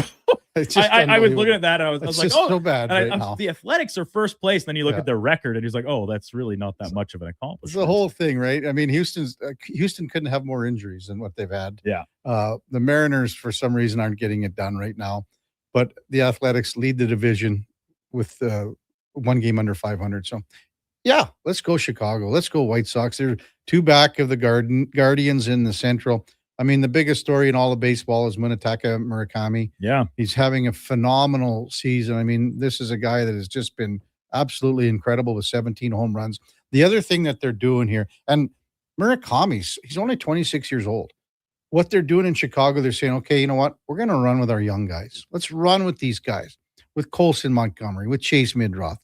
It's just I was looking at that, and I was like, oh, so bad right now. The Athletics are first place, and then you look at their record, and he's like, oh, that's really not that much of an accomplishment. It's the whole thing, right? I mean, Houston couldn't have more injuries than what they've had. Yeah. The Mariners, for some reason, aren't getting it done right now, but the Athletics lead the division with one game under 500. So, yeah, let's go Chicago. Let's go White Sox. They're 2 back of the Guardians in the Central. I mean, the biggest story in all of baseball is Munetaka Murakami. Yeah. He's having a phenomenal season. I mean, this is a guy that has just been absolutely incredible with 17 home runs. The other thing that they're doing here, and Murakami's, he's only 26 years old. What they're doing in Chicago, they're saying, okay, you know what? We're going to run with our young guys. Let's run with these guys, with Colson Montgomery, with Chase Midroth.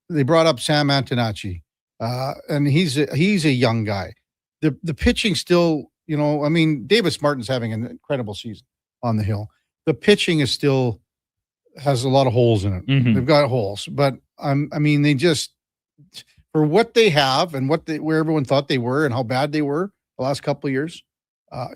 They brought up Sam Antonacci, and he's a young guy. The pitching still, you know, I mean, Davis Martin's having an incredible season on the hill. The pitching is still has a lot of holes in it. They've got holes, but I mean, they just, for what they have and where everyone thought they were and how bad they were the last couple of years.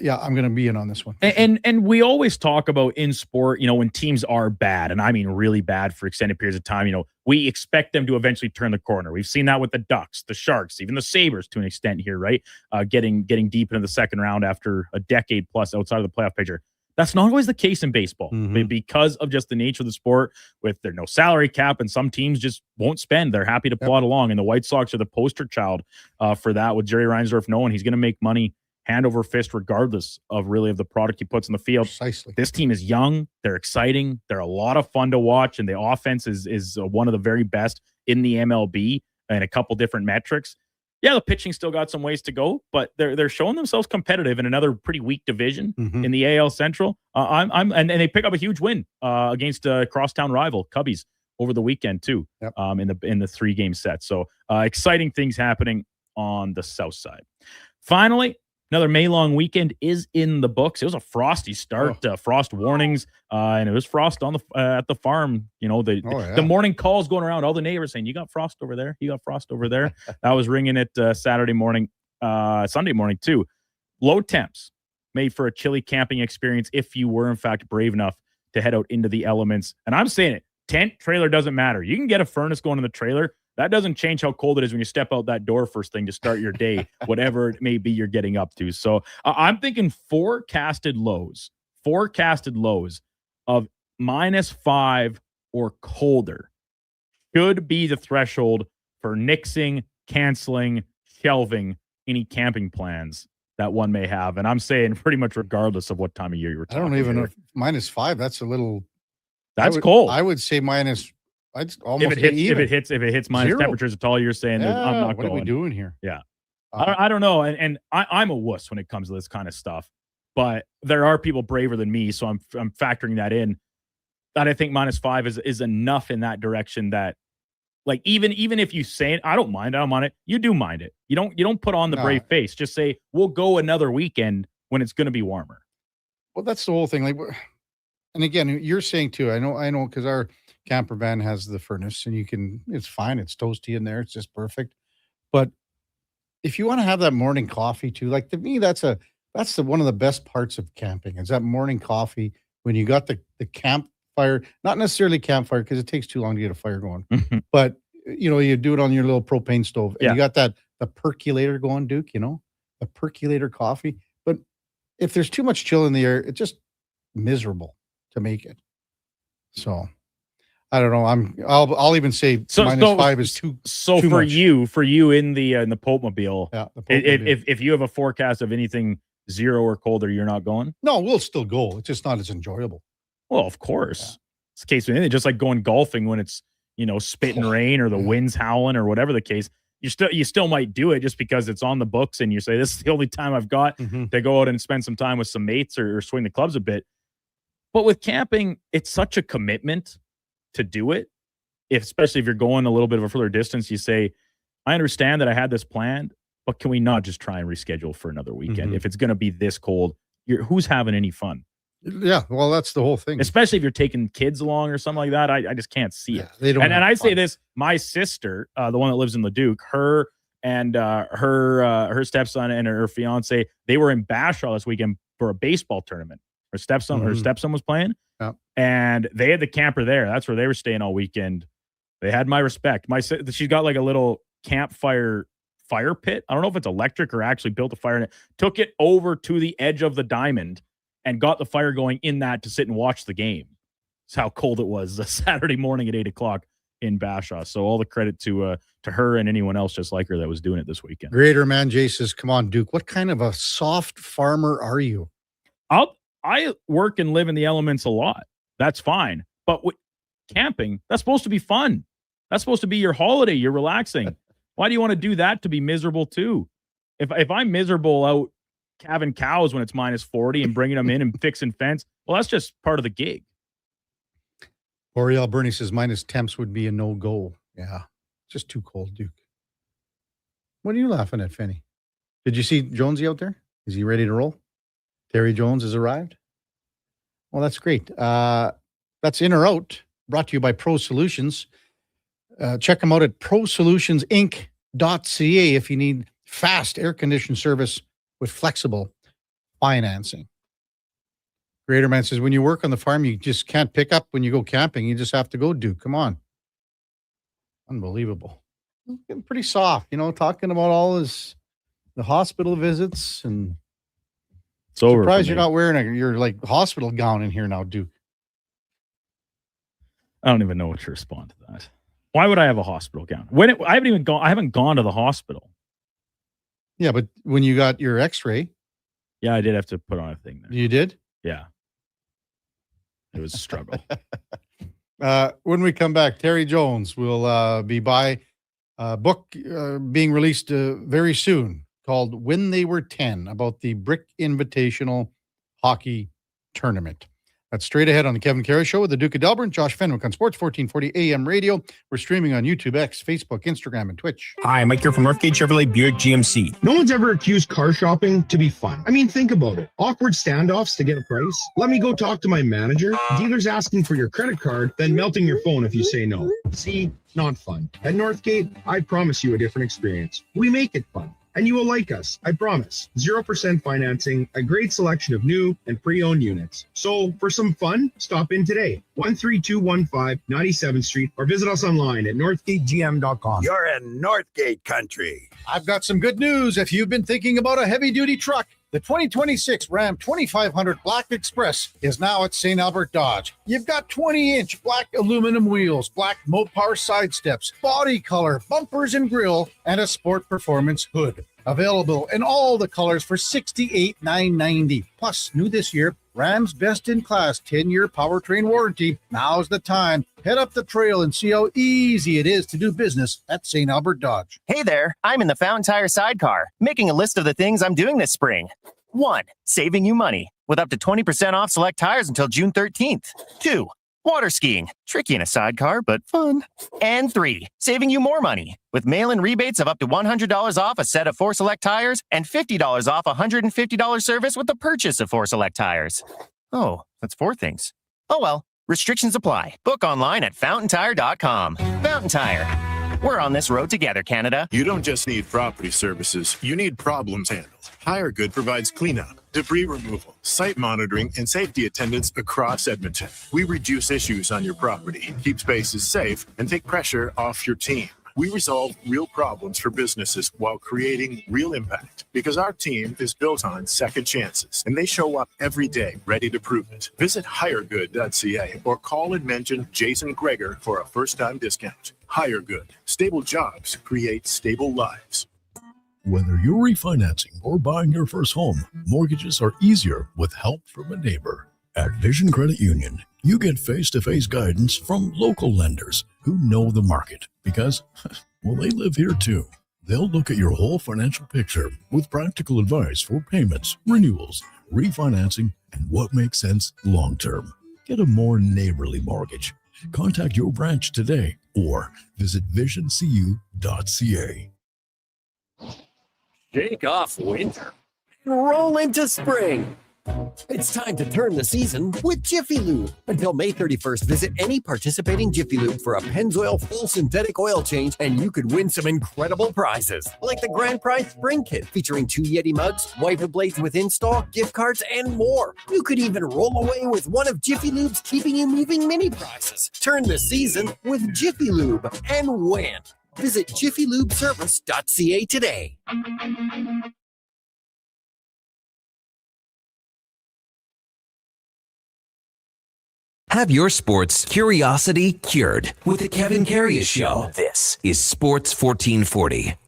Yeah, I'm going to be in on this one. And we always talk about in sport, you know, when teams are bad, and I mean really bad for extended periods of time, you know, we expect them to eventually turn the corner. We've seen that with the Ducks, the Sharks, even the Sabres to an extent here, right? Getting deep into the second round after a decade plus outside of the playoff picture. That's not always the case in baseball because of just the nature of the sport, with there's no salary cap, and some teams just won't spend. They're happy to plod along, and the White Sox are the poster child for that, with Jerry Reinsdorf knowing he's going to make money hand over fist regardless of the product he puts in the field. Precisely. This team is young. They're exciting. They're a lot of fun to watch, and the offense is one of the very best in the MLB in a couple different metrics. Yeah, the pitching still got some ways to go, but they're showing themselves competitive in another pretty weak division in the AL Central. And they pick up a huge win against a crosstown rival, Cubbies, over the weekend too. In the 3-game set. So exciting things happening on the south side. Finally, another May-long weekend is in the books. It was a frosty start, frost warnings, and it was frost on at the farm. You know, the morning calls going around, all the neighbors saying, "You got frost over there. You got frost over there." That was ringing it Saturday morning, Sunday morning too. Low temps made for a chilly camping experience if you were in fact brave enough to head out into the elements. And I'm saying it, tent, trailer doesn't matter. You can get a furnace going in the trailer. That doesn't change how cold it is when you step out that door first thing to start your day, whatever it may be you're getting up to. So I'm thinking forecasted lows of -5 or colder should be the threshold for nixing, canceling, shelving any camping plans that one may have. And I'm saying pretty much regardless of what time of year you're talking. I don't even know if -5, that's a little... That's cold. I would say minus... I'd almost if it hits minus 0 temperatures at all, you're saying I'm not what going. are we doing here? Yeah. I don't know. And I'm a wuss when it comes to this kind of stuff, but there are people braver than me. So I'm factoring that in, that I think -5 is enough in that direction that, like, even if you say it, I don't mind it. You do mind it. You don't put on the brave face. Just say, we'll go another weekend when it's going to be warmer. Well, that's the whole thing. Like, and again, you're saying too, I know, because our camper van has the furnace, and it's fine. It's toasty in there. It's just perfect. But if you want to have that morning coffee too, like, to me, that's a That's one of the best parts of camping is that morning coffee when you got the campfire, not necessarily campfire because it takes too long to get a fire going, but you do it on your little propane stove and you got the percolator going, Duke, the percolator coffee. But if there's too much chill in the air, it's just miserable to make it. So I don't know. I'll even say -5 is too. So too for much. you in the Pope-mobile, the Pope-mobile. if you have a forecast of anything 0 or colder, you're not going? No, we'll still go. It's just not as enjoyable. Well, of course. It's the case with anything. Just like going golfing when it's, spitting rain or the wind's howling or whatever the case. You still might do it just because it's on the books and you say, this is the only time I've got to go out and spend some time with some mates or swing the clubs a bit. But with camping, it's such a commitment to do it. Especially if you're going a little bit of a further distance, you say, I understand that I had this planned, but can we not just try and reschedule for another weekend? If it's going to be this cold, who's having any fun? Yeah, well, that's the whole thing. Especially if you're taking kids along or something like that. I just can't see it. They don't and I say fun. this, my sister, the one that lives in Leduc, her and her stepson and her fiance, they were in Bashaw this weekend for a baseball tournament. Her stepson was playing, and they had the camper there. That's where they were staying all weekend. They had my respect. She's got like a little campfire fire pit. I don't know if it's electric or actually built a fire in it. Took it over to the edge of the diamond and got the fire going in that to sit and watch the game. That's how cold it was a Saturday morning at 8:00 in Bashaw. So all the credit to her and anyone else just like her that was doing it this weekend. Greater Man Jay says, come on, Duke. What kind of a soft farmer are you? I work and live in the elements a lot. That's fine. But with camping, that's supposed to be fun. That's supposed to be your holiday. You're relaxing. Why do you want to do that to be miserable too? If I'm miserable out calving cows when it's -40 and bringing them in and fixing fence, well, that's just part of the gig. Oriel Bernie says minus temps would be a no-go. Yeah, just too cold, Duke. What are you laughing at, Finney? Did you see Jonesy out there? Is he ready to roll? Terry Jones has arrived. Well, that's great. That's In or Out, brought to you by Pro Solutions. Check them out at prosolutionsinc.ca if you need fast air-conditioned service with flexible financing. Greater Man says, when you work on the farm, you just can't pick up when you go camping. You just have to go, Duke. Come on. Unbelievable. Getting pretty soft, talking about all the hospital visits and it's over. Surprised you're not wearing your hospital gown in here now, Duke. I don't even know what to respond to that. Why would I have a hospital gown? I haven't gone to the hospital. Yeah, but when you got your x-ray. Yeah, I did have to put on a thing there. You did? Yeah. It was a struggle. When we come back, Terry Jones will be by a book being released very soon called When They Were 10, about the Brick Invitational Hockey Tournament. That's straight ahead on the Kevin Karius Show with the Duke of Delburne, Josh Fenwick on Sports 1440 AM Radio. We're streaming on YouTube, X, Facebook, Instagram, and Twitch. Hi, Mike here from Northgate Chevrolet Buick GMC. No one's ever accused car shopping to be fun. I mean, think about it. Awkward standoffs to get a price. Let me go talk to my manager. Dealers asking for your credit card, then melting your phone if you say no. See, not fun. At Northgate, I promise you a different experience. We make it fun. And you will like us, I promise. 0% financing, a great selection of new and pre-owned units. So for some fun, stop in today. 13215 97th Street or visit us online at northgategm.com. You're in Northgate country. I've got some good news. If you've been thinking about a heavy-duty truck, the 2026 Ram 2500 Black Express is now at St. Albert Dodge. You've got 20-inch black aluminum wheels, black Mopar side steps, body color, bumpers and grille, and a Sport Performance hood. Available in all the colors for $68,990. Plus, new this year, Ram's best-in-class 10-year powertrain warranty. Now's the time. Head up the trail and see how easy it is to do business at St. Albert Dodge. Hey there, I'm in the Fountain Tire sidecar, making a list of the things I'm doing this spring. 1. Saving you money, with up to 20% off select tires until June 13th. 2. Water skiing, tricky in a sidecar, but fun. And 3, saving you more money with mail-in rebates of up to $100 off a set of 4 Select tires and $50 off a $150 service with the purchase of 4 Select tires. Oh, that's 4 things. Oh well, restrictions apply. Book online at fountaintire.com. Fountain Tire. We're on this road together, Canada. You don't just need property services, you need problems handled. HireGood provides cleanup, debris removal, site monitoring, and safety attendance across Edmonton. We reduce issues on your property, keep spaces safe, and take pressure off your team. We resolve real problems for businesses while creating real impact because our team is built on second chances and they show up every day ready to prove it. Visit hiregood.ca or call and mention Jason Greger for a first-time discount. HireGood. Stable jobs create stable lives. Whether you're refinancing or buying your first home, mortgages are easier with help from a neighbor. At Vision Credit Union, you get face-to-face guidance from local lenders who know the market because, well, they live here too. They'll look at your whole financial picture with practical advice for payments, renewals, refinancing, and what makes sense long-term. Get a more neighborly mortgage. Contact your branch today or visit visioncu.ca. Shake off winter and roll into spring. It's time to turn the season with Jiffy Lube. Until May 31st, visit any participating Jiffy Lube for a Pennzoil full synthetic oil change, and you could win some incredible prizes, like the Grand Prize Spring Kit featuring 2 Yeti mugs, wiper blades with install, gift cards, and more. You could even roll away with one of Jiffy Lube's Keeping You Moving mini prizes. Turn the season with Jiffy Lube and win. Visit jiffylubeservice.ca today. Have your sports curiosity cured with the Kevin Karius Show. This is Sports 1440.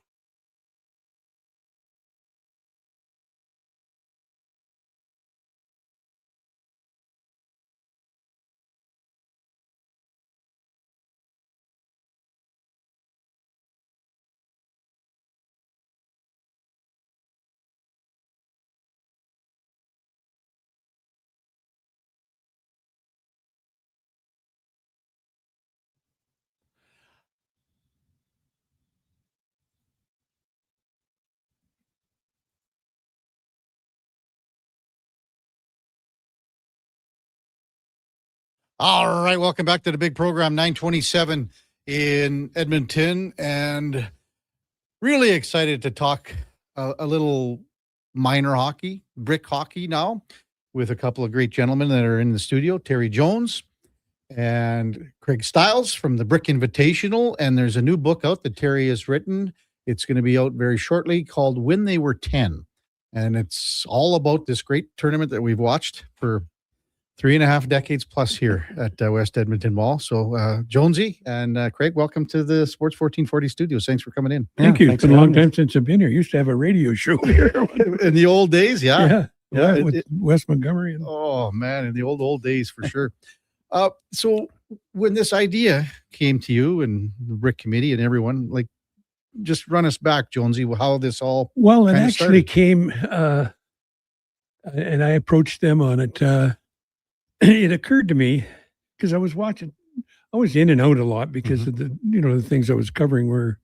All right, welcome back to the big program, 927 in Edmonton, and really excited to talk a little minor hockey, brick hockey now, with a couple of great gentlemen that are in the studio, Terry Jones and Craig Stiles from the Brick Invitational, and there's a new book out that Terry has written. It's going to be out very shortly called When They Were 10, and it's all about this great tournament that we've watched for 3.5 decades plus here at West Edmonton Mall. So, Jonesy and Craig, welcome to the Sports 1440 studios. Thanks for coming in. Thank you. It's been a long time since I've been here. Used to have a radio show here. In the old days, yeah. With Wes Montgomery. Oh, man, in the old days for sure. So, when this idea came to you and the Brick Committee and everyone, like, just run us back, Jonesy, how this all Well, it actually came, and I approached them on it. It occurred to me because I was in and out a lot because of the things I was covering were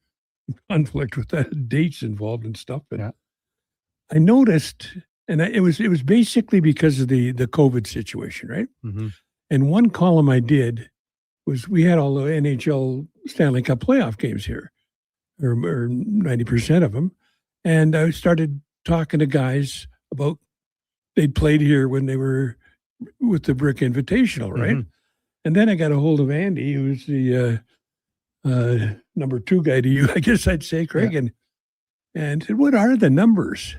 in conflict with the dates involved and stuff. But I noticed, and it was basically because of the COVID situation, right? Mm-hmm. And one column I did was we had all the NHL Stanley Cup playoff games here, or 90% of them, and I started talking to guys about they'd played here when they were with the Brick Invitational, right? Mm-hmm. And then I got a hold of Andy, who's the number 2 guy to you, I guess I'd say, Craig, and said, what are the numbers?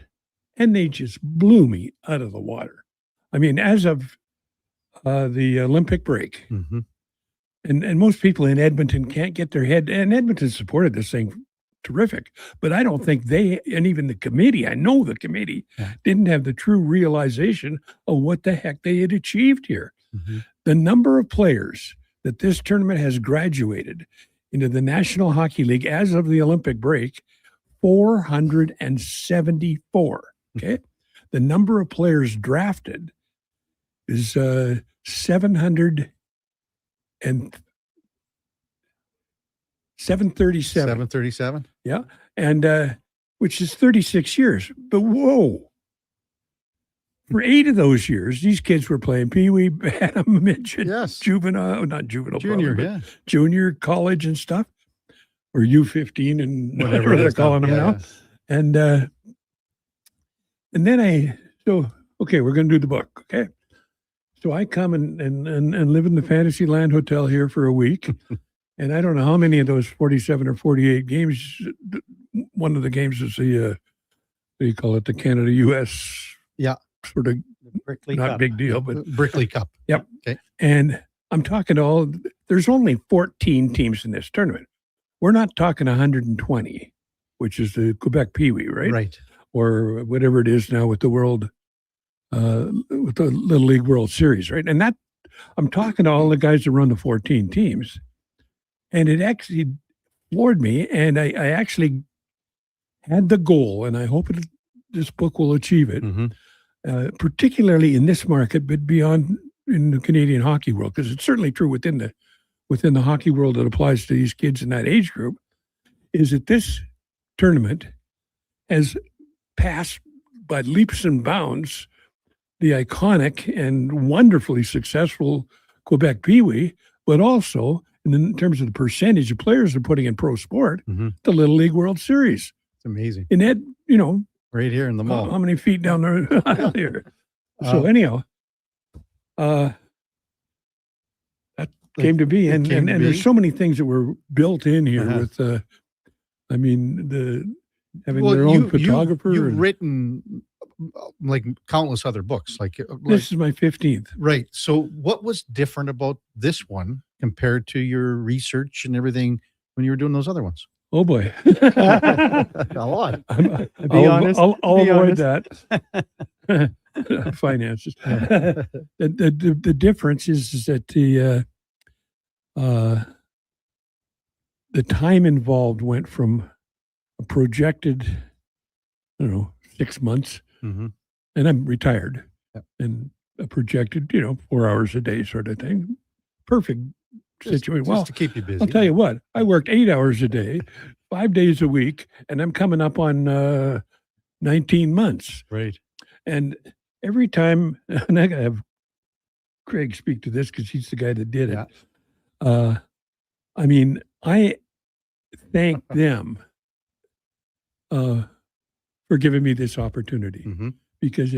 And they just blew me out of the water. I mean, as of the Olympic break, and most people in Edmonton can't get their head, and Edmonton supported this thing terrific, but I don't think they, and even the committee, I know the committee, didn't have the true realization of what the heck they had achieved here. The number of players that this tournament has graduated into the National Hockey League as of the Olympic break, 474. Okay. The number of players drafted is 737. 737. Yeah. And which is 36 years. But whoa. For 8 of those years, these kids were playing Pee-wee, Bantam, midget, juvenile, not juvenile, junior, probably, junior, college and stuff, or U15 and whatever they're calling them now. And And then okay, we're going to do the book. Okay. So I come and live in the Fantasyland Hotel here for a week. And I don't know how many of those 47 or 48 games. One of the games is the, what do you call it? The Canada-US. Yeah. Sort of Brickley not Cup. big deal, but Brickley Cup. Yep. Okay. And I'm talking there's only 14 teams in this tournament. We're not talking 120, which is the Quebec Pee Wee, right? Right. Or whatever it is now with the with the Little League World Series, right? And I'm talking to all the guys that run the 14 teams, and it actually floored me. And I actually had the goal, and I hope this book will achieve it, particularly in this market, but beyond in the Canadian hockey world, because it's certainly true within the hockey world that applies to these kids in that age group, is that this tournament has passed by leaps and bounds the iconic and wonderfully successful Quebec Pee Wee, but also in terms of the percentage of players they're putting in pro sport, the Little League World Series. It's amazing. And that, right here in the mall. How many feet down the aisle here? So anyhow, that came to be. And there's so many things that were built in here with, having their own photographer. You've written like countless other books. This is my 15th. Right. So what was different about this one compared to your research and everything when you were doing those other ones? Oh boy. A lot. Be honest. I'll Be avoid honest. that. Finances. The difference is that the time involved went from a projected, 6 months, and I'm retired, and a projected, 4 hours a day sort of thing. Perfect situation. Just to keep you busy. I'll tell you what, I worked 8 hours a day, 5 days a week, and I'm coming up on 19 months. Right. And every time, and I gotta have Craig speak to this because he's the guy that did it. I thank them for giving me this opportunity because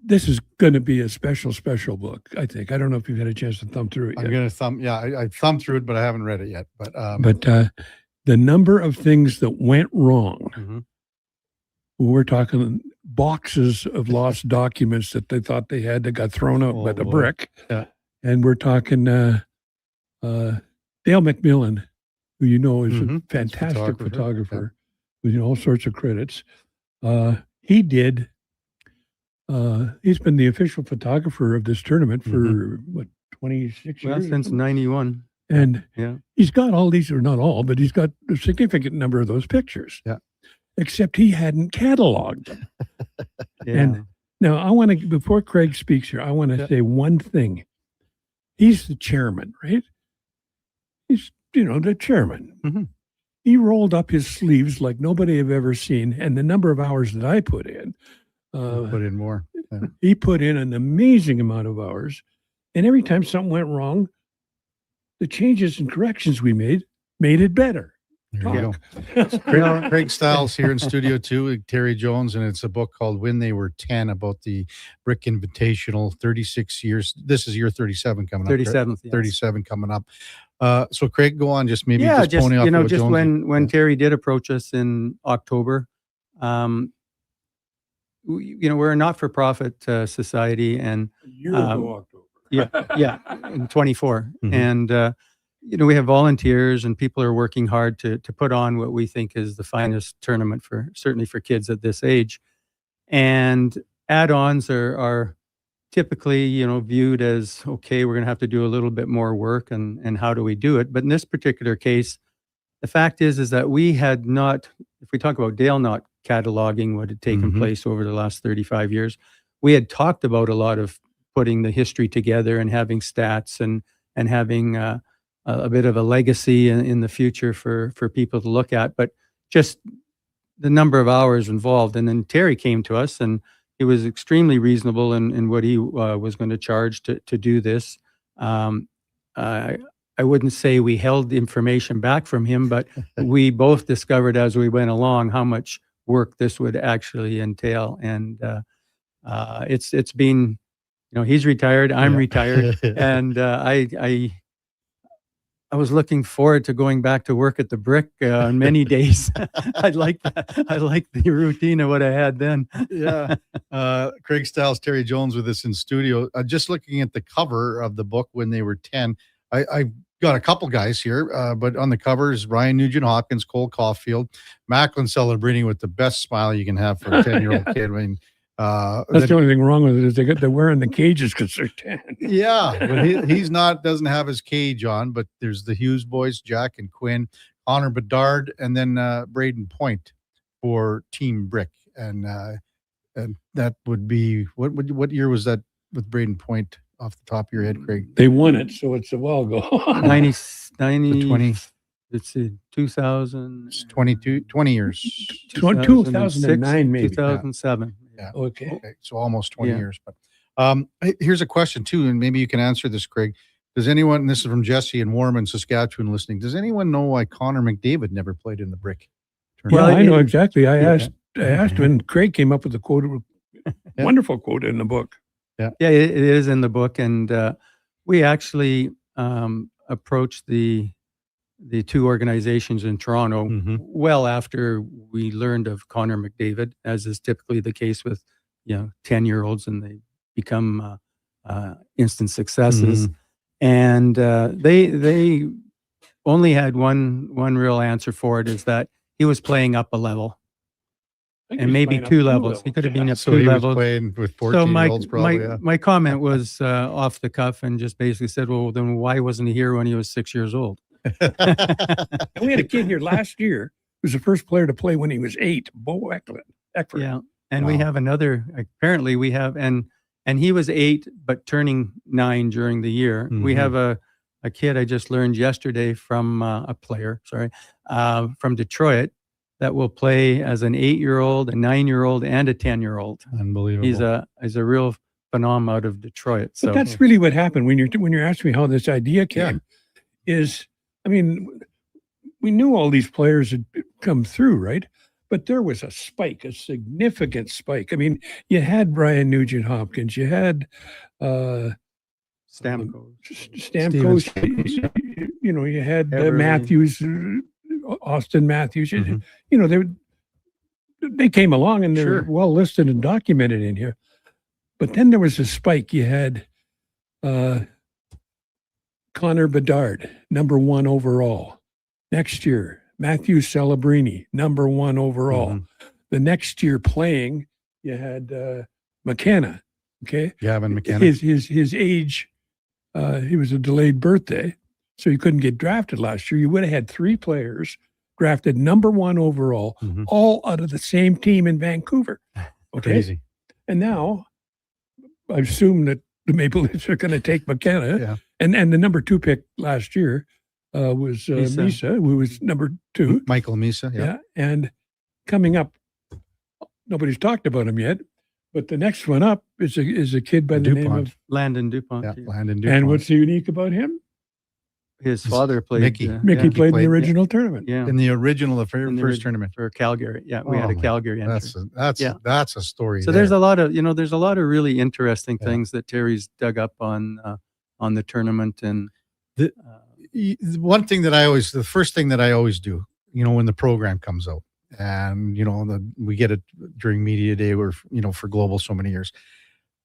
this is going to be a special book, I think. I don't know if you've had a chance to thumb through it yet. I'm going to I thumbed through it, but I haven't read it yet. But the number of things that went wrong, we're talking boxes of lost documents that they thought they had that got thrown out by the brick. Yeah. And we're talking Dale McMillan, who is a fantastic photographer with all sorts of credits. He's been the official photographer of this tournament for 26 years? Since 91. And yeah, he's got all these, or not all, but he's got a significant number of those pictures. Yeah. Except he hadn't cataloged them. And now I want to, before Craig speaks here, I want to say one thing. He's the chairman, right? He's, the chairman. He rolled up his sleeves like nobody I've ever seen. And the number of hours that I put in. Put in more. Yeah. He put in an amazing amount of hours. And every time something went wrong, the changes and corrections we made it better. There you go. Craig Stiles here in studio too, with Terry Jones, and it's a book called When They Were 10 about the Brick Invitational, 36 years. This is year 37 coming up. 37th, yes. 37 coming up. So Craig, go on, just maybe just pony off what just Jonesy. when Terry did approach us in October, we're a not-for-profit society, and a year ago October. in 24, and we have volunteers and people are working hard to put on what we think is the finest tournament certainly for kids at this age. And add-ons are typically, viewed as, okay, we're going to have to do a little bit more work, and how do we do it? But in this particular case, the fact is that we had not, if we talk about Dale not cataloging what had taken place over the last 35 years, we had talked about a lot of putting the history together and having stats and having a bit of a legacy in the future for people to look at, but just the number of hours involved. And then Terry came to us, and he was extremely reasonable in what he was going to charge to do this. I wouldn't say we held information back from him, but we both discovered as we went along how much work this would actually entail. And it's been, he's retired, I'm retired, and I was looking forward to going back to work at the Brick on many days. I like the routine of what I had then. Yeah. Craig Stiles, Terry Jones with us in studio. Just looking at the cover of the book when they were 10, I've got a couple guys here, but on the cover is Ryan Nugent-Hopkins, Cole Caulfield, Macklin celebrating with the best smile you can have for a 10-year-old kid. I mean, that's the only thing wrong with it is they're wearing the cages because they're 10. Yeah, but he's doesn't have his cage on, but there's the Hughes boys, Jack and Quinn, Connor Bedard, and then Braden Point for Team Brick. And that would be, what year was that with Braden Point off the top of your head, Craig? They won it, so it's a while ago. 20, let's see, 2000. 20 years. 2009, maybe. 2007. Yeah. Okay. So almost 20 years. But here's a question too, and maybe you can answer this, Craig. Does anyone, and this is from Jesse in Warman, Saskatchewan, listening, does anyone know why Connor McDavid never played in the Brick tournament? Well, I know exactly. I asked when Craig came up with the quote, wonderful quote in the book. Yeah, it is in the book, and we actually approached the two organizations in Toronto well after we learned of Connor McDavid, as is typically the case with 10-year-olds, and they become instant successes. And they only had one real answer for it, is that he was playing up a level. And maybe two levels. He could have been up so two he levels. Was playing with 14-year-olds probably. My comment was off the cuff, and just basically said, well, then why wasn't he here when he was 6 years old? We had a kid here last year who was the first player to play when he was 8, Bo Eckford. Yeah, and we have another, apparently we have, and he was 8, but turning 9 during the year. We have a kid I just learned yesterday from a player, from Detroit, that will play as an 8-year-old, a 9-year-old, and a 10-year-old. Unbelievable. He's a real phenom out of Detroit. So but that's really what happened when you're asking me how this idea came. Is, I mean, we knew all these players had come through, right? But there was a spike, a significant spike. I mean, you had Brian Nugent-Hopkins, you had Stamkos, you had Matthews, Austin Matthews. They came along and they're well listed and documented in here. But then there was a spike. You had Connor Bedard, number 1 overall. Next year, Matthew Celebrini, number 1 overall. The next year playing, you had McKenna. Okay, Gavin McKenna. His age, he was a delayed birthday, so he couldn't get drafted last year. You would have had 3 players drafted number 1 overall, all out of the same team in Vancouver. Okay, crazy. And now, I assume that the Maple Leafs are going to take McKenna. Yeah. And the number 2 pick last year was Misa, who was number 2. Michael Misa, yeah. And coming up, nobody's talked about him yet, but the next one up is a kid by the name of Landon Dupont. Yeah, Landon Dupont. And what's unique about him? His father played. Mickey played in the original tournament. Yeah, in the original, first tournament for Calgary. Yeah, we had a Calgary entry. That's a story. So there's a lot of really interesting things that Terry's dug up on the tournament. And the first thing that I always do, when the program comes out, and we get it during media day, or for Global so many years,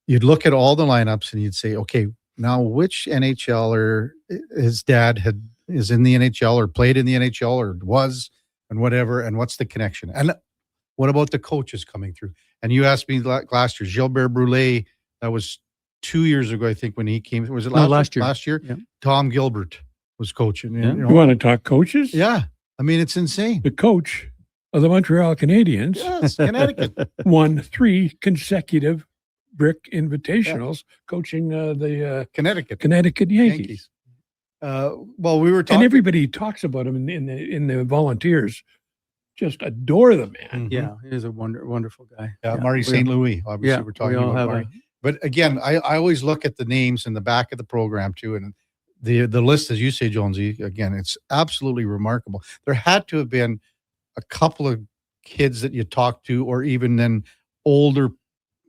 you'd look at all the lineups and you'd say, okay, now which NHLer his dad is in the NHL or played in the NHL or was, and whatever, and what's the connection? And what about the coaches coming through? And you asked me last year, Gilbert Brulé, that was 2 years ago, I think, when he came. Was it last year? Last year? Yeah. Tom Gilbert was coaching. Yeah. You want to talk coaches? Yeah. I mean, it's insane. The coach of the Montreal Canadiens, yes, Connecticut, won 3 consecutive Brick Invitationals, coaching the Connecticut Yankees. Well, we were talking, and everybody talks about him in the Volunteers. Just adore the man. Yeah, he's a wonderful guy. Yeah, Marty St. Louis. Obviously, we're talking about Marty. But again, I always look at the names in the back of the program too, and the list, as you say, Jonesy. Again, it's absolutely remarkable. There had to have been a couple of kids that you talk to, or even then older,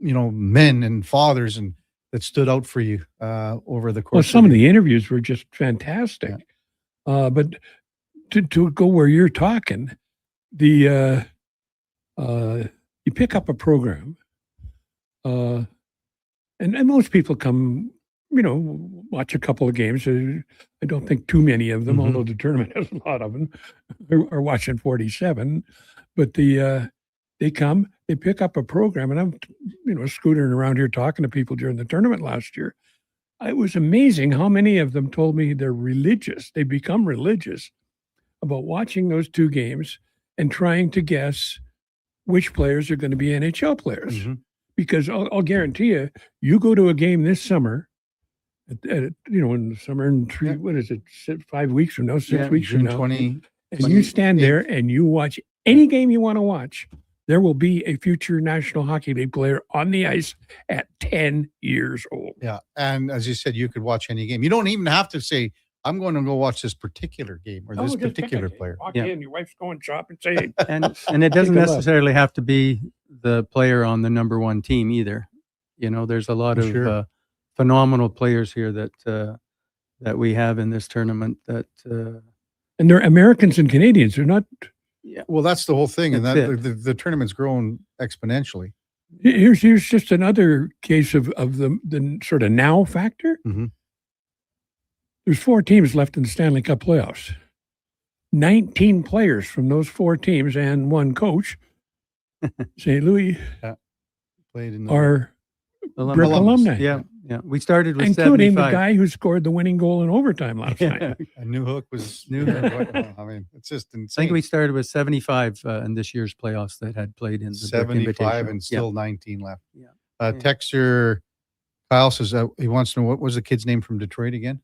men and fathers and that stood out for you over the course? Well, some of the interviews were just fantastic. But to go where you're talking, you pick up a program, and most people come, watch a couple of games. I don't think too many of them, although the tournament has a lot of them, are watching 47. But they come, they pick up a program, and I'm, scootering around here talking to people during the tournament last year. It was amazing how many of them told me they're religious. They become religious about watching those two games and trying to guess which players are going to be NHL players. Because I'll guarantee you go to a game this summer, in the summer, and what is it, 5 weeks from now, 6 weeks from now, 20, and you stand there and you watch any game you want to watch, there will be a future National Hockey League player on the ice at 10 years old. Yeah. And as you said, you could watch any game. You don't even have to say, I'm going to go watch this particular game or this particular player. Walk in, your wife's going shopping, say, and it doesn't necessarily have to be the player on the number one team either. There's a lot of phenomenal players here that we have in this tournament that and they're Americans and Canadians. They're not. Yeah. Well, that's the whole thing, and that the tournament's grown exponentially. Here's just another case of the sort of now factor. There's 4 teams left in the Stanley Cup playoffs. 19 players from those 4 teams and 1 coach, St. Louis, played in are Brick alumni. Yeah. We started with including 75. the guy who scored the winning goal in overtime last night. A new hook was new. I mean, it's just insane. I think we started with 75 in this year's playoffs that had played in the 75 and still 19 left. Texter Kyle says he wants to know, what was the kid's name from Detroit again?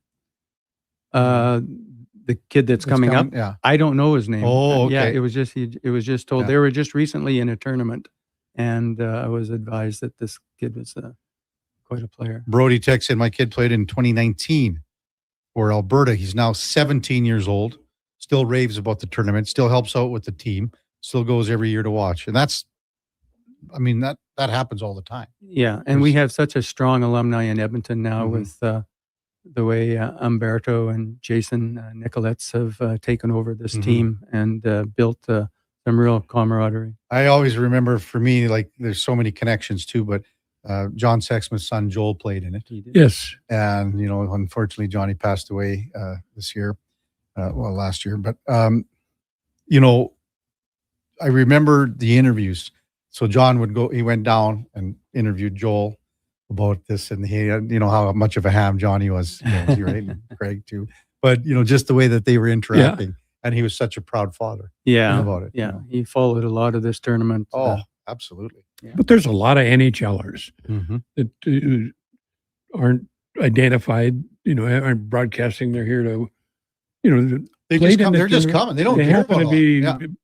The kid that's coming up. Yeah. I don't know his name. Oh, okay. Yeah, it was just told they were just recently in a tournament, and I was advised that this kid was quite a player. Brody texted, my kid played in 2019 for Alberta. He's now 17 years old, still raves about the tournament, still helps out with the team, still goes every year to watch. And that happens all the time. Yeah. And we have such a strong alumni in Edmonton now with the way Umberto and Jason Nicoletts have taken over this team and built some real camaraderie. I always remember, for me, like, there's so many connections too, but John Sexsmith's son Joel played in it. Yes. And, unfortunately, Johnny passed away last year. But, I remember the interviews. So John he went down and interviewed Joel about this, and he, how much of a ham Johnny was, right? And Craig too. But, just the way that they were interacting. Yeah. And he was such a proud father. Yeah. About it. Yeah. He followed a lot of this tournament. Oh, absolutely. Yeah. But there's a lot of NHLers that aren't identified, aren't broadcasting. They're here to, they're just coming. They don't care happen about to be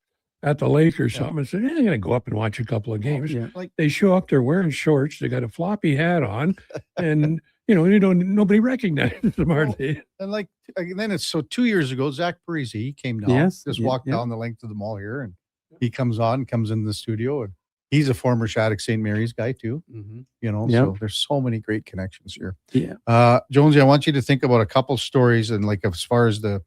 at the lake or something and say, I'm going to go up and watch a couple of games. They show up, they're wearing shorts, they got a floppy hat on, and nobody recognizes them hardly. And then it's 2 years ago, Zach Parisi, he came down, walked down the length of the mall here, and he comes in the studio, and he's a former Shattuck St. Mary's guy too. So there's so many great connections here. Yeah. Jonesy, I want you to think about a couple stories, and as far as the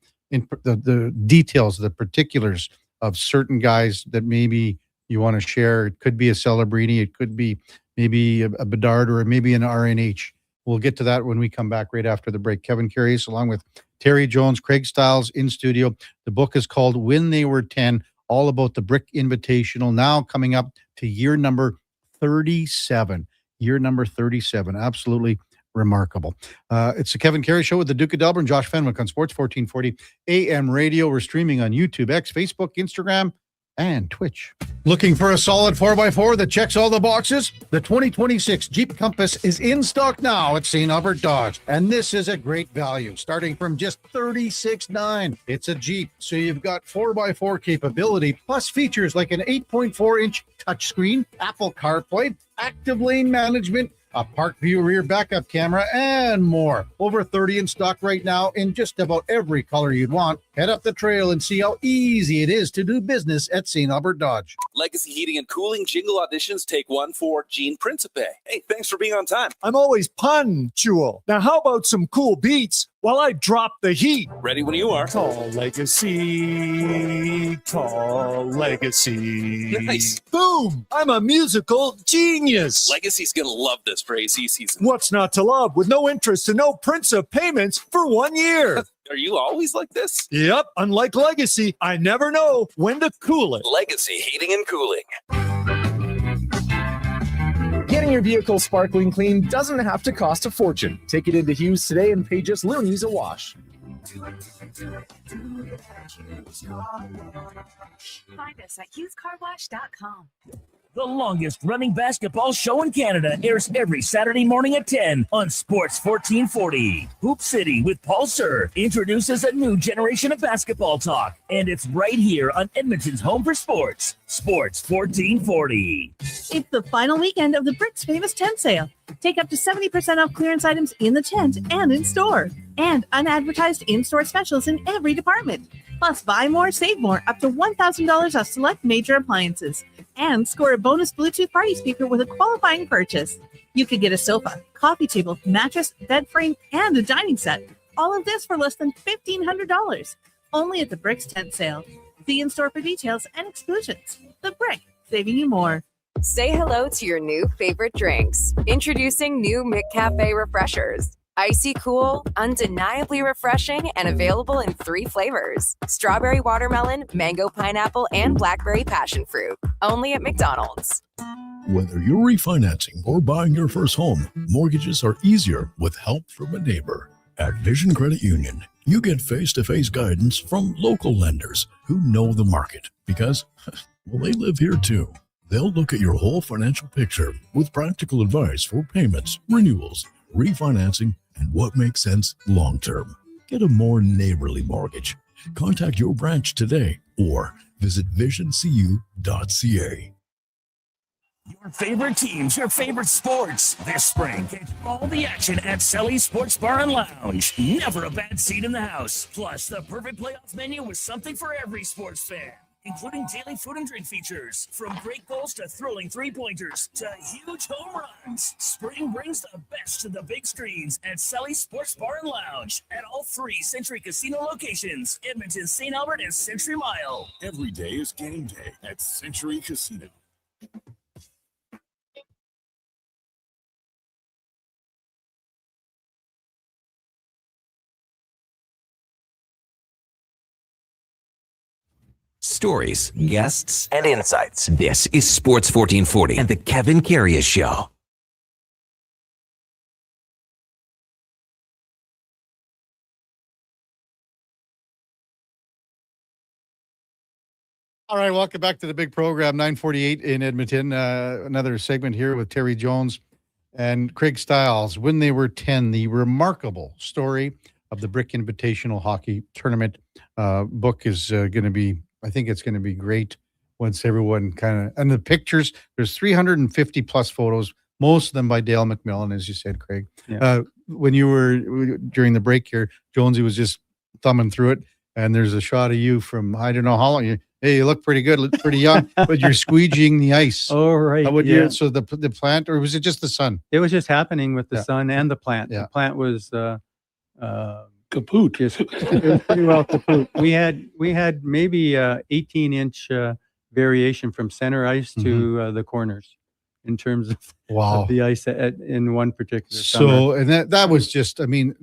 details, the particulars of certain guys that maybe you want to share. It could be a Celebrini, it could be maybe a Bedard, or maybe an RNH. We'll get to that when we come back right after the break. Kevin Karius, along with Terry Jones, Craig Stiles in studio. The book is called When They Were 10, all about the Brick Invitational, now coming up to year number 37. Year number 37. Absolutely remarkable. It's the Kevin Karius Show with the Duke of Delburne, Josh Fenwick on Sports 1440 AM radio. We're streaming on YouTube, X, Facebook, Instagram, and Twitch. Looking for a solid 4x4 that checks all the boxes? The 2026 Jeep Compass is in stock now at St. Albert Dodge, and this is a great value, starting from just $36,900. It's a Jeep, so you've got 4x4 capability, plus features like an 8.4-inch touchscreen, Apple CarPlay, active lane management, a Park View rear backup camera, and more. Over 30 in stock right now in just about every color you'd want. Head up the trail and see how easy it is to do business at St. Albert Dodge. Legacy Heating and Cooling jingle auditions, take one for Gene Principe. Hey, thanks for being on time. I'm always punctual. Now, how about some cool beats while I drop the heat? Ready when you are. Call Legacy. Call Legacy. Nice. Boom! I'm a musical genius. Legacy's going to love this for AC season. What's not to love with no interest and no Principe payments for 1 year? Are you always like this? Yep. Unlike Legacy, I never know when to cool it. Legacy Heating and Cooling. Getting your vehicle sparkling clean doesn't have to cost a fortune. Take it into Hughes today and pay just loonies a wash. Find us at hughescarwash.com. The longest running basketball show in Canada airs every Saturday morning at 10 on Sports 1440. Hoop City with Paul Sir introduces a new generation of basketball talk, and it's right here on Edmonton's home for sports, Sports 1440. It's the final weekend of the Bricks Famous Tent Sale. Take up to 70% off clearance items in the tent and in store, and unadvertised in-store specials in every department. Plus, buy more, save more, up to $1,000 off select major appliances. And score a bonus Bluetooth party speaker with a qualifying purchase. You could get a sofa, coffee table, mattress, bed frame, and a dining set. All of this for less than $1,500. Only at the Bricks Tent Sale. See in-store for details and exclusions. The Brick, saving you more. Say hello to your new favorite drinks. Introducing new McCafe Refreshers. Icy cool, undeniably refreshing, and available in 3 flavors. Strawberry watermelon, mango pineapple, and blackberry passion fruit. Only at McDonald's. Whether you're refinancing or buying your first home, mortgages are easier with help from a neighbor. At Vision Credit Union, you get face-to-face guidance from local lenders who know the market because, well, they live here too. They'll look at your whole financial picture with practical advice for payments, renewals, refinancing, and what makes sense long-term. Get a more neighborly mortgage. Contact your branch today or visit visioncu.ca. Your favorite teams, your favorite sports. This spring, get all the action at Selly Sports Bar and Lounge. Never a bad seat in the house. Plus, the perfect playoff menu with something for every sports fan, including daily food and drink features, from great goals to thrilling three-pointers to huge home runs. Spring brings the best to the big screens at Selly Sports Bar and Lounge at all 3 Century Casino locations, Edmonton, St. Albert, and Century Mile. Every day is game day at Century Casino. Stories, guests, and insights. This is Sports 1440 and the Kevin Karius Show. All right, welcome back to the big program, 948 in Edmonton. Another segment here with Terry Jones and Craig Stiles. When they were 10, the remarkable story of the Brick Invitational Hockey Tournament book is going to be, I think it's going to be great once everyone kind of, and the pictures, there's 350 plus photos, most of them by Dale McMillan, as you said, Craig. Yeah. When you were, during the break here, Jonesy was just thumbing through it, and there's a shot of you from, I don't know how long, hey, you look pretty good, look pretty young, but you're squeegeeing the ice. Oh, right. You, so the plant, or was it just the sun? It was just happening with the sun and the plant. Yeah. The plant was kaput. Just, it was pretty well kaput. We had maybe 18-inch variation from center ice to the corners in terms of, of the ice in one particular summer. So, and that was just, I mean,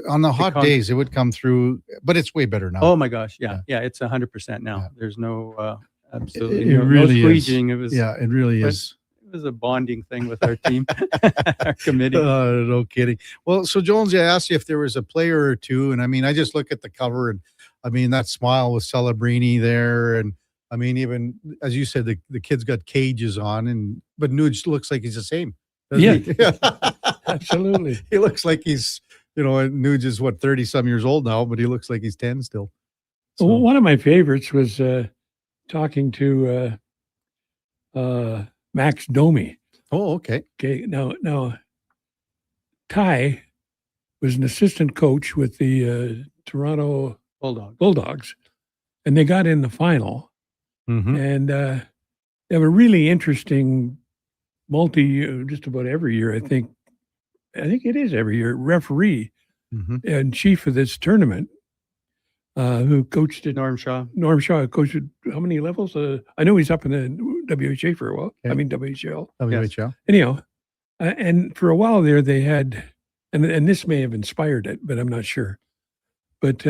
on the hot days, it would come through, but it's way better now. Oh my gosh. Yeah. It's 100% now. Yeah. There's no, absolutely it really no is. squeeging. It was, it really is. It was a bonding thing with our team, our committee. No kidding. Well, so Jones, I asked you if there was a player or two, and I mean, I just look at the cover, and I mean, that smile with Celebrini there, and I mean, even as you said, the kid's got cages on, but Nuge looks like he's the same. Yeah, absolutely. He looks like he's, Nuge is 30 some years old now, but he looks like he's 10 still. So. Well, one of my favorites was talking to Max Domi. Oh, okay. Okay. Now Ty was an assistant coach with the Toronto Bulldogs, and they got in the final. And they have a really interesting just about every year, I think it is every year, referee and chief of this tournament, who coached at Norm Shaw. Norm Shaw coached at how many levels? I know he's up in the WHA for a while. I mean, WHL. WHL. Anyhow, and for a while there, they had, and this may have inspired it, but I'm not sure. But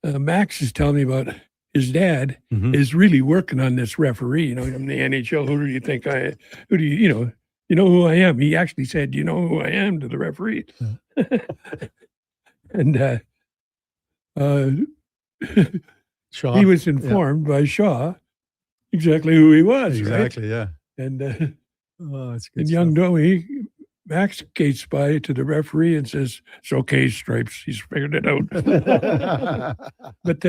Max is telling me about his dad is really working on this referee. You know, I'm the NHL. Who do you think you know who I am? He actually said, "You know who I am" to the referee. And Shaw. He was informed by Shaw exactly who he was. Exactly, right? yeah. And that's good and young Domi, Max skates by to the referee and says, "It's okay, Stripes. He's figured it out." But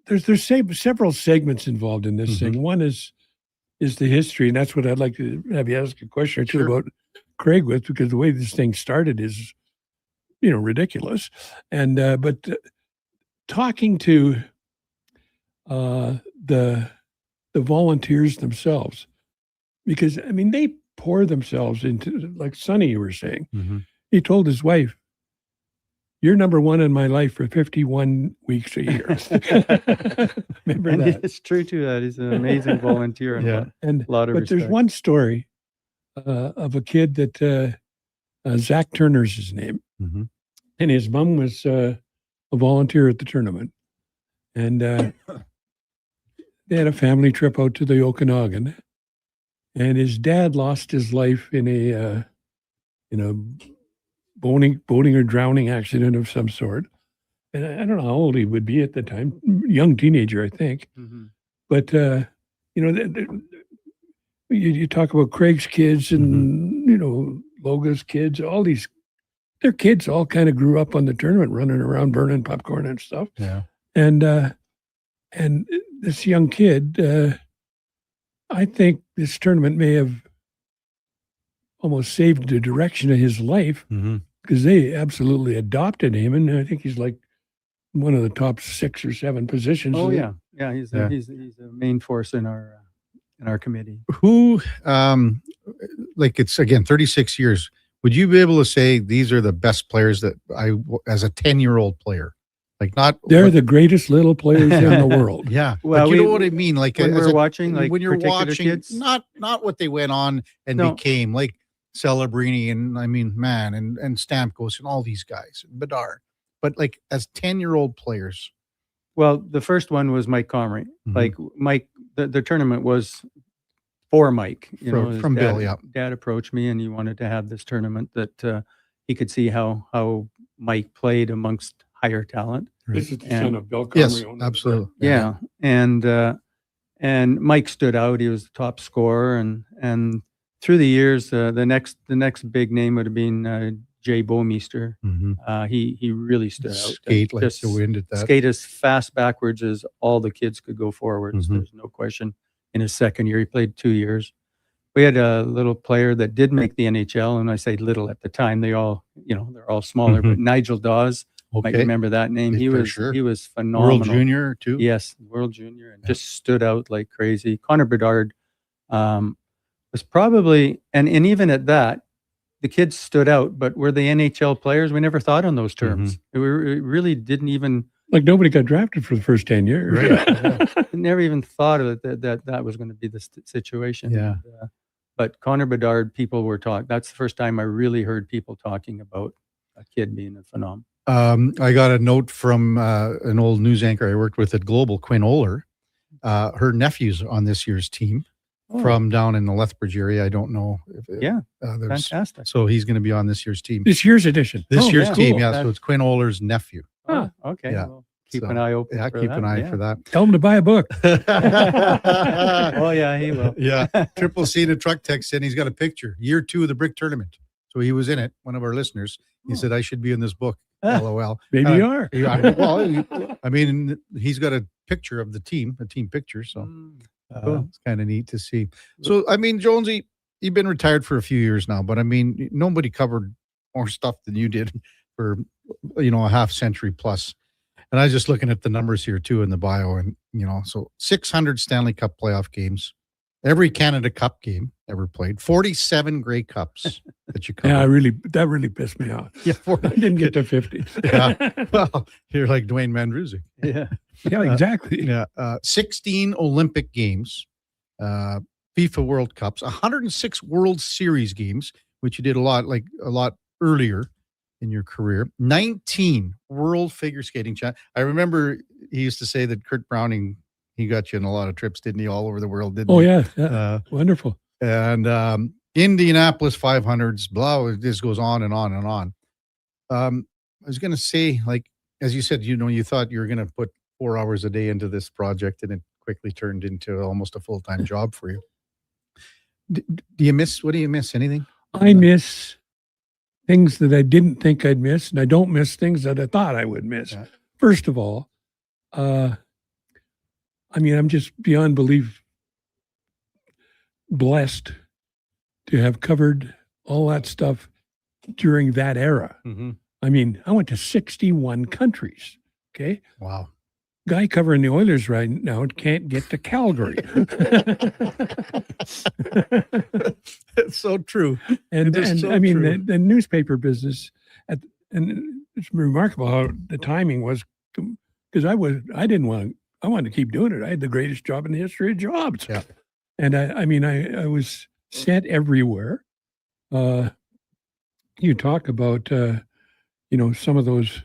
there's several segments involved in this thing. One is the history, and that's what I'd like to have you ask a question or two about Craig with, because the way this thing started is, ridiculous. And but talking to the volunteers themselves, because I mean they pour themselves into, like Sonny, you were saying. He told his wife, "You're number one in my life for 51 weeks a year." Remember And that? it's true too. That he's an amazing volunteer. And a lot of But respect. there's one story of a kid that Zach Turner's his name, and his mom was a volunteer at the tournament, and they had a family trip out to the Okanagan, and his dad lost his life in a boating or drowning accident of some sort. And I don't know how old he would be at the time, young teenager, I think. But you talk about Craig's kids and Loga's kids, all these, their kids all kind of grew up on the tournament, running around burning popcorn and stuff. Yeah. And this young kid, I think this tournament may have almost saved the direction of his life, because they absolutely adopted him, and I think he's like one of the top 6 or 7 positions. Oh yeah, he's a main force in our committee. Who, like, it's again 36 years. Would you be able to say these are the best players that as a 10-year-old player, like they're the greatest little players in the world? Yeah, Well, but you know what I mean. Like when we're watching, like when you're particular watching, kids? not what they went on and became, like Celebrini and and Stamkos and all these guys, and Bedard, but like as 10-year-old players. Well, the first one was Mike Comrie. Like Mike, the tournament was for Mike. From his Bill, Dad approached me and he wanted to have this tournament that he could see how Mike played amongst higher talent. This is the son of Bill Comrie. Yes, absolutely. Yeah, and Mike stood out. He was the top scorer, and through the years, the next big name would have been Jay Bowmeister. He really stood out. Skate like the wind at that. Skate as fast backwards as all the kids could go forwards. There's no question. In his second year, he played 2 years. We had a little player that did make the NHL, and I say little at the time. They all, they're all smaller. But Nigel Dawes, might remember that name. He was phenomenal. World Junior too. Yes, World Junior, and just stood out like crazy. Connor Bedard was probably, and even at that, the kids stood out. But were they NHL players? We never thought on those terms. We really didn't even. Like nobody got drafted for the first 10 years. Right. Never even thought of it that was going to be the situation. Yeah. But Connor Bedard, people were talking. That's the first time I really heard people talking about a kid being a phenomenon. I got a note from an old news anchor I worked with at Global, Quinn Oler. Her nephew's on this year's team from down in the Lethbridge area. I don't know. Fantastic. So he's going to be on this year's team. This year's edition. This year's team, cool. So it's Quinn Oler's nephew. Oh, okay. Yeah. Well, keep an eye open. Yeah, for keep that. an eye for that. Tell him to buy a book. Oh yeah, he will. Yeah. Triple C to truck text in. He's got a picture. Year 2 of the brick tournament. So he was in it. One of our listeners. He said, I should be in this book. LOL. Maybe you are. Well, I mean, he's got a picture of the team picture. So it's kind of neat to see. So, I mean, Jonesy, you've been retired for a few years now, but I mean, nobody covered more stuff than you did for, a half century plus. And I was just looking at the numbers here too in the bio, and so 600 Stanley Cup playoff games, every Canada Cup game ever played, 47 Grey Cups that you covered. Yeah, that really pissed me off. Yeah, I didn't get to 50. Yeah, well, you're like Dwayne Mandruzzi. Yeah, exactly. 16 Olympic games, FIFA World Cups, 106 World Series games, which you did a lot earlier in your career, 19 World Figure Skating I remember he used to say that Kurt Browning, he got you in a lot of trips, didn't he, all over the world, didn't he? Yeah. Wonderful. And Indianapolis 500s, blah, this goes on and on and on. I was going to say, like, as you said, you thought you were going to put 4 hours a day into this project, and it quickly turned into almost a full-time job for you. What do you miss? Anything? I miss things that I didn't think I'd miss, and I don't miss things that I thought I would miss. Yeah. First of all, I'm just beyond belief blessed to have covered all that stuff during that era. Mm-hmm. I mean, I went to 61 countries. Okay. Wow. Guy covering the Oilers right now can't get to Calgary. That's so true. And so I mean, true. the newspaper business, and it's remarkable how the timing was, because I wanted to keep doing it. I had the greatest job in the history of jobs. Yeah. And I was sent everywhere. You talk about, some of those,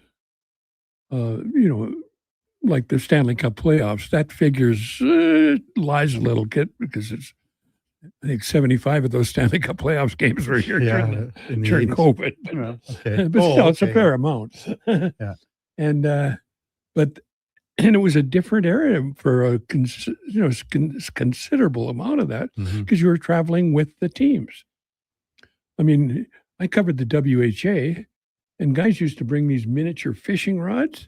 like the Stanley Cup playoffs, that figures lies a little bit, because I think 75 of those Stanley Cup playoffs games were here during COVID. Okay. But still, it's a fair amount. Yeah. And it was a different era for a considerable amount of that, because you were traveling with the teams. I mean, I covered the WHA, and guys used to bring these miniature fishing rods,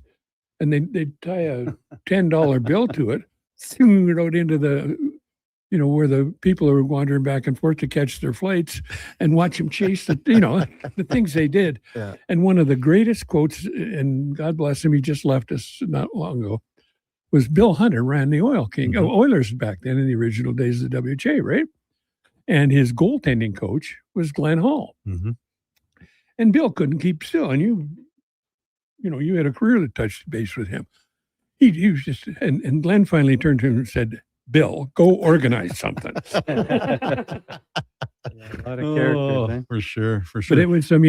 and they'd tie a $10 bill to it, threw it out into the, where the people are wandering back and forth to catch their flights, and watch them chase the things they did. Yeah. And one of the greatest quotes, and God bless him, he just left us not long ago, was Bill Hunter ran the Oilers back then in the original days of the WHA, right? And his goaltending coach was Glenn Hall. Mm-hmm. And Bill couldn't keep still. And you had a career that touched base with him. He was just, and Glenn finally turned to him and said, "Bill, go organize something." A lot of characters, eh? For sure. But it was, some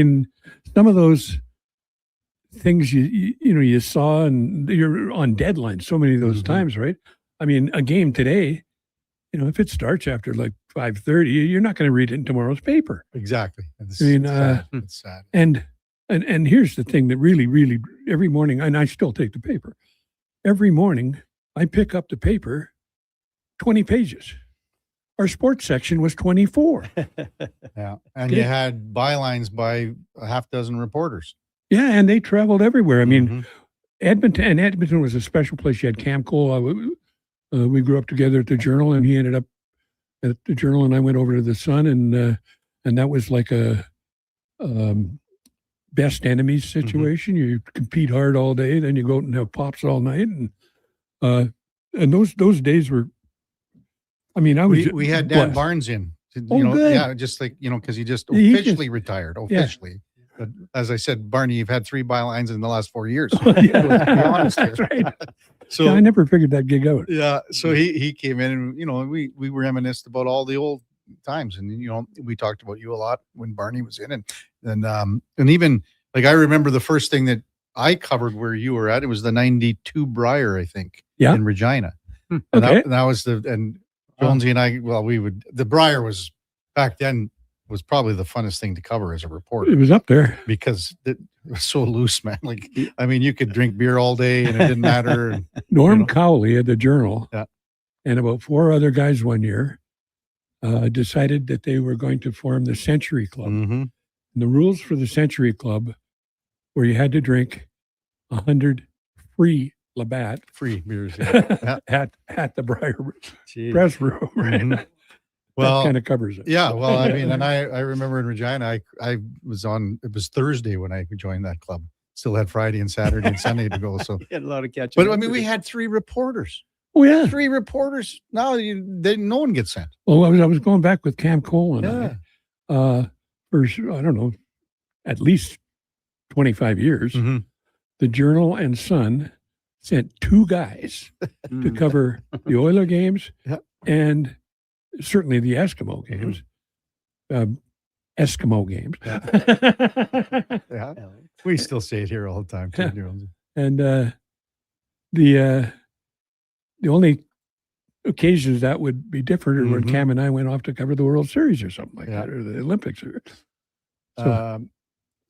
of those things you saw, and you're on deadline so many of those times, right? I mean, a game today, if it starts after like 5:30, you're not going to read it in tomorrow's paper. Exactly. It's sad. And here's the thing that really, really, every morning, and I still take the paper. Every morning, I pick up the paper, 20 pages. Our sports section was 24. Yeah. And you had bylines by a half dozen reporters. Yeah, and they traveled everywhere. I mean, Edmonton was a special place. You had Cam Cole. We grew up together at the Journal, and he ended up at the Journal, and I went over to the Sun, and that was like a best enemies situation. You compete hard all day, then you go out and have pops all night, and those days were. I mean, we had Dan Barnes in. Good. Yeah, just like because he just officially retired. Officially. Yeah. But as I said, Barney, you've had 3 bylines in the last 4 years. Let's be honest here. That's right. So I never figured that gig out. Yeah. So he came in, and we reminisced about all the old times, and we talked about you a lot when Barney was in, and even like I remember the first thing that I covered where you were at. It was the '92 Brier, I think, in Regina. And Okay. that was Jonesy and I. Well, the Brier was back then. Was probably the funnest thing to cover as a reporter. It was up there because it was so loose, man. Like, I mean, you could drink beer all day and it didn't matter. And, Norm Cowley at the Journal, Yeah. and about 4 other guys one year decided that they were going to form the Century Club. Mm-hmm. And the rules for the Century Club were you had to drink 100 free Labatt free beers at the Briar press room. Right? Mhm. Well, that kind of covers it. Yeah, well, I mean, and I remember in Regina, I was on. It was Thursday when I joined that club. Still had Friday and Saturday and Sunday to go. So had a lot of catching. But I mean, we had 3 reporters. Oh yeah, 3 reporters. Now no one gets sent. Well, I was going back with Cam Cole and I, for I don't know, at least 25 years. Mm-hmm. The Journal and Sun sent 2 guys to cover the Oiler games and certainly the Eskimo games. Eskimo games. Yeah. We still say it here all the time too. And the only occasions that would be different are when Cam and I went off to cover the World Series or something like that, or the Olympics.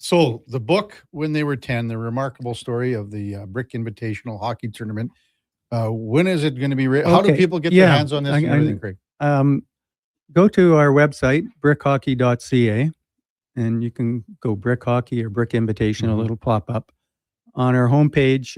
So the book, When They Were 10, the remarkable story of the Brick Invitational Hockey Tournament. When is it going to be ready? How do people get their hands on this and everything, Craig? Go to our website, brickhockey.ca, and you can go Brick Hockey or Brick Invitational. It'll pop up. On our homepage,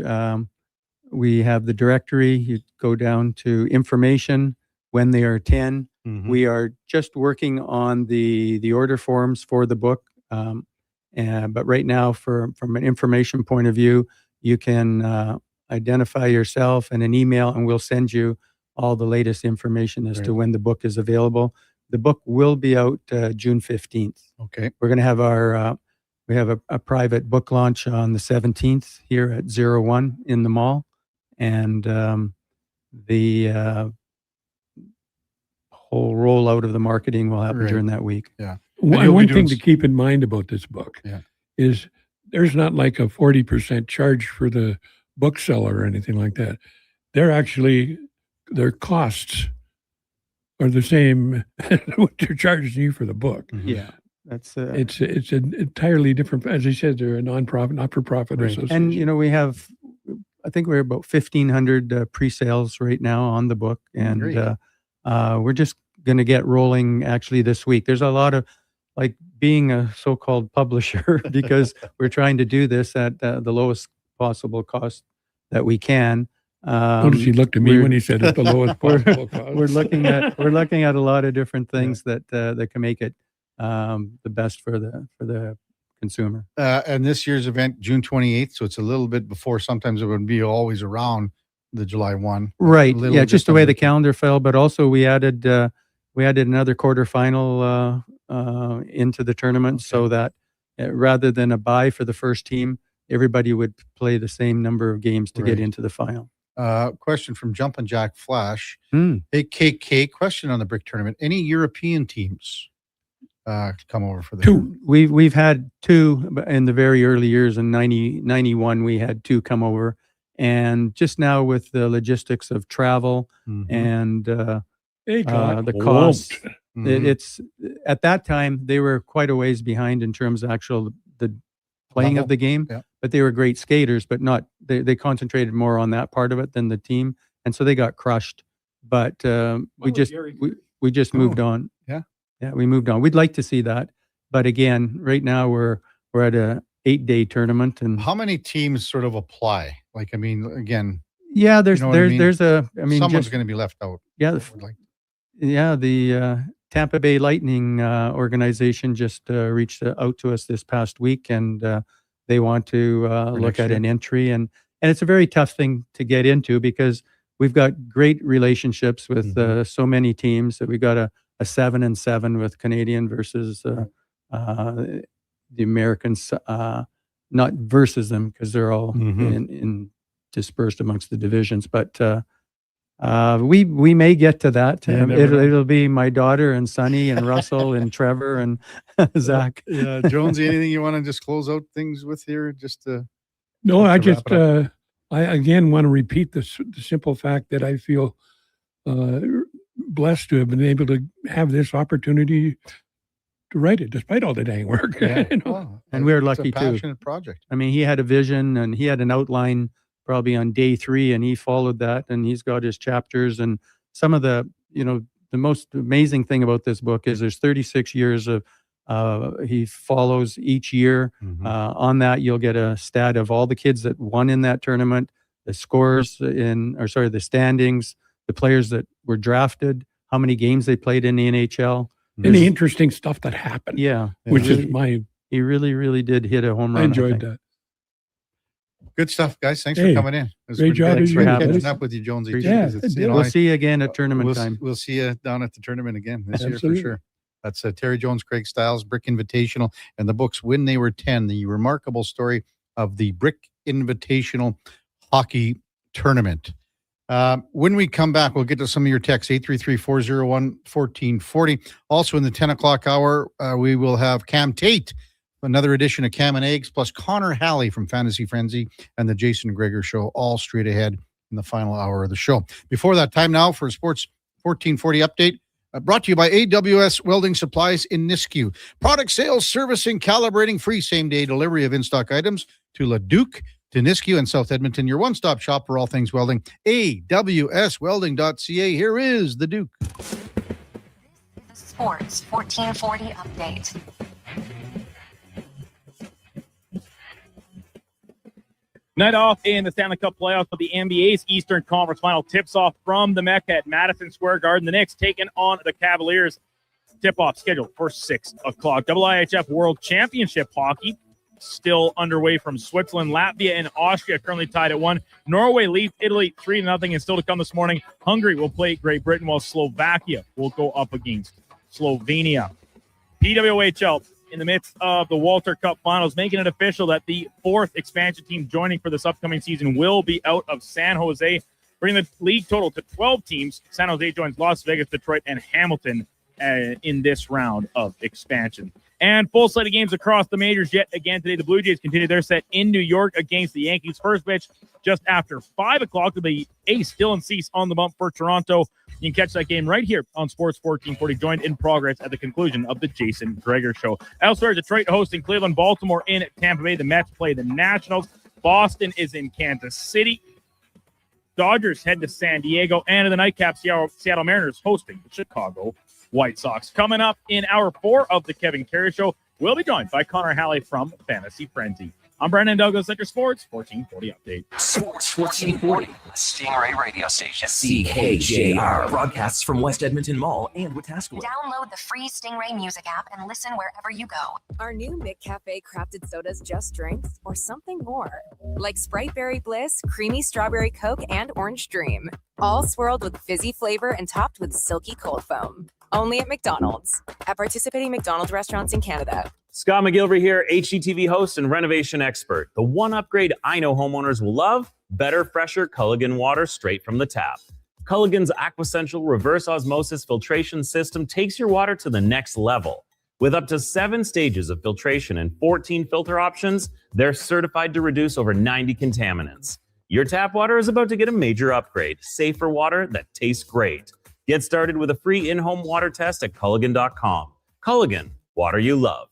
we have the directory. You go down to information, When They Are 10. We are just working on the order forms for the book. But right now, from an information point of view, you can identify yourself and an email, and we'll send you all the latest information as to when the book is available. The book will be out June 15th. Okay. We're going to have we have a private book launch on the 17th here at 01 in the mall. And the whole rollout of the marketing will happen during that week. Yeah. One thing to keep in mind about this book is there's not like a 40% charge for the bookseller or anything like that. Their costs are the same what they're charging you for the book. Yeah. That's it's an entirely different, as I said, they're a not-for-profit association. And we have, I think we're about 1,500 pre-sales right now on the book, and we're just going to get rolling actually this week. There's a lot of, like, being a so-called publisher, because we're trying to do this at the lowest possible cost that we can. Notice he looked at me when he said at the lowest possible cost. We're looking at a lot of different things that can make it the best for the consumer. And this year's event, June 28th, so it's a little bit before. Sometimes it would be always around the July 1. Right. Yeah, just the way the calendar fell. But also we added another quarterfinal into the tournament, so that rather than a bye for the first team, everybody would play the same number of games to get into the final. Question from Jumpin' Jack Flash. AKK, question on the Brick Tournament. Any European teams come over for the 2? We've had 2 in the very early years. In 91, we had 2 come over. And just now with the logistics of travel and the cost, it's at that time they were quite a ways behind in terms of the playing of the game. But they were great skaters, but not they concentrated more on that part of it than the team, and so they got crushed. But we just moved on. Yeah, we moved on. We'd like to see that, but again, right now we're at a 8-day tournament. And how many teams sort of apply? Like, I mean, again, there's someone's just going to be left out. Yeah, the Tampa Bay Lightning organization just reached out to us this past week, and they want to look at an entry, and it's a very tough thing to get into because we've got great relationships with so many teams that we got a 7-7 with Canadian versus the Americans, not versus them because they're all in dispersed amongst the divisions, but we may get to that. It'll be my daughter and Sonny and Russell and Trevor and Zach. Yeah, Jonesy, anything you want to just close out things with here? No, I just I again want to repeat the simple fact that I feel blessed to have been able to have this opportunity to write it, despite all the dang work. Yeah. And we're lucky it's a passionate project. I mean, he had a vision and he had an outline probably on day 3, and he followed that, and he's got his chapters. And some of the most amazing thing about this book is there's 36 years of he follows each year. On that, you'll get a stat of all the kids that won in that tournament, the scores the standings, the players that were drafted, how many games they played in the NHL. And the interesting stuff that happened. Yeah. Which really, is my... He really did hit a home run. I enjoyed that. Good stuff, guys. Thanks for coming in. It was great job. Thanks for Yeah, catching up with you, Jonesy. We'll see you again at tournament time. We'll see you down at the tournament again this year for Absolutely. sure. That's Terry Jones, Craig Stiles, Brick Invitational, and the books When They Were 10, the remarkable story of the Brick Invitational Hockey Tournament. When we come back, we'll get to some of your texts, 833-401-1440. Also in the 10 o'clock hour, we will have Cam Tate, another edition of Cam and Eggs, plus Connor Halley from Fantasy Frenzy and the Jason Greger Show, all straight ahead in the final hour of the show. Before that, time now for a Sports 1440 update. Brought to you by AWS Welding Supplies in Nisku. Product sales, servicing, calibrating, free same-day delivery of in-stock items to Leduc, to Nisku, and South Edmonton. Your one-stop shop for all things welding. AWSwelding.ca. Here is the Duke. Sports 1440 update. Night off in the Stanley Cup playoffs, but the NBA's Eastern Conference Final tips off from the Mecca at Madison Square Garden. The Knicks taking on the Cavaliers. Tip-off scheduled for 6 o'clock. IIHF World Championship Hockey still underway from Switzerland. Latvia and Austria currently tied at 1. Norway leads Italy 3-0, and still to come this morning, Hungary will play Great Britain, while Slovakia will go up against Slovenia. PWHL, in the midst of the Walter Cup finals, making it official that the 4th expansion team joining for this upcoming season will be out of San Jose, bringing the league total to 12 teams. San Jose joins Las Vegas, Detroit, and Hamilton in this round of expansion. And full slate of games across the majors yet again today. The Blue Jays continue their set in New York against the Yankees. First pitch just after 5 o'clock to the ace Dylan Cease on the bump for Toronto. You can catch that game right here on Sports 1440, joined in progress at the conclusion of the Jason Greger Show. Elsewhere, Detroit hosting Cleveland, Baltimore in Tampa Bay. The Mets play the Nationals. Boston is in Kansas City. Dodgers head to San Diego. And in the nightcap, Seattle Mariners hosting the Chicago White Sox. Coming up in hour 4 of the Kevin Karius Show, we'll be joined by Connor Halley from Fantasy Frenzy. I'm Brandon Douglas at your Sports 1440 update. Sports 1440, Stingray Radio Station. CKJR broadcasts from West Edmonton Mall and Wetaskiwin. Download the free Stingray music app and listen wherever you go. Our new McCafe crafted sodas just drinks or something more? Like Sprite Berry Bliss, Creamy Strawberry Coke, and Orange Dream. All swirled with fizzy flavor and topped with silky cold foam. Only at McDonald's. At participating McDonald's restaurants in Canada. Scott McGilvery here, HGTV host and renovation expert. The one upgrade I know homeowners will love: better, fresher Culligan water straight from the tap. Culligan's Aquasential reverse osmosis filtration system takes your water to the next level. With up to 7 stages of filtration and 14 filter options, they're certified to reduce over 90 contaminants. Your tap water is about to get a major upgrade. Safer water that tastes great. Get started with a free in-home water test at Culligan.com. Culligan, water you love.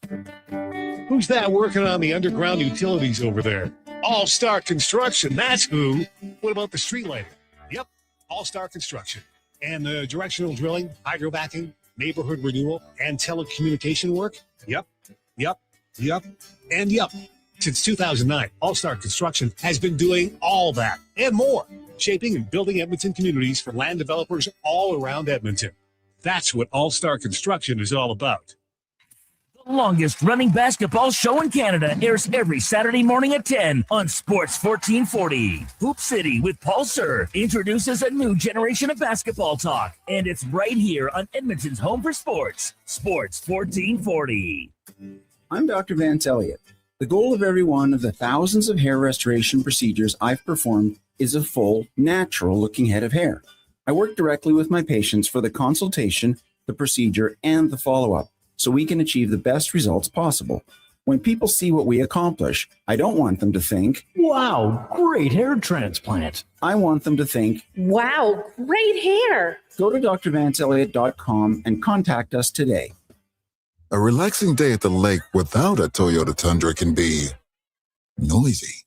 Who's that working on the underground utilities over there? All-Star Construction, that's who. What about the street lighting? Yep, All-Star Construction. And the directional drilling, hydrovacking, neighborhood renewal, and telecommunication work? Yep. Since 2009, All-Star Construction has been doing all that and more, shaping and building Edmonton communities for land developers all around Edmonton. That's what All-Star Construction is all about. The longest running basketball show in Canada airs every Saturday morning at 10 on Sports 1440. Hoop City with Paul Sir introduces a new generation of basketball talk, and it's right here on Edmonton's home for sports, Sports 1440. I'm Dr. Vance Elliott. The goal of every one of the thousands of hair restoration procedures I've performed is a full, natural-looking head of hair. I work directly with my patients for the consultation, the procedure, and the follow-up, so we can achieve the best results possible. When people see what we accomplish, I don't want them to think, "Wow, great hair transplant." I want them to think, Wow, great hair. Go to drvanceelliott.com and contact us today. A relaxing day at the lake without a Toyota Tundra can be noisy.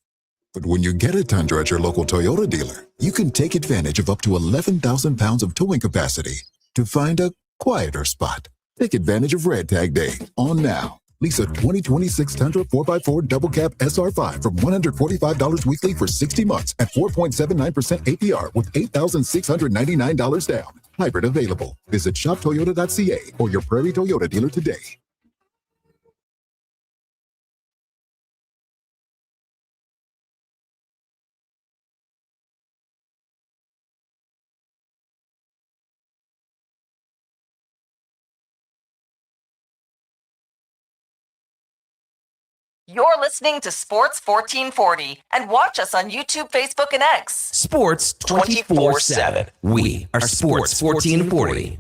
But when you get a Tundra at your local Toyota dealer, you can take advantage of up to 11,000 pounds of towing capacity to find a quieter spot. Take advantage of Red Tag Day on now. Lease a 2026 Tundra 4x4 Double Cab SR5 for $145 weekly for 60 months at 4.79% APR with $8,699 down. Hybrid available. Visit shoptoyota.ca or your Prairie Toyota dealer today. You're listening to Sports 1440 and watch us on YouTube, Facebook, and X. Sports 24/7. We are Sports 1440.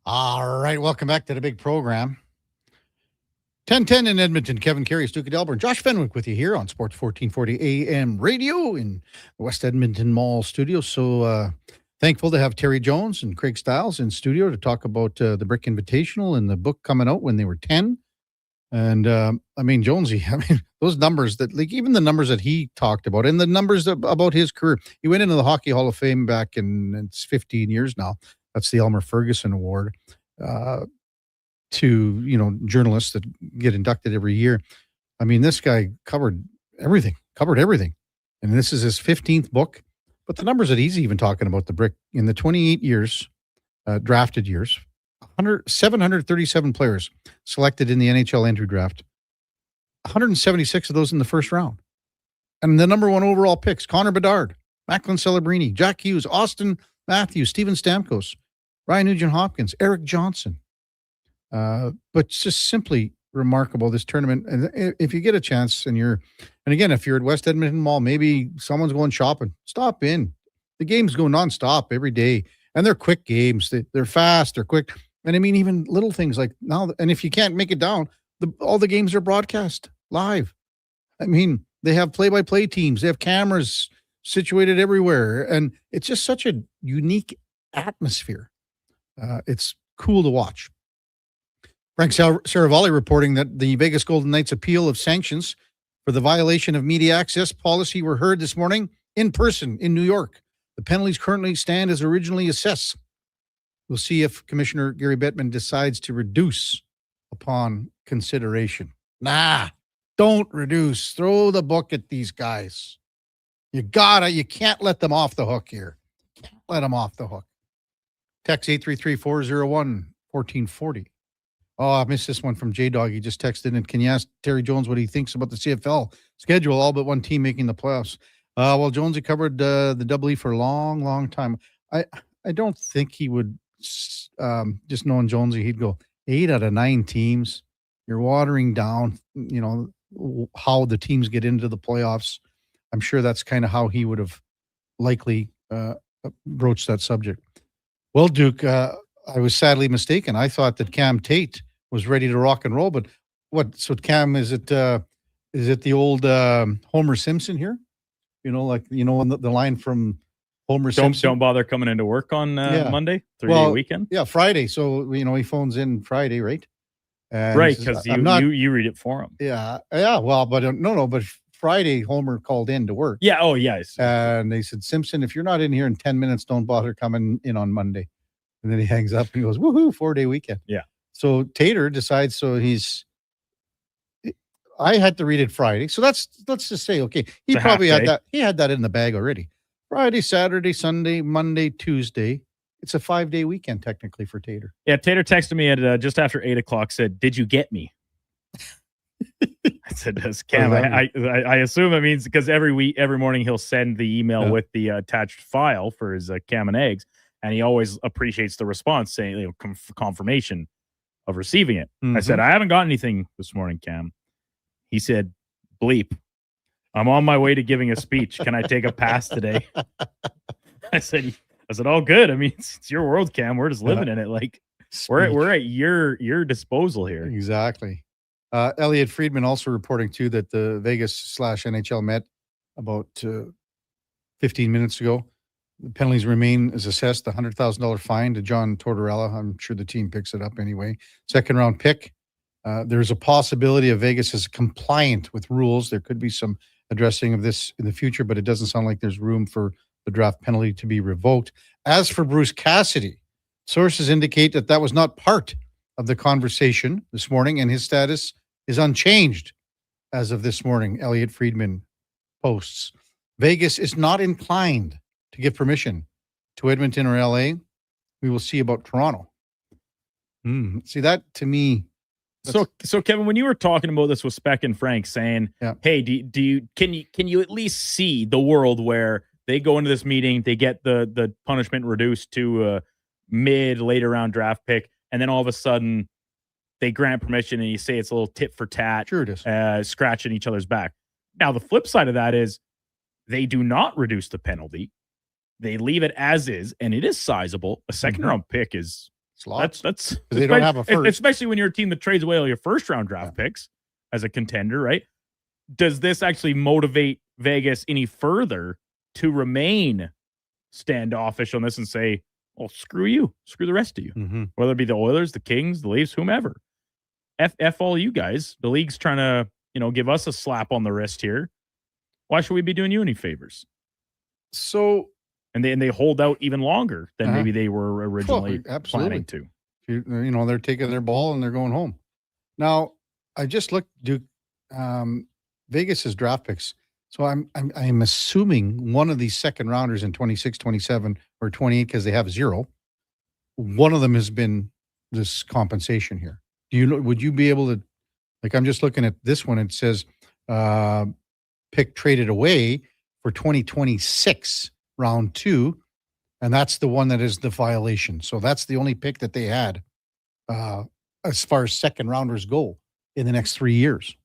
All right, welcome back to the big program. 10:10 in Edmonton. Kevin Karius, Duke of Delburne, Josh Fenwick with you here on Sports 1440 AM radio in West Edmonton Mall studio. So thankful to have Terry Jones and Craig Stiles in studio to talk about the Brick Invitational and the book coming out when they were 10. And Jonesy, those numbers that, like, even the numbers that he talked about and the numbers about his career. He went into the Hockey Hall of Fame back in, it's 15 years now. That's the Elmer Ferguson Award to, journalists that get inducted every year. I mean, this guy covered everything. And this is his 15th book. But the numbers that he's even talking about, the Brick, in the 28 years, drafted years, 737 players selected in the NHL entry draft, 176 of those in the first round. And the number one overall picks, Connor Bedard, Macklin Celebrini, Jack Hughes, Austin Matthews, Steven Stamkos, Ryan Nugent-Hopkins, Eric Johnson. But it's just simply remarkable, this tournament. And if you get a chance and again, if you're at West Edmonton Mall, maybe someone's going shopping, stop in. The games go nonstop every day. And they're quick games. They're fast, they're quick. And I mean, even little things like now, and if you can't make it down, all the games are broadcast live. I mean, they have play-by-play teams. They have cameras situated everywhere. And it's just such a unique atmosphere. It's cool to watch. Frank Seravalli reporting that the Vegas Golden Knights' appeal of sanctions for the violation of media access policy were heard this morning in person in New York. The penalties currently stand as originally assessed. We'll see if Commissioner Gary Bettman decides to reduce upon consideration. Nah, don't reduce. Throw the book at these guys. You can't let them off the hook here. Can't let them off the hook. Text 833-401-1440. Oh, I missed this one from J-Dog. He just texted in. Can you ask Terry Jones what he thinks about the CFL schedule? All but one team making the playoffs. Well, Jonesy covered the Double E for a long, long time. I don't think he would, just knowing Jonesy, he'd go 8 out of 9 teams. You're watering down, how the teams get into the playoffs. I'm sure that's kind of how he would have likely broached that subject. Well, Duke, I was sadly mistaken. I thought that Cam Tate was ready to rock and roll, but what? So Cam, is it the old Homer Simpson here? The line from Homer Simpson. Don't bother coming into work on Monday, 3-day weekend. Yeah, Friday. So he phones in Friday, right? And right, because you read it for him. Yeah. Well, but but Friday Homer called in to work. Yeah. Oh, yes. And they said, Simpson, if you're not in here in 10 minutes, don't bother coming in on Monday. And then he hangs up and he goes, woohoo, 4-day weekend. Yeah. So Tater decides, I had to read it Friday. So let's just say, okay, he probably had that. He had that in the bag already. Friday, Saturday, Sunday, Monday, Tuesday. It's a 5-day weekend technically for Tater. Yeah. Tater texted me at just after 8 o'clock, said, did you get me? I said, does Cam? I assume it means because every morning he'll send the email with the attached file for his Cam and Eggs. And he always appreciates the response saying, confirmation of receiving it. Mm-hmm. I said, I haven't got anything this morning, Cam. He said, bleep. I'm on my way to giving a speech. Can I take a pass today? I said, all good. I mean, it's your world, Cam. We're just living in it. Like we're at your disposal here. Exactly. Elliot Friedman also reporting too that the Vegas/NHL met about 15 minutes ago. The penalties remain as assessed. The $100,000 fine to John Tortorella. I'm sure the team picks it up anyway. Second round pick. There's a possibility of Vegas is compliant with rules. There could be some addressing of this in the future, but it doesn't sound like there's room for the draft penalty to be revoked. As for Bruce Cassidy, sources indicate that that was not part of the conversation this morning, and his status is unchanged as of this morning. Elliot Friedman posts. Vegas is not inclined to give permission to Edmonton or LA. We will see about Toronto. See, that to me. So Kevin, when you were talking about this with Spec and Frank saying, hey, can you at least see the world where they go into this meeting, they get the punishment reduced to a later round draft pick, and then all of a sudden they grant permission and you say it's a little tit for tat, sure it is. Scratching each other's back. Now, the flip side of that is they do not reduce the penalty. They leave it as is, and it is sizable. A second round pick is that's they don't have a first, especially when you're a team that trades away all your first round draft picks as a contender, right? Does this actually motivate Vegas any further to remain standoffish on this and say, well, screw you, screw the rest of you, whether it be the Oilers, the Kings, the Leafs, whomever. F all you guys. The league's trying to, give us a slap on the wrist here. Why should we be doing you any favors? So, and they hold out even longer than maybe they were originally planning to. They're taking their ball and they're going home. Now, I just looked, Duke, Vegas's draft picks. So I'm assuming one of these second rounders in 26, 27, or 28, because they have 0. One of them has been this compensation here. Would you be able to, I'm just looking at this one. It says pick traded away for 2026 round 2, and that's the one that is the violation. So that's the only pick that they had as far as second rounders go in the next 3 years.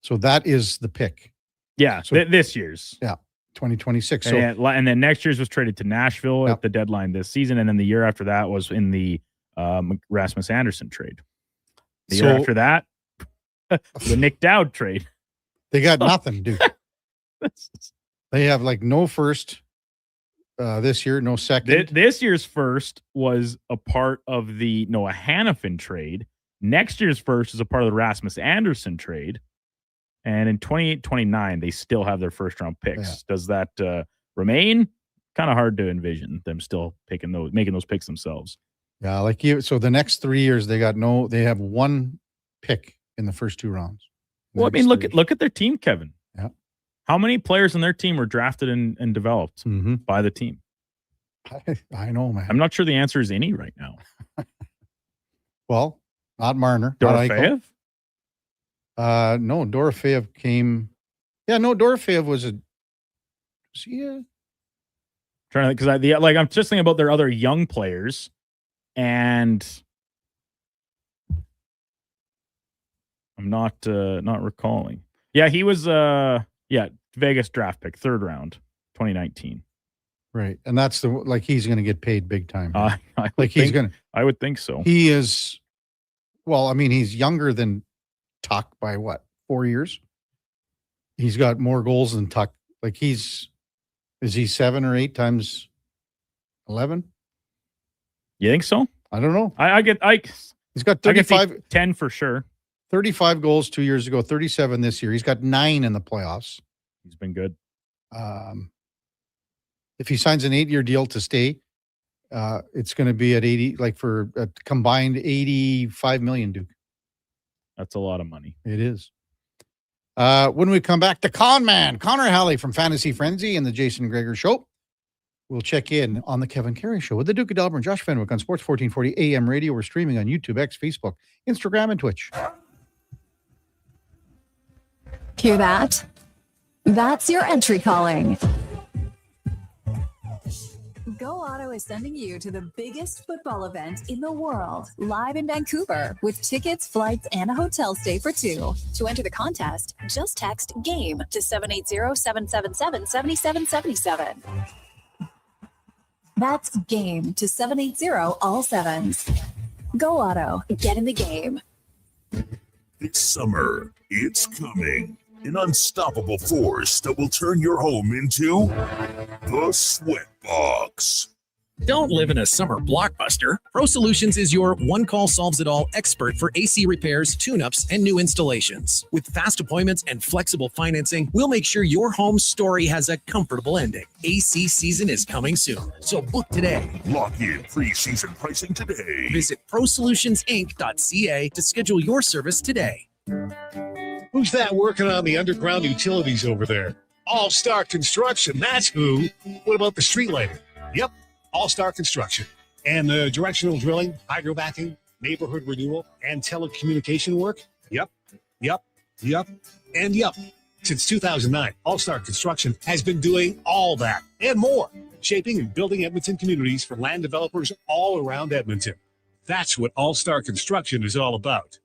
So that is the pick. Yeah, so, this year's. Yeah, 2026. So, and then next year's was traded to Nashville at the deadline this season, and then the year after that was in the Rasmus Anderson trade. The year after that, the Nick Dowd trade. They got nothing, dude. They have no first this year, no second. This year's first was a part of the Noah Hannafin trade. Next year's first is a part of the Rasmus Anderson trade. And in 28-29, they still have their first round picks. Yeah. Does that remain? Kind of hard to envision them still making those picks themselves. Yeah, so the next 3 years they have one pick in the first 2 rounds. Well, I mean, look at their team, Kevin. Yeah. How many players in their team were drafted and developed by the team? I know, man. I'm not sure the answer is any right now. Well, not Marner. Dorofeyev? No, Dorofeyev came. Yeah, no, Dorofeyev was a. Trying to, because I'm just thinking about their other young players, and I'm not recalling. Yeah, he was Vegas draft pick, 3rd round, 2019. Right, and that's he's going to get paid big time. I would think so. He is. Well, I mean, he's younger than Tuck by 4 years? He's got more goals than Tuck. Is he 7 or 8 times 11? You think so? I don't know. He's got 35, 10 for sure. 35 goals 2 years ago, 37 this year. He's got 9 in the playoffs. He's been good. If he signs an 8-year deal to stay, it's going to be at 80, for a combined $85 million, Duke. That's a lot of money. It is. When we come back, the con man, Connor Halley from Fantasy Frenzy and the Jason Greger Show. We'll check in on the Kevin Carey Show with the Duke of Delburne, Josh Fenwick on Sports 1440 AM Radio. We're streaming on YouTube, X, Facebook, Instagram, and Twitch. Hear that? That's your entry calling. Go Auto is sending you to the biggest football event in the world, live in Vancouver, with tickets, flights, and a hotel stay for 2. To enter the contest, just text GAME to 780-777-7777. That's GAME to 780 all 7s. Go Auto, get in the game. This summer, it's coming. An unstoppable force that will turn your home into the Sweatbox. Don't live in a summer blockbuster. Pro Solutions is your one-call-solves-it-all expert for AC repairs, tune-ups, and new installations. With fast appointments and flexible financing, we'll make sure your home story has a comfortable ending. AC season is coming soon, so book today. Lock in pre-season pricing today. Visit prosolutionsinc.ca to schedule your service today. Who's that working on the underground utilities over there? All-Star Construction, that's who. What about the street lighting? Yep, All-Star Construction. And the directional drilling, hydrovacking, neighborhood renewal, and telecommunication work? Yep. Since 2009, All-Star Construction has been doing all that and more, shaping and building Edmonton communities for land developers all around Edmonton. That's what All-Star Construction is all about.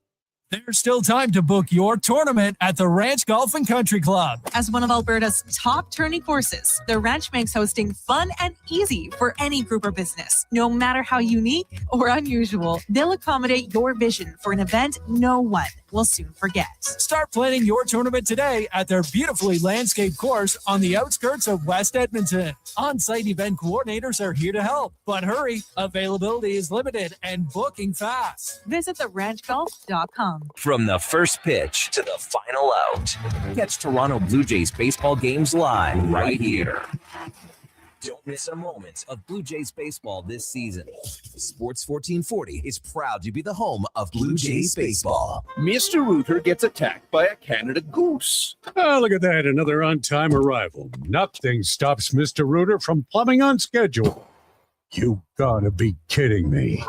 There's still time to book your tournament at the Ranch Golf and Country Club. As one of Alberta's top tourney courses, the Ranch makes hosting fun and easy for any group or business. No matter how unique or unusual, they'll accommodate your vision for an event no one will soon forget. Start planning your tournament today at their beautifully landscaped course on the outskirts of West Edmonton. On-site event coordinators are here to help, but hurry, availability is limited and booking fast. Visit theranchgolf.com. From the first pitch to the final out, catch Toronto Blue Jays baseball games live right here. Don't miss a moment of Blue Jays baseball this season. Sports 1440 is proud to be the home of Blue Jays baseball. Mr. Rooter gets attacked by a Canada goose. Oh, look at that. Another on-time arrival. Nothing stops Mr. Rooter from plumbing on schedule. You gotta be kidding me.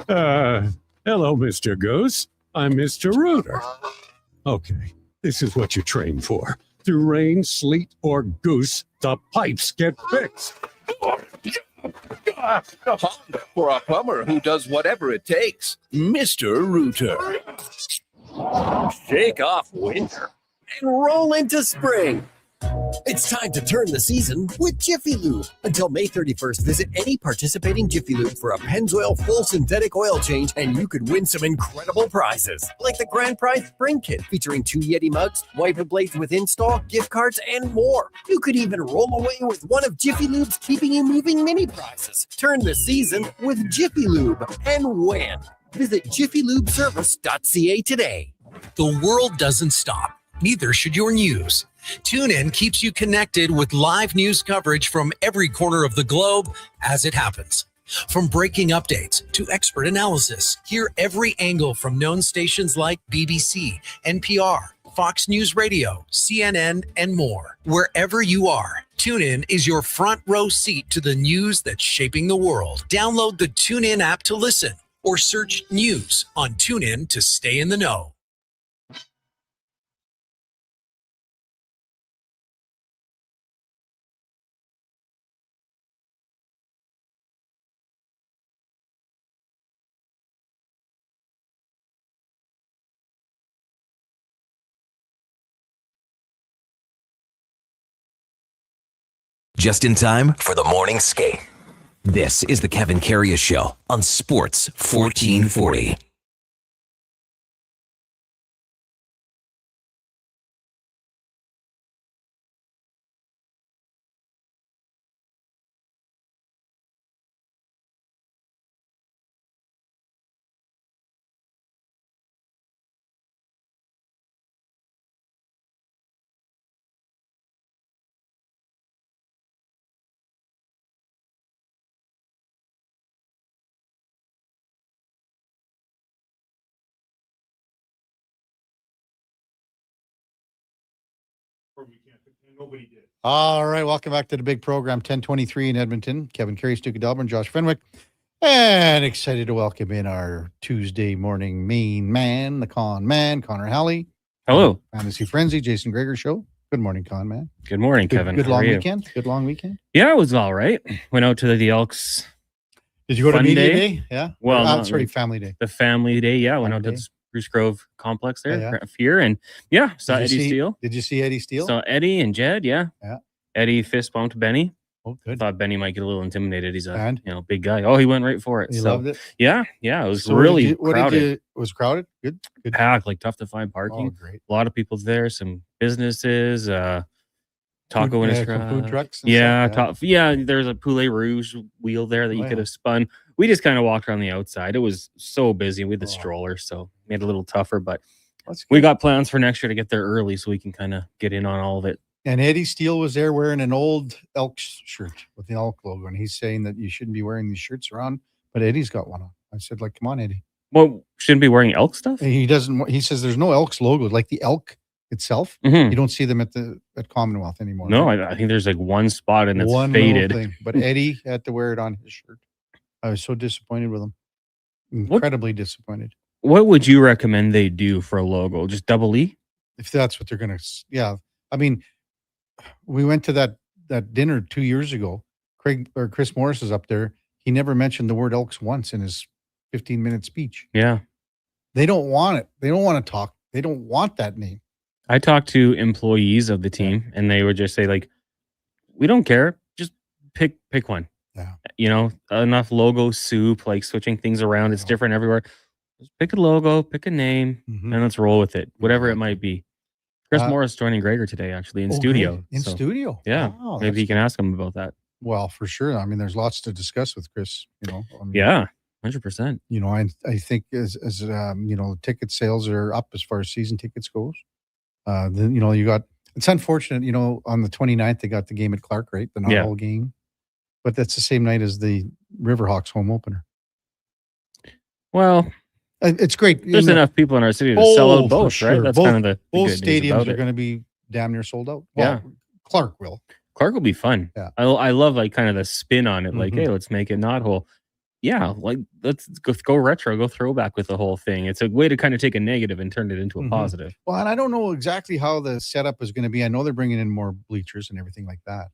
Hello, Mr. Goose. I'm Mr. Rooter. Okay, this is what you train for. Through rain, sleet, or goose, the pipes get fixed. For a plumber who does whatever it takes, Mr. Rooter. Shake off winter and roll into spring. It's time to turn the season with Jiffy Lube. Until May 31st, visit any participating Jiffy Lube for a Pennzoil full synthetic oil change, and you could win some incredible prizes, like the Grand Prize Spring Kit featuring 2 Yeti mugs, wiper blades with install, gift cards, and more. You could even roll away with one of Jiffy Lube's Keeping You Moving mini prizes. Turn the season with Jiffy Lube and win. Visit jiffylubeservice.ca today. The world doesn't stop. Neither should your news. TuneIn keeps you connected with live news coverage from every corner of the globe as it happens. From breaking updates to expert analysis, hear every angle from known stations like BBC, NPR, Fox News Radio, CNN, and more. Wherever you are, TuneIn is your front row seat to the news that's shaping the world. Download the TuneIn app to listen or search news on TuneIn to stay in the know. Just in time for the morning skate. This is the Kevin Karius Show on Sports 1440. Nobody did. All right, welcome back to the big program, 1023 in Edmonton. Kevin Karius, Duke of Delburne, Josh Fenwick, and excited to welcome in our Tuesday morning main man, the con man, Connor Halley. Hello. Fantasy Frenzy, Jason Greger Show. Good morning, con man. Good morning, Kevin. Good How long are you? weekend. Good long weekend. Yeah, it was all right. Went out to the Elks. Did you go to Fun media day? day? Yeah. Well, Oh, not sorry, really. family day. The family day. Yeah, went out Family to day. the Spruce Grove complex there, Yeah. here, and yeah, saw Did you Eddie see- Steele. Did you see Eddie Steele? Saw Eddie and Jed. Yeah. Yeah. Eddie fist bumped Benny. Oh, good. Thought Benny might get a little intimidated. He's a And? big guy. Oh, he went right for it. You So, loved it? Yeah, it was So really what crowded. did you, was crowded? Good. Packed, like tough to find parking. Oh, great. A lot of people there. Some businesses. Taco and some food trucks. And Yeah, stuff, there's a Poulet Rouge wheel there that you Oh, could yeah. have spun. We just kind of walked around the outside. It was so busy with the stroller, so made it a little tougher. But we got plans for next year to get there early so we can kind of get in on all of it. And Eddie Steele was there wearing an old Elks shirt with the Elk logo, and he's saying that you shouldn't be wearing these shirts around, but Eddie's got one on. I said, like, come on, Eddie. Well, shouldn't be wearing Elk stuff? He doesn't. He says there's no Elks logo, like the elk itself. Mhm. You don't see them at Commonwealth anymore. No, right? I think there's like one spot and it's One little faded. thing. But Eddie had to wear it on his shirt. I was so disappointed with him. Incredibly disappointed. What would you recommend they do for a logo? Just double E? If that's what they're gonna. Yeah, I mean, we went to that dinner 2 years ago. Chris Morris is up there. He never mentioned the word Elks once in his 15-minute speech. Yeah. They don't want it. They don't want to talk. They don't want that name. I talked to employees of the team and they would just say, like, we don't care. Just pick one. Yeah. Enough logo soup, like switching things around. It's different everywhere. Just pick a logo, pick a name, and let's roll with it. Whatever it might be. Chris Morris joining Gregor today, actually, in studio. Great. In studio. Yeah. Wow, Maybe you can ask him about that. Well, for sure. I mean, there's lots to discuss with Chris, Yeah, 100%. I think as ticket sales are up as far as season tickets goes. Then you got, it's unfortunate, on the 29th they got the game at Clark, right? The not-all game. But that's the same night as the Riverhawks home opener. Well, it's great. There's enough people in our city to sell out both, right? That's kind of the both good news stadiums about are it. going to be damn near sold out. Yeah. Clark will. Clark will be fun. Yeah. I love like kind of the spin on it. Like, hey, let's make it not whole. Yeah, like let's go retro, go throwback with the whole thing. It's a way to kind of take a negative and turn it into a positive. Well, and I don't know exactly how the setup is going to be. I know they're bringing in more bleachers and everything like that.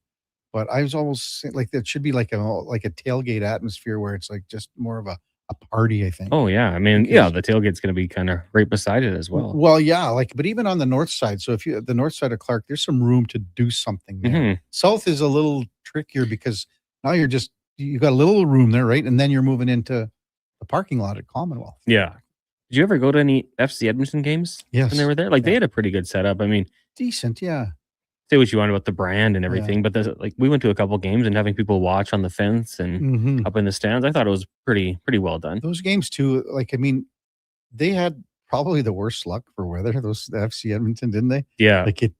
But I was almost like that should be like a tailgate atmosphere where it's like just more of a party, I think. Oh yeah, I mean, the tailgate's going to be kind of right beside it as well. Well, yeah, but even on the north side. So if you the north side of Clark, there's some room to do something there. South is a little trickier because now you got a little room there, right? And then you're moving into the parking lot at Commonwealth. Yeah. Did you ever go to any FC Edmonton games? Yes. When they were there? Like they had a pretty good setup. I mean, decent, yeah. Say what you want about the brand and everything, but we went to a couple games and having people watch on the fence and up in the stands, I thought it was pretty well done. Those games too, they had probably the worst luck for weather. The FC Edmonton, didn't they? Yeah. Like it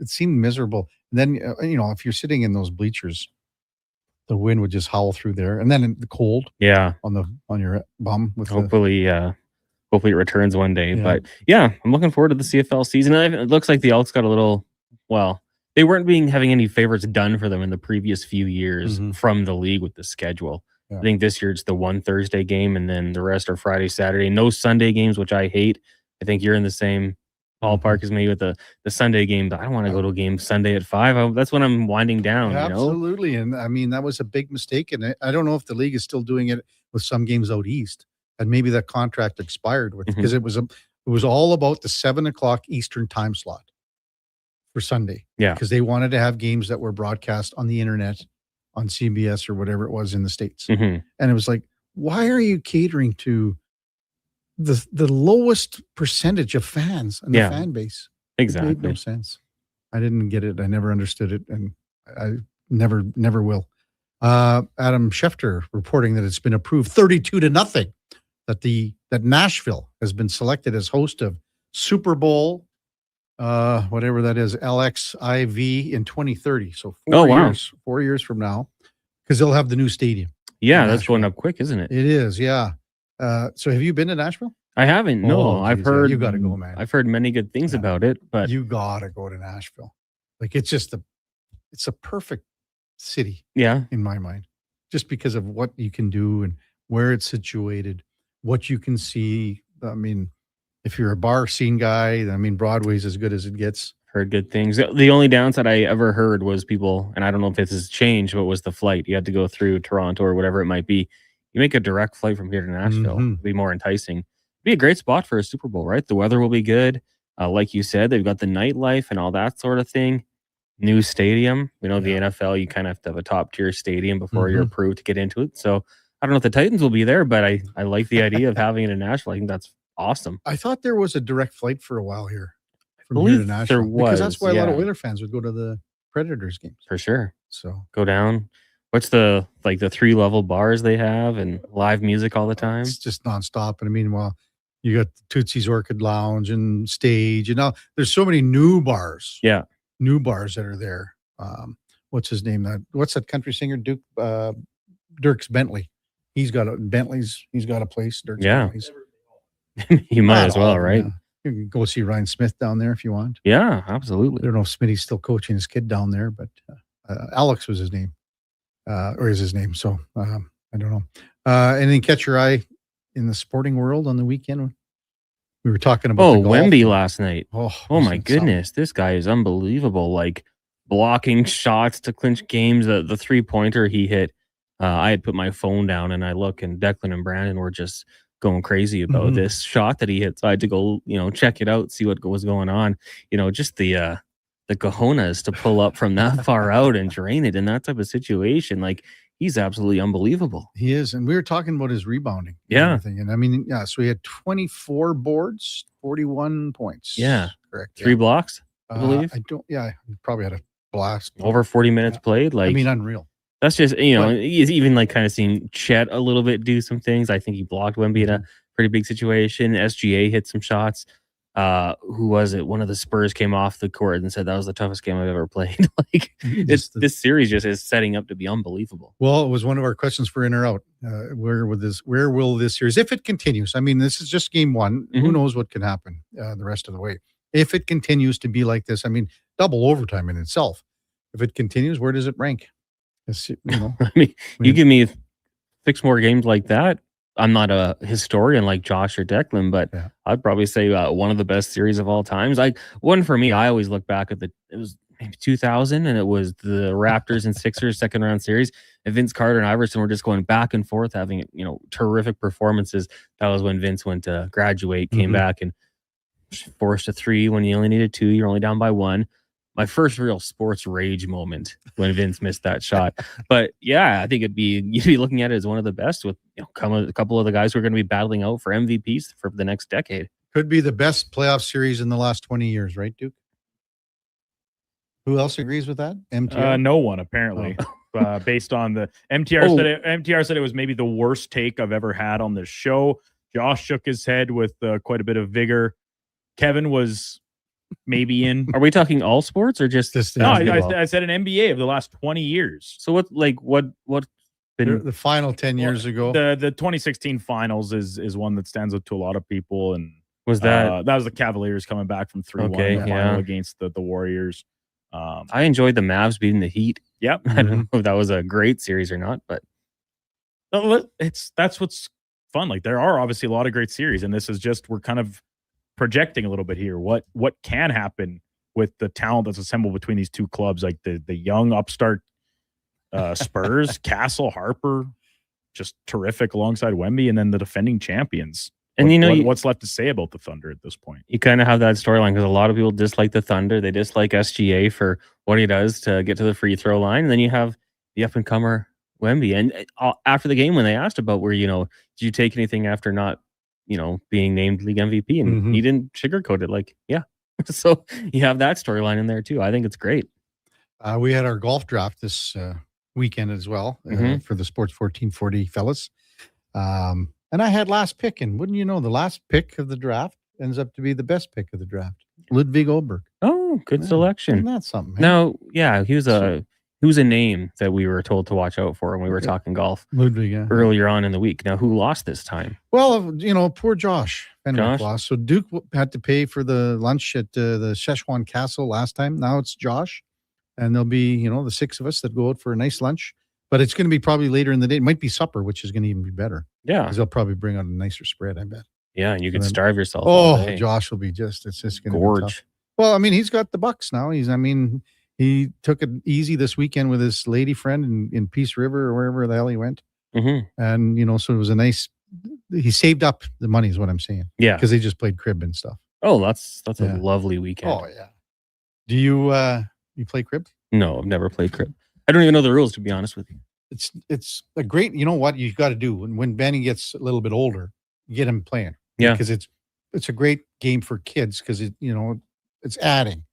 seemed miserable. And then if you're sitting in those bleachers, the wind would just howl through there, and then in the cold. Yeah. On your bum. With hopefully it returns one day. Yeah. But yeah, I'm looking forward to the CFL season. It looks like the Elks got a little. Well, they weren't having any favorites done for them in the previous few years from the league with the schedule. Yeah. I think this year it's the one Thursday game, and then the rest are Friday, Saturday. No Sunday games, which I hate. I think you're in the same ballpark as me with the Sunday game. But I don't want to go to a game Sunday at 5. That's when I'm winding down. Absolutely, and I mean that was a big mistake. And I don't know if the league is still doing it with some games out east, and maybe that contract expired with because it was all about the 7:00 Eastern time slot for Sunday. Yeah. Because they wanted to have games that were broadcast on the internet, on CBS or whatever it was in the States. And it was like, why are you catering to the lowest percentage of fans and the fan base? Exactly. It made no sense. I didn't get it. I never understood it. And I never will. Adam Schefter reporting that it's been approved 32-0 that Nashville has been selected as host of Super Bowl whatever that is, LXIV in 2030. So 4 years from now, because they'll have the new stadium. Yeah, that's going up quick, isn't it? It is, yeah. So have you been to Nashville? I haven't. No, I've heard. You got to go, man. I've heard many good things about it, but you got to go to Nashville. Like it's a perfect city. Yeah, in my mind, just because of what you can do and where it's situated, what you can see. I mean, if you're a bar scene guy, I mean, Broadway's as good as it gets. Heard good things. The only downside I ever heard was people, and I don't know if this has changed, but was the flight. You had to go through Toronto or whatever it might be. You make a direct flight from here to Nashville. It'd be more enticing. It'd be a great spot for a Super Bowl, right? The weather will be good. Like you said, they've got the nightlife and all that sort of thing. new stadium. The NFL, you kind of have to have a top tier stadium before you're approved to get into it. So I don't know if the Titans will be there, but I like the idea of having it in Nashville. I think that's awesome. I thought there was a direct flight for a while here from believe here to Nashville. there Because that's why was, a lot of yeah. Oiler fans would go to the Predators games. For sure. So Go down. What's the 3-level bars they have and live music all the time? it's just nonstop. And meanwhile, you got Tootsie's Orchid Lounge and Stage. And now there's so many new bars. Yeah. New bars that are there. What's his name? What's that country singer? Dirks Bentley. He's got a place. Dirks Yeah. Bentley's. You might Not as all well, of them, right? yeah. You can go see Ryan Smith down there if you want. Yeah, absolutely. I don't know if Smitty's still coaching his kid down there, but Alex was his name, or is his name. So I don't know. And then catch your eye in the sporting world on the weekend. We were talking about the golf. Wemby last night. Oh my wasn't goodness. This guy is unbelievable. Like blocking shots to clinch games. The 3-pointer he hit. I had put my phone down and I look, and Declan and Brandon were just going crazy about this shot that he hit. So I had to go, check it out, see what was going on. Just the cojones to pull up from that far out and drain it in that type of situation. Like, he's absolutely unbelievable. He is. And we were talking about his rebounding. Yeah. And everything. And I mean, yeah, so he had 24 boards, 41 points. Yeah. Correct. 3 blocks, I believe. He probably had a blast. Over 40 minutes played. Like, I mean, unreal. That's just, he's even kind of seen Chet a little bit do some things. I think he blocked Wemby in a pretty big situation. SGA hit some shots. Who was it? One of the Spurs came off the court and said that was the toughest game I've ever played. Like, this series just is setting up to be unbelievable. Well, it was one of our questions for in or out. Where will this series, if it continues? I mean, this is just game one. Who knows what can happen the rest of the way? If it continues to be like this, I mean, double overtime in itself. If it continues, where does it rank? I mean, you give me 6 more games like that. I'm not a historian like Josh or Declan, but I'd probably say one of the best series of all times. One for me, I always look back at it was maybe 2000, and it was the Raptors and Sixers second round series. And Vince Carter and Iverson were just going back and forth, having terrific performances. That was when Vince went to graduate, came back and forced a 3 when you only needed 2. You're only down by 1. My first real sports rage moment when Vince missed that shot. But yeah, I think you'd be looking at it as one of the best with a couple of the guys who are going to be battling out for MVPs for the next decade. Could be the best playoff series in the last 20 years, right, Duke? Who else agrees with that? MTR? No one, apparently. Based on the MTR said it was maybe the worst take I've ever had on this show. Josh shook his head with quite a bit of vigor. Kevin was maybe in. Are we talking all sports or just No, I said an NBA of the last 20 years. So what been the final 10 years ago? The 2016 finals is one that stands out to a lot of people. And was that was the Cavaliers coming back from 3-1 in the final against the Warriors. I enjoyed the Mavs beating the Heat. Yep. I don't know if that was a great series or not, but that's what's fun. Like, there are obviously a lot of great series, and this is just, we're kind of projecting a little bit here. What can happen with the talent that's assembled between these two clubs, like the young upstart Spurs, Castle, Harper, just terrific alongside Wemby, and then the defending champions. And what's left to say about the Thunder at this point? You kind of have that storyline because a lot of people dislike the Thunder. They dislike SGA for what he does to get to the free throw line. And then you have the up and comer Wemby. And after the game, when they asked about where, did you take anything after not, being named league MVP, and he didn't sugarcoat it. Like, yeah. So you have that storyline in there too. I think it's great. We had our golf draft this weekend as well for the Sports 1440 fellas. And I had last pick, and wouldn't you know, the last pick of the draft ends up to be the best pick of the draft. Ludwig Oberg. Oh, good selection. Isn't that something? Man? No, yeah, he was a name that we were told to watch out for when we were talking golf Ludwig, earlier on in the week. Now, who lost this time? Well, poor Josh Fenwick lost. So Duke had to pay for the lunch at the Szechuan Castle last time. Now it's Josh, and there'll be, the 6 of us that go out for a nice lunch. But it's going to be probably later in the day. It might be supper, which is going to even be better. Yeah. Because they'll probably bring out a nicer spread, I bet. Yeah, and you can starve yourself. Oh, Josh will be it's just going to be tough. Well, I mean, he's got the bucks now. He took it easy this weekend with his lady friend in Peace River or wherever the hell he went. And, so it was he saved up the money is what I'm saying. Yeah. Because they just played crib and stuff. Oh, that's a lovely weekend. Oh, yeah. Do you You play crib? No, I've never played crib. I don't even know the rules, to be honest with you. It's a great. You know what you've got to do when Benny gets a little bit older, get him playing. Yeah, because it's a great game for kids because it's adding.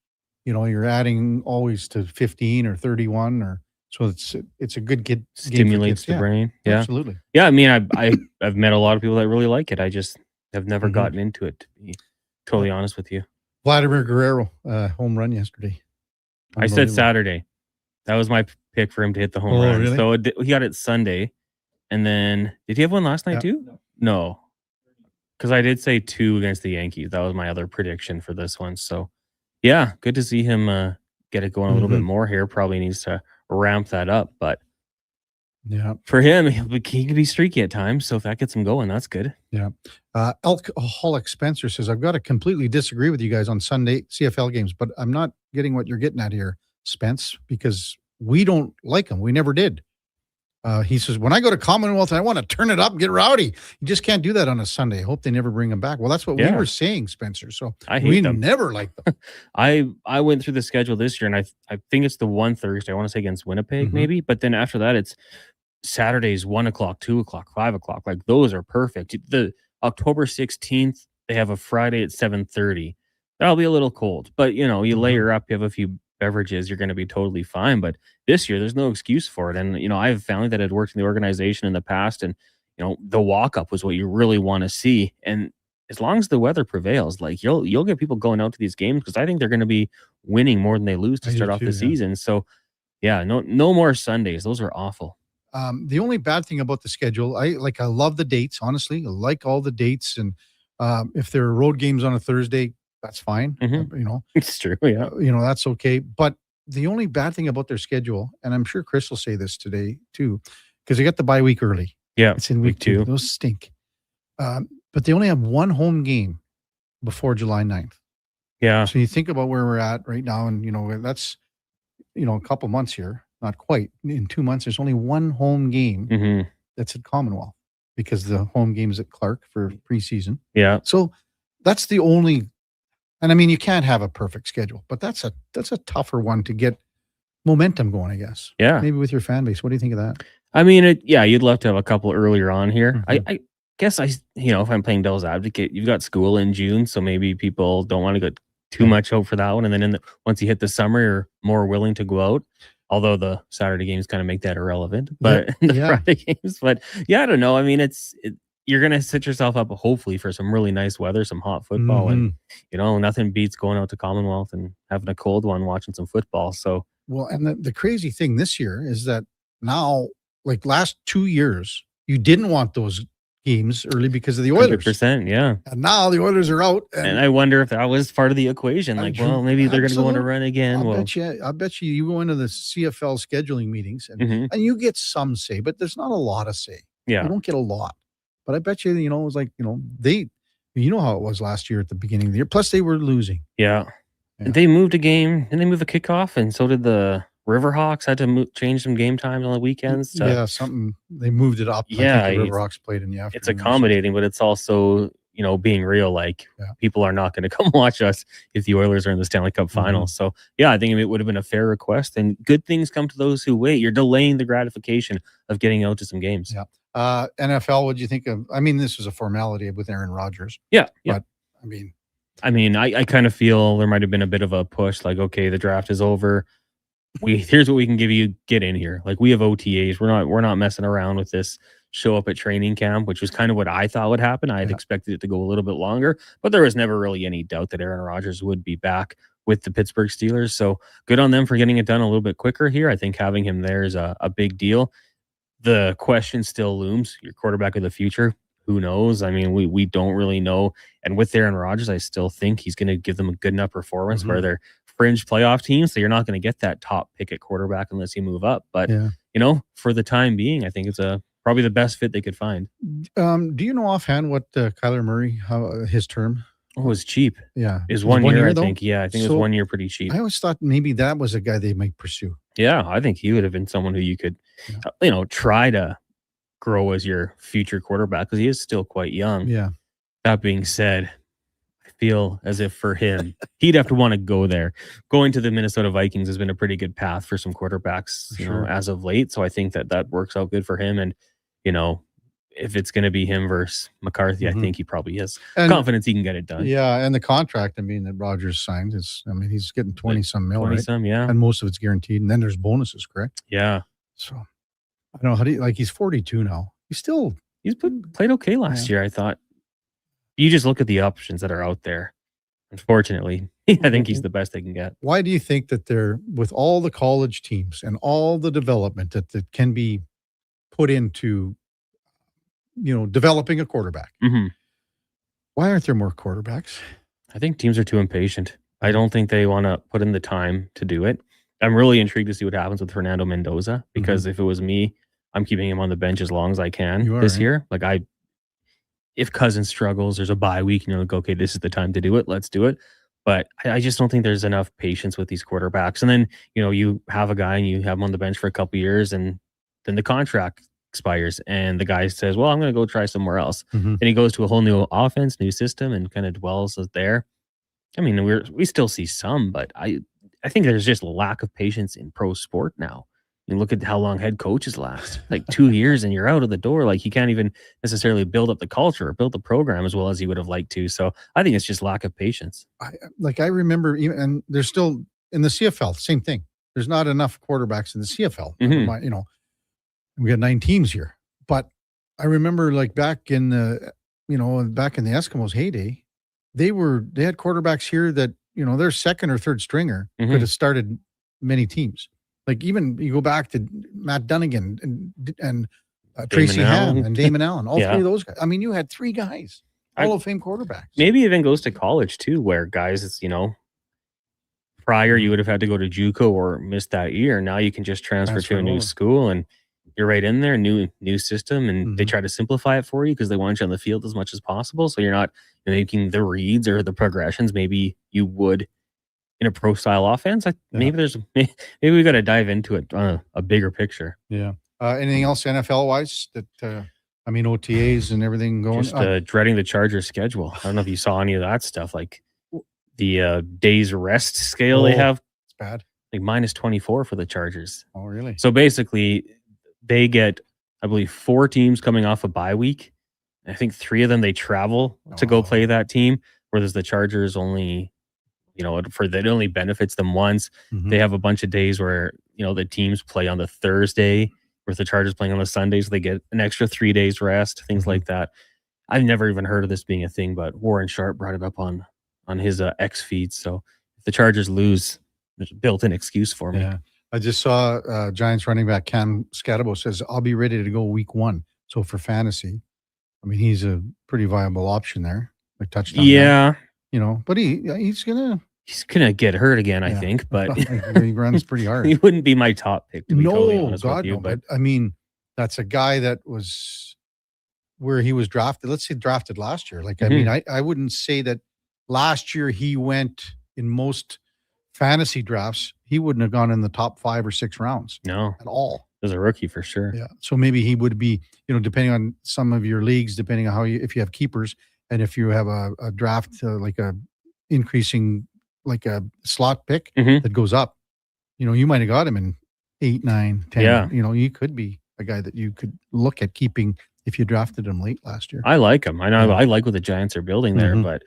You're adding always to 15 or 31 or so. It's a good kid. Stimulates the brain. Yeah, absolutely. Yeah, I mean, I've met a lot of people that really like it. I just have never gotten into it, to be totally honest with you. Vladimir Guerrero, home run yesterday. I said Saturday. That was my pick for him to hit the home run. Really? So he got it Sunday. And then, did he have one last night too? No. Because I did say 2 against the Yankees. That was my other prediction for this one. So, yeah, good to see him get it going a little bit more here. Probably needs to ramp that up. But yeah, for him, he can be streaky at times. So if that gets him going, that's good. Yeah. Alcoholic Spencer says, I've got to completely disagree with you guys on Sunday CFL games, but I'm not getting what you're getting at here, Spence, because we don't like them. We never did. He says, when I go to Commonwealth, I want to turn it up and get rowdy. You just can't do that on a Sunday. I hope they never bring them back. Well, that's what we were saying, Spencer. So I hate them. Never liked them. I went through the schedule this year, and I think it's the one Thursday. I want to say against Winnipeg, maybe. But then after that, it's Saturdays, 1 o'clock, 2 o'clock, 5 o'clock. Like, those are perfect. The October 16th, they have a Friday at 7:30. That'll be a little cold. But, you layer up, you have a few beverages, you're going to be totally fine. But this year, there's no excuse for it. And, I have family that had worked in the organization in the past, and, the walk-up was what you really want to see. And as long as the weather prevails, like, you'll get people going out to these games, because I think they're going to be winning more than they lose to start off the season. So, yeah, no more Sundays. Those are awful. The only bad thing about the schedule, I love the dates, honestly. I like all the dates. And if there are road games on a Thursday, that's fine. It's true. Yeah. That's okay. But the only bad thing about their schedule, and I'm sure Chris will say this today too, because they got the bye week early. Yeah. It's in week 2. Those stink. But they only have one home game before July 9th. Yeah. So you think about where we're at right now, and that's, a couple months here. Not quite. In 2 months, there's only one home game that's at Commonwealth, because the home game's at Clark for preseason. Yeah. So that's the only, and I mean, you can't have a perfect schedule, but that's a tougher one to get momentum going, I guess. Yeah. Maybe with your fan base. What do you think of that? I mean, you'd love to have a couple earlier on here. I guess if I'm playing devil's advocate, you've got school in June, so maybe people don't want to get too much hope for that one. And then once you hit the summer, you're more willing to go out. Although the Saturday games kind of make that irrelevant, but the Friday games. But yeah, I don't know. I mean, you're gonna set yourself up hopefully for some really nice weather, some hot football, and nothing beats going out to Commonwealth and having a cold one, watching some football. So and the crazy thing this year is that now, like last 2 years, you didn't want those games early because of the Oilers. 100%, yeah. And now the Oilers are out. And I wonder if that was part of the equation. Like, well, maybe they're going to go on a run again. I bet you go into the CFL scheduling meetings and you get some say, but there's not a lot of say. Yeah. You don't get a lot. But I bet you, it was like, they, how it was last year at the beginning of the year. Plus they were losing. Yeah. And they moved a game, and they moved a kickoff, and so did the Riverhawks. Had to change some game times on the weekends. They moved it up. Yeah, I think the Riverhawks played in the afternoon. It's accommodating, but it's also being real. Like, people are not going to come watch us if the Oilers are in the Stanley Cup Finals. So yeah, I think it would have been a fair request. And good things come to those who wait. You're delaying the gratification of getting out to some games. Yeah. NFL. What do you think of? I mean, this was a formality with Aaron Rodgers. Yeah. But I kind of feel there might have been a bit of a push. Like, okay, the draft is over. Here's what we can give you. Get in here. Like, we have OTAs. We're not messing around with this. Show up at training camp, which was kind of what I thought would happen. I had expected it to go a little bit longer, but there was never really any doubt that Aaron Rodgers would be back with the Pittsburgh Steelers. So good on them for getting it done a little bit quicker here. I think having him there is a big deal. The question still looms: your quarterback of the future. Who knows? I mean, we don't really know. And with Aaron Rodgers, I still think he's going to give them a good enough performance where they're fringe playoff teams. So you're not going to get that top pick at quarterback unless you move up. But for the time being, I think it's probably the best fit they could find. Do you know offhand what Kyler Murray, how his term? Oh, it was cheap. Yeah. It was 1 year, I think. Yeah, I think it was 1 year pretty cheap. I always thought maybe that was a guy they might pursue. Yeah, I think he would have been someone who you could, try to grow as your future quarterback, because he is still quite young. Yeah. That being said, I feel as if for him, he'd have to want to go there. Going to the Minnesota Vikings has been a pretty good path for some quarterbacks, you know, as of late. So I think that works out good for him. And, you know, if it's going to be him versus McCarthy, I think he probably has confidence he can get it done. Yeah, and the contract, I mean, that Rogers signed is, I mean, he's getting 20-some mil, 20-some, right? yeah. And most of it's guaranteed. And then there's bonuses, correct? Yeah. So, I don't know, how do you, like, he's 42 now. He's played okay last year, I thought. You just look at the options that are out there. Unfortunately, I think he's the best they can get. Why do you think that they're, with all the college teams and all the development that can be put into, you know, developing a quarterback, why aren't there more quarterbacks? I think teams are too impatient. I don't think they want to put in the time to do it. I'm really intrigued to see what happens with Fernando Mendoza, because if it was me, I'm keeping him on the bench as long as I can this year. Like, if Cousins struggles, there's a bye week, and you're like, okay, this is the time to do it. Let's do it. But I just don't think there's enough patience with these quarterbacks. And then, you know, you have a guy and you have him on the bench for a couple years, and then the contract expires, and the guy says, well, I'm going to go try somewhere else. And he goes to a whole new offense, new system, and kind of dwells there. I mean, we still see some, but I think there's just a lack of patience in pro sport now. You look at how long head coaches last, like 2 years and you're out of the door. Like, you can't even necessarily build up the culture or build the program as well as you would have liked to. So I think it's just lack of patience. I remember even, and there's still in the CFL, same thing. There's not enough quarterbacks in the CFL. You know, we got 9 teams here, but I remember like back in the Eskimos heyday, they had quarterbacks here that, you know, their second or third stringer could have started many teams. Like, even you go back to Matt Dunnigan and Tracy Ham and Damon Allen, all 3 of those guys. I mean, you had 3 guys, Hall of Fame quarterbacks. Maybe even goes to college too, where guys, you know, prior you would have had to go to JUCO or miss that year. Now you can just transfer to a new school and you're right in there, new system, and they try to simplify it for you because they want you on the field as much as possible. So you're not making the reads or the progressions maybe you would in a pro style offense. Maybe we got to dive into it on a bigger picture. Yeah. Anything else NFL wise that I mean, OTAs and everything going? Just dreading the Chargers schedule. I don't know if you saw any of that stuff, like the days rest scale they have. It's bad. Like -24 for the Chargers. Oh, really? So basically, they get, I believe, 4 teams coming off a bye week. I think 3 of them they travel to go play that team, whereas the Chargers only, you know, it only benefits them once. They have a bunch of days where, you know, the teams play on the Thursday, with the Chargers playing on the Sunday, so they get an extra 3 days rest, things like that. I've never even heard of this being a thing, but Warren Sharp brought it up on his X feed. So if the Chargers lose, there's a built-in excuse for me. Yeah. I just saw Giants running back Cam Scatabo says, I'll be ready to go week 1. So for fantasy, I mean, he's a pretty viable option there. Like touchdown. Yeah. Guy. You know, but he's gonna get hurt again, I think. But he runs pretty hard. He wouldn't be my top pick, to be totally honest with you. No, but I mean, that's a guy that was where he was drafted. Let's say drafted last year. Like, I mean, I wouldn't say that last year he went in most fantasy drafts. He wouldn't have gone in the top 5 or 6 rounds. No, at all. As a rookie for sure. Yeah. So maybe he would be, you know, depending on some of your leagues, depending on if you have keepers and if you have a draft, like a increasing, like a slot pick that goes up, you know, you might have got him in 8, 9, 10. Yeah. You know, he could be a guy that you could look at keeping if you drafted him late last year. I like him. I know I like what the Giants are building there, but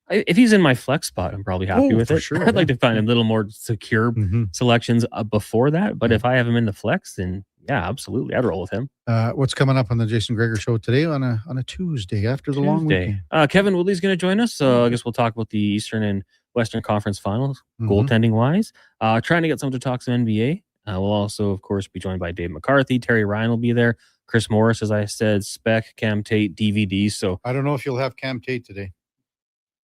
if he's in my flex spot, I'm probably happy with it. Sure, I'd like to find a little more secure selections before that. But if I have him in the flex, then yeah, absolutely, I'd roll with him. What's coming up on the Jason Gregor Show today on a Tuesday after the long weekend? Kevin Woodley's going to join us. So I guess we'll talk about the Eastern and Western Conference Finals, goaltending wise. Trying to get someone to talk some NBA. We'll also, of course, be joined by Dave McCarthy. Terry Ryan will be there. Chris Morris, as I said, Spec, Cam Tate, DVD. So I don't know if you'll have Cam Tate today.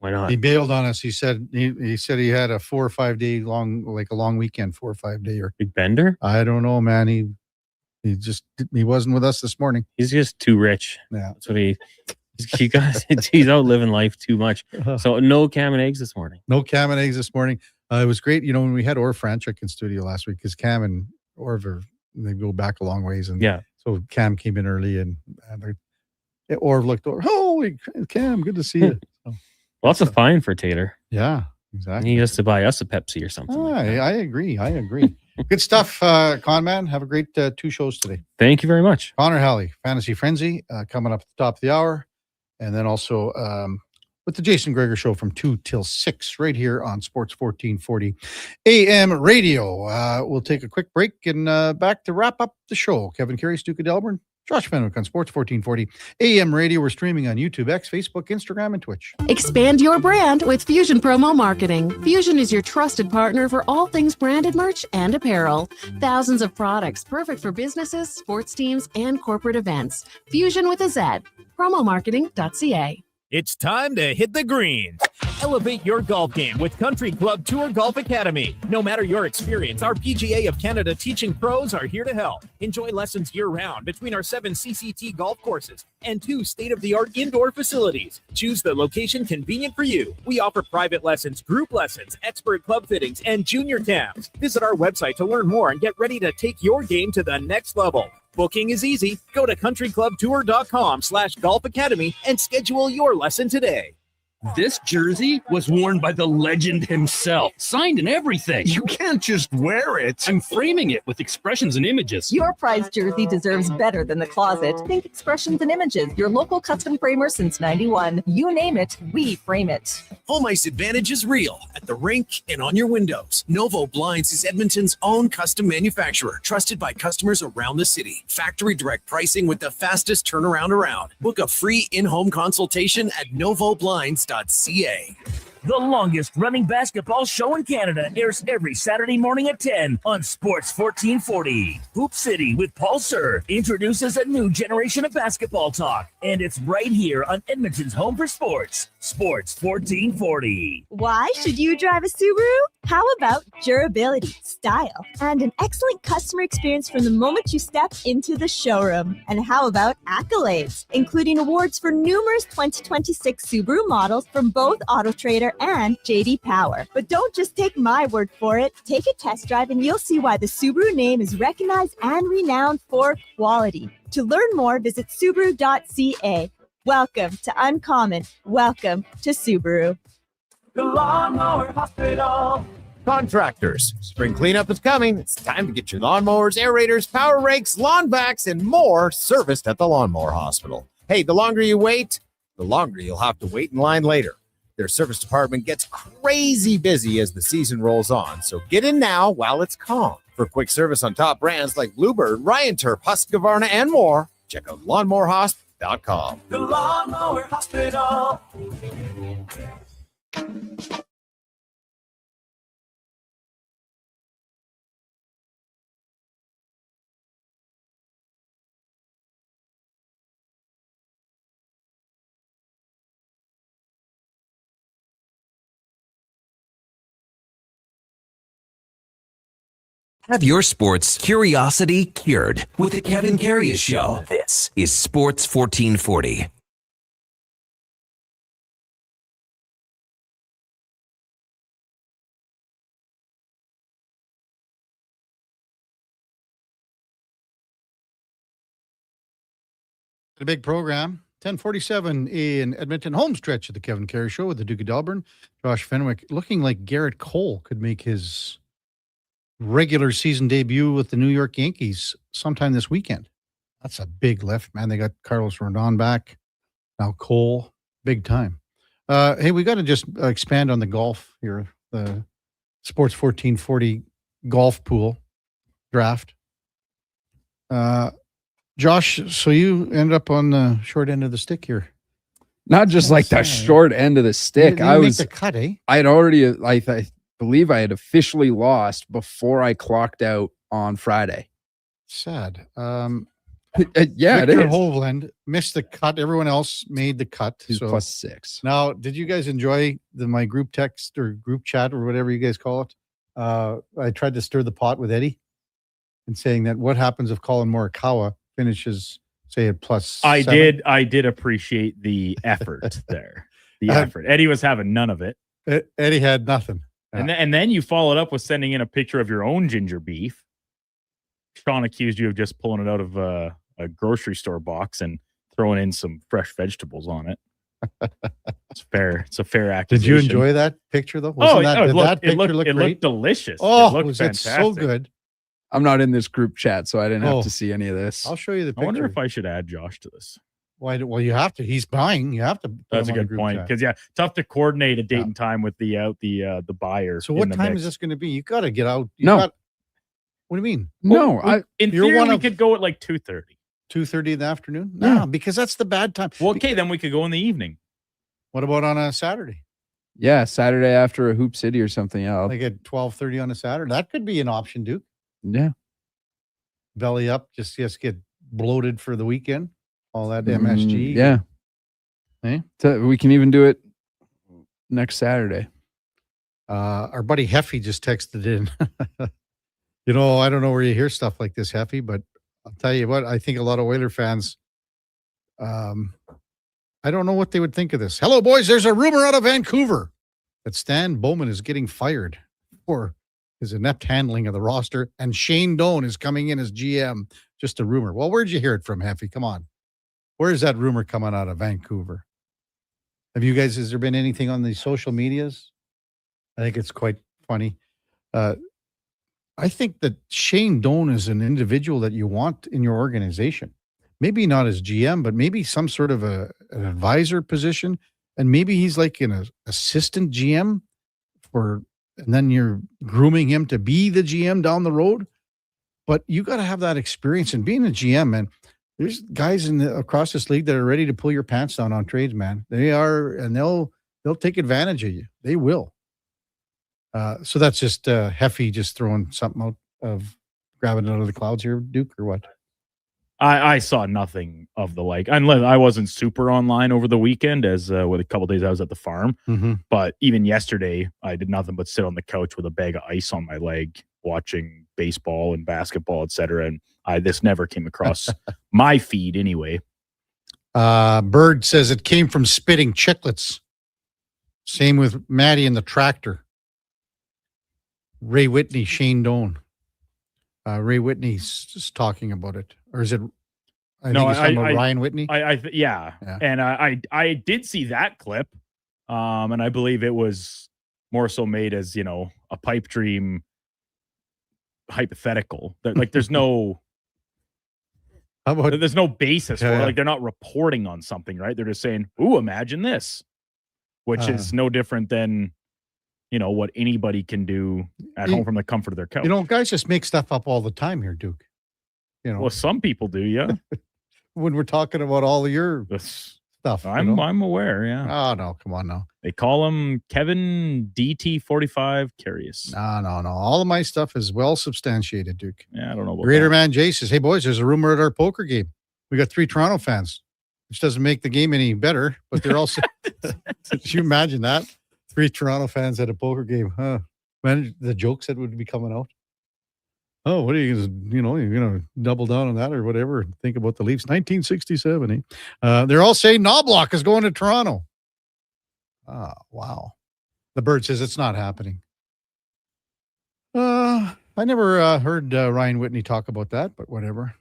Why not? He bailed on us. He said he had a 4 or 5 day long, like a long weekend, 4 or 5 day. Or Big Bender? I don't know, man. He wasn't with us this morning. He's just too rich. Yeah, that's what he's out living life too much. So no Cam and Eggs this morning. No Cam and Eggs this morning. It was great, you know, when we had Orv Franchuk in studio last week, because Cam and Orv they go back a long ways, and so Cam came in early, and Orv looked over. Holy Cam, good to see you. So, Well, that's a fine for Taylor. Yeah, exactly. He has to buy us a Pepsi or something. I agree. Good stuff, Conman. Have a great 2 shows today. Thank you very much. Connor Halley, Fantasy Frenzy, coming up at the top of the hour. And then also with the Jason Greger Show from 2 till 6 right here on Sports 1440 AM Radio. We'll take a quick break and back to wrap up the show. Kevin Karius, Duke of Delburne, Josh Fenwick on Sports 1440 AM Radio. We're streaming on YouTube, X, Facebook, Instagram, and Twitch. Expand your brand with Fusion Promo Marketing. Fusion is your trusted partner for all things branded merch and apparel. Thousands of products perfect for businesses, sports teams, and corporate events. Fusion with a Z. Promomarketing.ca. It's time to hit the greens. Elevate your golf game with Country Club Tour Golf Academy. No matter your experience, our PGA of Canada teaching pros are here to help. Enjoy lessons year-round between our 7 CCT golf courses and 2 state-of-the-art indoor facilities. Choose the location convenient for you. We offer private lessons, group lessons, expert club fittings, and junior camps. Visit our website to learn more and get ready to take your game to the next level. Booking is easy. Go to countryclubtour.com/golf academy and schedule your lesson today. This jersey was worn by the legend himself, signed and everything. You can't just wear it. I'm framing it with expressions and images. Your prized jersey deserves better than the closet. Think Expressions and Images, your local custom framer since 91. You name it, we frame it. Home ice advantage is real at the rink and on your windows. Novo Blinds is Edmonton's own custom manufacturer, trusted by customers around the city. Factory direct pricing with the fastest turnaround around. Book a free in-home consultation at novoblinds.ca. The longest running basketball show in Canada airs every Saturday morning at 10 on Sports 1440. Hoop City with Paul Sir introduces a new generation of basketball talk, and it's right here on Edmonton's home for sports, Sports 1440. Why should you drive a Subaru? How about durability, style, and an excellent customer experience from the moment you step into the showroom? And how about accolades, including awards for numerous 2026 Subaru models from both AutoTrader and JD Power. But don't just take my word for it. Take a test drive and you'll see why the Subaru name is recognized and renowned for quality. To learn more, visit Subaru.ca. Welcome to Uncommon. Welcome to Subaru. The Lawnmower Hospital. Contractors, spring cleanup is coming. It's time to get your lawnmowers, aerators, power rakes, lawn vacs, and more serviced at the Lawnmower Hospital. Hey, the longer you wait, the longer you'll have to wait in line later. Their service department gets crazy busy as the season rolls on, so get in now while it's calm. For quick service on top brands like Bluebird, Ryan Turp, Husqvarna, and more, check out lawnmowerhosp.com. The Lawnmower Hospital. Have your sports curiosity cured with the Kevin Karius Show. This is Sports 1440. A big program, 10:47 in Edmonton, home stretch of the Kevin Karius Show with the Duke of Delburne. Josh Fenwick looking like Garrett Cole could make his regular season debut with the New York Yankees sometime this weekend. That's a big lift, man. They got Carlos Rodon back. Now Cole, big time. Hey, we got to just expand on the golf here, the Sports 1440 golf pool draft. Josh, so you end up on the short end of the stick here. Not just like the short end of the stick. I was the cut, eh? I had already, I believe I had officially lost before I clocked out on Friday. Sad. Yeah, Victor it is. Hovland missed the cut. Everyone else made the cut. He's So +6. now, did you guys enjoy my group text or group chat or whatever you guys call it? I tried to stir the pot with Eddie and saying that what happens if Colin Morikawa finishes, say, at +7? I did appreciate the effort there. The effort. Eddie was having none of it. Eddie had nothing. And then you followed up with sending in a picture of your own ginger beef. Sean accused you of just pulling it out of a grocery store box and throwing in some fresh vegetables on it. It's fair. It's a fair Did accusation. you enjoy that picture though? Wasn't it that picture look it great? looked delicious. Oh, it looked was it fantastic. so good? I'm not in this group chat, so I didn't Oh. have to see any of this. I'll show you the I picture. wonder if I should add Josh to this. Why? Well, you have to. He's buying. You have to. Put That's a him on good group point chat. because tough to coordinate a date and time with the buyer. So what in the time mix. is this going to be? You got to get out. You No. What do you mean? No, in you're theory one we of- could go at like 2:30. 2:30 in the afternoon? Yeah. No, because that's the bad time. Well, okay, then we could go in the evening. What about on a Saturday? Yeah, Saturday after a Hoop City or something. Yeah, Like at 12:30 on a Saturday? That could be an option, Duke. yeah. Belly up, just get bloated for the weekend. All that MSG. Yeah. Eh? So we can even do it next Saturday. Our buddy Heffy just texted in. I don't know where you hear stuff like this, Heffy, but I'll tell you what, I think a lot of Oiler fans, I don't know what they would think of this. Hello, boys. There's a rumor out of Vancouver that Stan Bowman is getting fired for his inept handling of the roster, and Shane Doan is coming in as GM. Just a rumor. Well, where'd you hear it from, Heffy? Come on. Where's that rumor coming out of Vancouver? Has there been anything on the social medias? I think it's quite funny. I think that Shane Doan is an individual that you want in your organization. Maybe not as GM, but maybe some sort of an advisor position. And maybe he's like an assistant GM and then you're grooming him to be the GM down the road. But you got to have that experience. And being a GM, man, there's guys across this league that are ready to pull your pants down on trades, man. They are, and they'll take advantage of you. They will. So that's just Heffy just throwing something out of grabbing it out of the clouds here, Duke, or what? I saw nothing of the like. Unless I wasn't super online over the weekend, as with a couple of days I was at the farm. Mm-hmm. But even yesterday, I did nothing but sit on the couch with a bag of ice on my leg, watching baseball and basketball, etc. And this never came across my feed anyway. Bird says it came from spitting chiclets. Same with Maddie and the tractor. Ray Whitney, Shane Doan. Ray Whitney's just talking about it, or is it? I think he's talking about Ryan Whitney. Yeah. And I did see that clip, and I believe it was more so made as a pipe dream hypothetical. Like there's no. There's no basis for it. Like they're not reporting on something, right? They're just saying, "Ooh, imagine this," which is no different than what anybody can do at home from the comfort of their couch. Guys just make stuff up all the time here, Duke. Well, some people do, yeah. When we're talking about all of your stuff, I'm aware, yeah. Oh no, come on now. They call him Kevin DT45 Karius. No. All of my stuff is well substantiated, Duke. Yeah, I don't know about Greater that. Man Jay says, "Hey boys, there's a rumor at our poker game. We got 3 Toronto fans, which doesn't make the game any better, but they're also." Did you imagine that? 3 Toronto fans at a poker game, huh? Man, the jokes that would be coming out. Oh, what are you going to, you're going to double down on that or whatever? Think about the Leafs, 1967. They're all saying Knobloch is going to Toronto. Oh, wow. The Bird says it's not happening. I never heard Ryan Whitney talk about that, but whatever.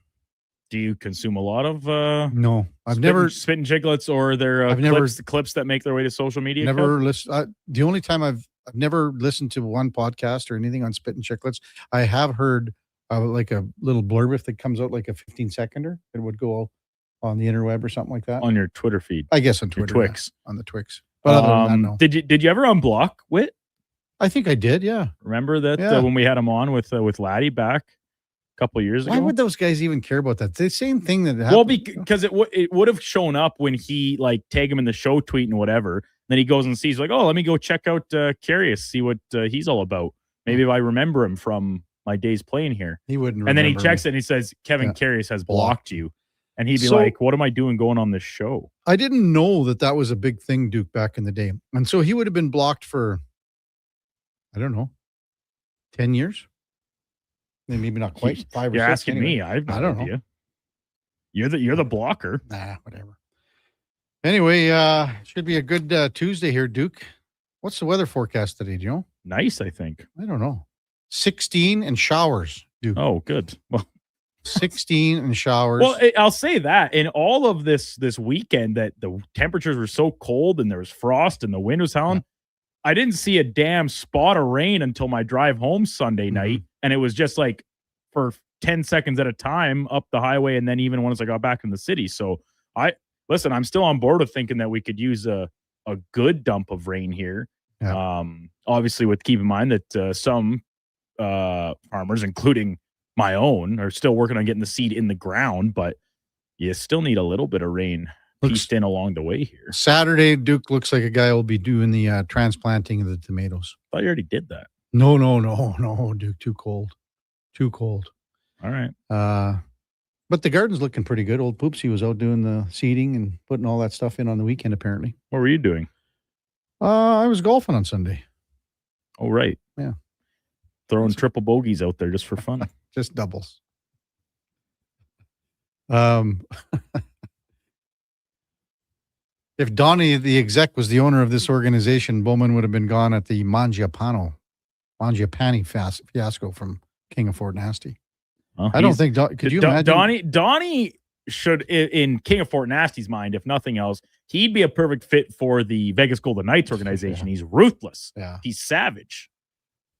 Do you consume a lot of no, I've never spitting chiclets or their clips that make their way to social media? Never listen. The only time I've never listened to one podcast or anything on Spittin' Chicklets. I have heard like a little blurb if it comes out like a 15-seconder. It would go on the interweb or something like that. On your Twitter feed. I guess on Twitter. Twix. Yeah, on the Twix. But other than that, no. Did you ever unblock Whit? I think I did, yeah. Remember that when we had him on with Laddie back a couple of years ago? Why would those guys even care about that? The same thing that happened. Well, because it would have shown up when he tag him in the show tweet and whatever. Then he goes and sees let me go check out Karius, see what he's all about. Maybe if I remember him from my days playing here. He wouldn't. And then he checks it and he says, Kevin Karius has blocked you. And he'd be like, what am I doing going on this show? I didn't know that was a big thing, Duke, back in the day. And so he would have been blocked for, I don't know, 10 years? Maybe not quite, 5 or 6. You're asking anyway. me. I have no don't idea. know. You're the blocker. Nah, whatever. Anyway, should be a good Tuesday here, Duke. What's the weather forecast today? Do you know? Nice, I think. I don't know. 16 and showers, Duke. Oh, good. Well, 16 and showers. Well, I'll say that in all of this weekend that the temperatures were so cold and there was frost and the wind was howling, I didn't see a damn spot of rain until my drive home Sunday night. And it was just like for 10 seconds at a time up the highway. And then even once I got back in the city. So I'm still on board with thinking that we could use a good dump of rain here. Yeah. Obviously with keep in mind that some farmers, including my own, are still working on getting the seed in the ground, but you still need a little bit of rain pieced in along the way here. Saturday, Duke looks like a guy will be doing the transplanting of the tomatoes. I thought you already did that. No, Duke, too cold. All right. But the garden's looking pretty good. Old Poopsie was out doing the seeding and putting all that stuff in on the weekend, apparently. What were you doing? I was golfing on Sunday. Oh, right. Yeah. Throwing triple bogeys out there just for fun. Just doubles. If Donnie, the exec, was the owner of this organization, Bowman would have been gone at the Mangiapane fiasco from King of Fort Nasty. Well, I don't think, could you imagine? Donnie should, in King of Fort Nasty's mind, if nothing else, he'd be a perfect fit for the Vegas Golden Knights organization. He's ruthless. Yeah. He's savage.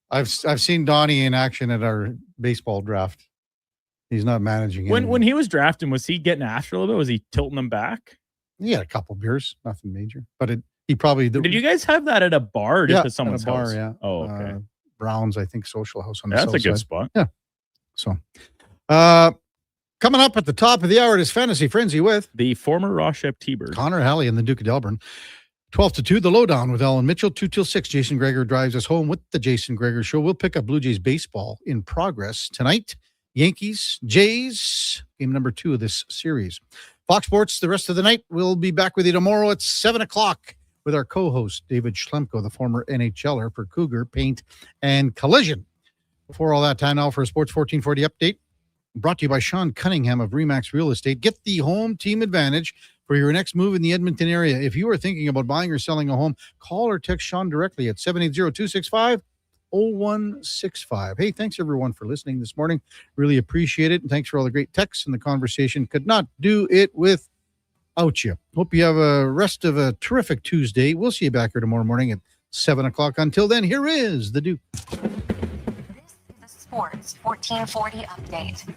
I've seen Donnie in action at our baseball draft. He's not managing. When he was drafting, was he getting after a little bit? Was he tilting them back? He had a couple beers, nothing major. But he probably... Did you guys have that at a bar or just at someone's at a bar, house? Yeah. Oh, okay. Brown's, I think, social house on the That's south a good side. spot. Yeah. So, coming up at the top of the hour, it is Fantasy Frenzy with the former Rochep T-Bird, Connor Halley and the Duke of Delburne. 12 to 2, the lowdown with Alan Mitchell. 2 till 6, Jason Gregor drives us home with the Jason Gregor Show. We'll pick up Blue Jays baseball in progress tonight. Yankees, Jays, game number 2 of this series. Fox Sports, the rest of the night. We'll be back with you tomorrow at 7 o'clock with our co-host, David Schlemko, the former NHLer for Cougar, Paint, and Collision. Before all that, time now for a Sports 1440 update. Brought to you by Sean Cunningham of Remax Real Estate. Get the home team advantage for your next move in the Edmonton area. If you are thinking about buying or selling a home, call or text Sean directly at 780-265-0165. Hey, thanks everyone for listening this morning. Really appreciate it. And thanks for all the great texts and the conversation. Could not do it without you. Hope you have a rest of a terrific Tuesday. We'll see you back here tomorrow morning at 7 o'clock. Until then, here is the Duke. Sports 1440 update.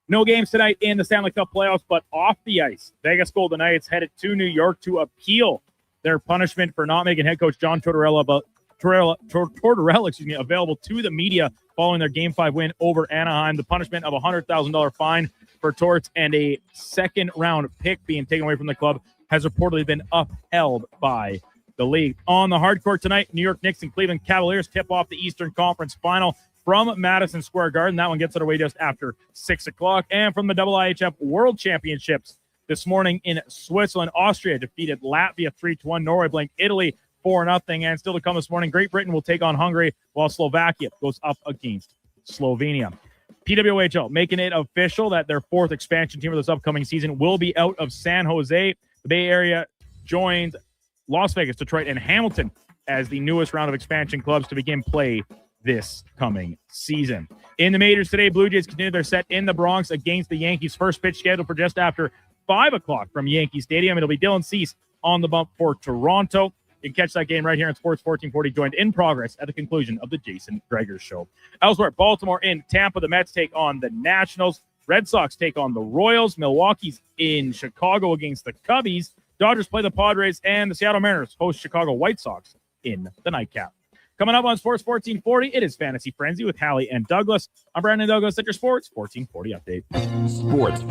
No games tonight in the Stanley Cup playoffs, but off the ice, Vegas Golden Knights headed to New York to appeal their punishment for not making head coach John Tortorella available to the media following their Game 5 win over Anaheim. The punishment of a $100,000 fine for Torts and a second-round pick being taken away from the club has reportedly been upheld by the league. On the hard court tonight, New York Knicks and Cleveland Cavaliers tip off the Eastern Conference Final from Madison Square Garden. That one gets underway just after 6 o'clock. And from the IIHF World Championships this morning in Switzerland, Austria defeated Latvia 3-1. Norway blanked Italy 4-0. And still to come this morning, Great Britain will take on Hungary, while Slovakia goes up against Slovenia. PWHL making it official that their 4th expansion team for this upcoming season will be out of San Jose. The Bay Area joins Las Vegas, Detroit, and Hamilton as the newest round of expansion clubs to begin play this coming season. In the majors today, Blue Jays continue their set in the Bronx against the Yankees. First pitch scheduled for just after 5 o'clock from Yankee Stadium. It'll be Dylan Cease on the bump for Toronto. You can catch that game right here on Sports 1440, joined in progress at the conclusion of the Jason Gregor Show. Elsewhere, Baltimore in Tampa. The Mets take on the Nationals. Red Sox take on the Royals. Milwaukee's in Chicago against the Cubbies. Dodgers play the Padres, and the Seattle Mariners host Chicago White Sox in the nightcap. Coming up on Sports 1440, it is Fantasy Frenzy with Hallie and Douglas. I'm Brandon Douglas at your Sports 1440 update. Sports